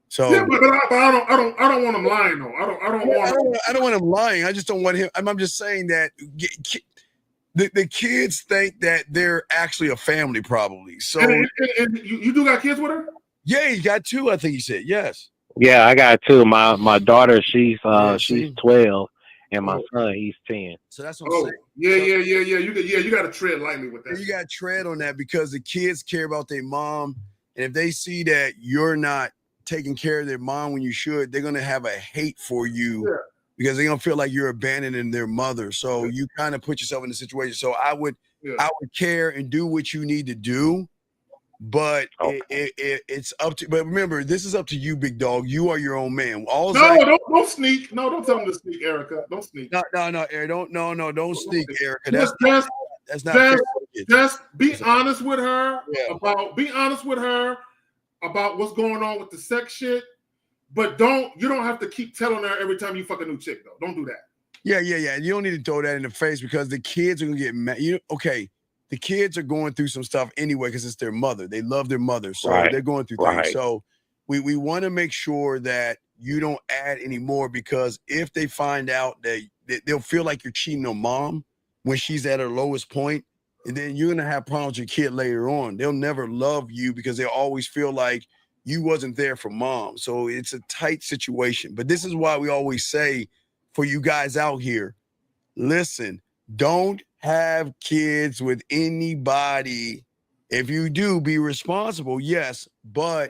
Speaker 8: So
Speaker 9: yeah, but I don't want him lying though. I don't
Speaker 8: want him lying. I just don't want him. I'm just saying that the kids think that they're actually a family, probably. So
Speaker 9: and you do got kids with her?
Speaker 8: Yeah, he got 2. I think he said yes.
Speaker 1: Yeah, I got 2. My daughter, she's 12, and my son, he's 10.
Speaker 8: So that's what I'm saying.
Speaker 9: Yeah. You got to tread lightly with that.
Speaker 8: You got to tread on that, because the kids care about their mom, and if they see that you're not taking care of their mom when you should, they're gonna have a hate for you, because they're gonna feel like you're abandoning their mother. So you kind of put yourself in a situation. So I would care and do what you need to do. But it's up to. But remember, this is up to you, big dog. You are your own man.
Speaker 9: Don't sneak. No, don't tell him to sneak, Erica. Don't sneak.
Speaker 8: No, Eric. Don't sneak, Erica. That's not fair.
Speaker 9: Just be honest with her about what's going on with the sex shit. But you don't have to keep telling her every time you fuck a new chick though. Don't do that.
Speaker 8: Yeah. You don't need to throw that in the face, because the kids are gonna get mad. The kids are going through some stuff anyway because it's their mother. They love their mother. So they're going through things. So we want to make sure that you don't add any more, because if they find out that they'll feel like you're cheating on mom when she's at her lowest point, and then you're going to have problems with your kid later on. They'll never love you because they'll always feel like you wasn't there for mom. So it's a tight situation. But this is why we always say, for you guys out here, listen, don't have kids with anybody. If you do, be responsible, yes, but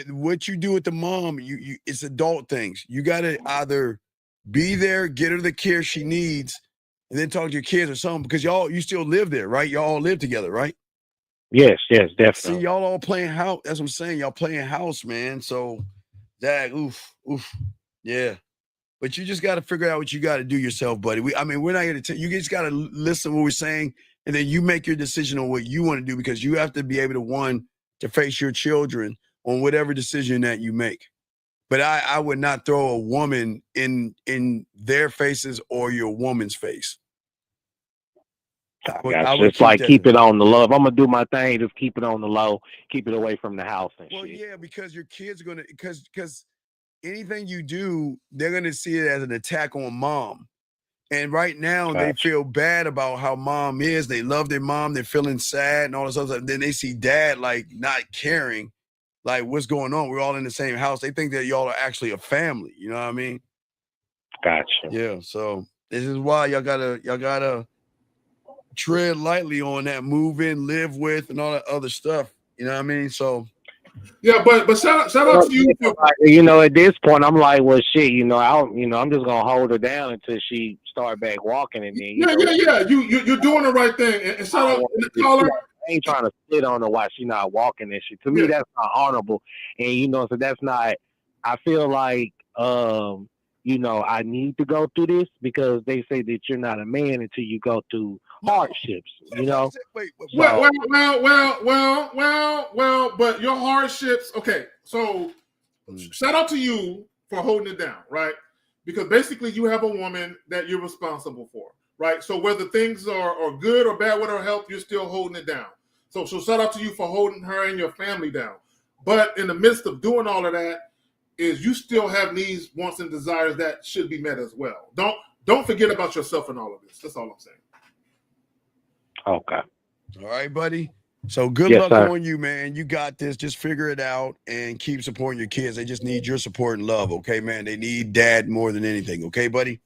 Speaker 8: what you do with the mom, it's adult things. You got to either be there, get her the care she needs, and then talk to your kids or something, because you still live there, right? Y'all all live together, right?
Speaker 1: Yes, definitely.
Speaker 8: See, y'all all playing house. That's what I'm saying. Y'all playing house, man. So Zach, oof. Yeah. But you just got to figure out what you got to do yourself, buddy. We're not here to tell you. Just got to listen to what we're saying, and then you make your decision on what you want to do, because you have to be able to face your children on whatever decision that you make. But I would not throw a woman in their faces or your woman's face.
Speaker 1: I would it's like keep it on the low. If I'm gonna do my thing, just keep it on the low, keep it away from the house and shit.
Speaker 8: Well, yeah, because your kids are gonna because anything you do, they're gonna see it as an attack on mom. And right now they feel bad about how mom is. They love their mom, they're feeling sad and all this other stuff. Then they see dad like not caring, like what's going on? We're all in the same house. They think that y'all are actually a family, you know what I mean?
Speaker 1: Gotcha.
Speaker 8: Yeah, so this is why y'all gotta tread lightly on that, move in, live with, and all that other stuff. You know what I mean? So
Speaker 9: yeah, but shout out to you.
Speaker 1: You know, at this point, I'm like, well, shit. You know, I'm just gonna hold her down until she start back walking, and then
Speaker 9: yeah. You're doing the right thing. And shout out to the caller.
Speaker 1: I ain't trying to split on her while she's not walking and shit. To me, that's not honorable, and you know, so that's not. I feel like, you know, I need to go through this because they say that you're not a man until you go through hardships. You know.
Speaker 9: Well, but your hardships. Okay, so shout out to you for holding it down, right? Because basically you have a woman that you're responsible for, right? So whether things are good or bad with her health, you're still holding it down. So shout out to you for holding her and your family down. But in the midst of doing all of that, is you still have needs, wants, and desires that should be met as well. Don't forget about yourself in all of this. That's all I'm saying.
Speaker 1: Okay.
Speaker 8: All right, buddy. So good luck on you, man. You got this. Just figure it out and keep supporting your kids. They just need your support and love, okay, man? They need dad more than anything, okay, buddy?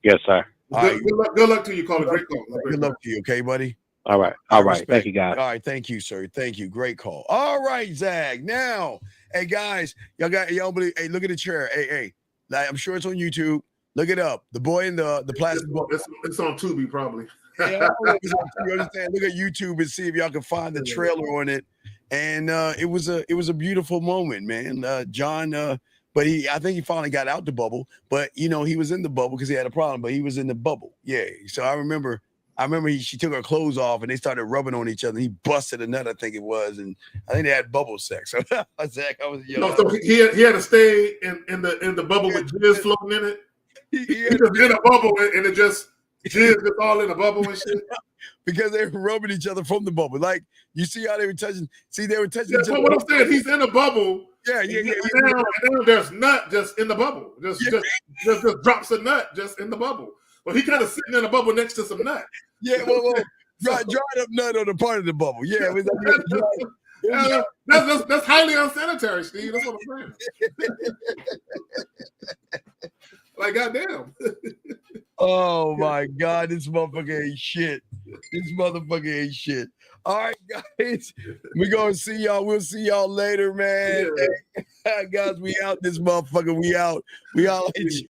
Speaker 1: Yes, sir.
Speaker 9: Good luck to you, caller. Great call.
Speaker 8: Good luck to you, okay, buddy?
Speaker 1: All right. All right. Thank you, guys.
Speaker 8: All right. Thank you, sir. Thank you. Great call. All right, Zach. Now, hey, guys, y'all believe, hey, look at the chair. Hey. Like, I'm sure it's on YouTube. Look it up. The boy in the plastic ball.
Speaker 9: It's on Tubi, probably.
Speaker 8: Yeah, you understand? Look at YouTube and see if y'all can find the trailer on it. And it was a beautiful moment, man. John, but I think he finally got out the bubble. But you know, he was in the bubble because he had a problem. But he was in the bubble. Yeah. So I remember she took her clothes off and they started rubbing on each other. He busted a nut, I think it was, and I think they had bubble sex. So Zach, I was young.
Speaker 9: No, so he had to stay in the bubble with jizz floating in it. He was in a bubble and it just. Jizz is all in a bubble and shit.
Speaker 8: Because they were rubbing each other from the bubble. Like, you see how they were touching? See, they were touching each other.
Speaker 9: What I'm saying, he's in a bubble.
Speaker 8: Yeah.
Speaker 9: And now there's nut just in the bubble. Just drops a nut just in the bubble. Well, he kind of sitting in a bubble next to some nut.
Speaker 8: Yeah, well, dried up nut on the part of the bubble. Yeah, it was
Speaker 9: that's highly unsanitary, Steve. That's what I'm saying. Like, goddamn.
Speaker 8: Oh my God, this motherfucker ain't shit. All right, guys, we're gonna see y'all. We'll see y'all later, man. Yeah. Guys, we out this motherfucker. We out.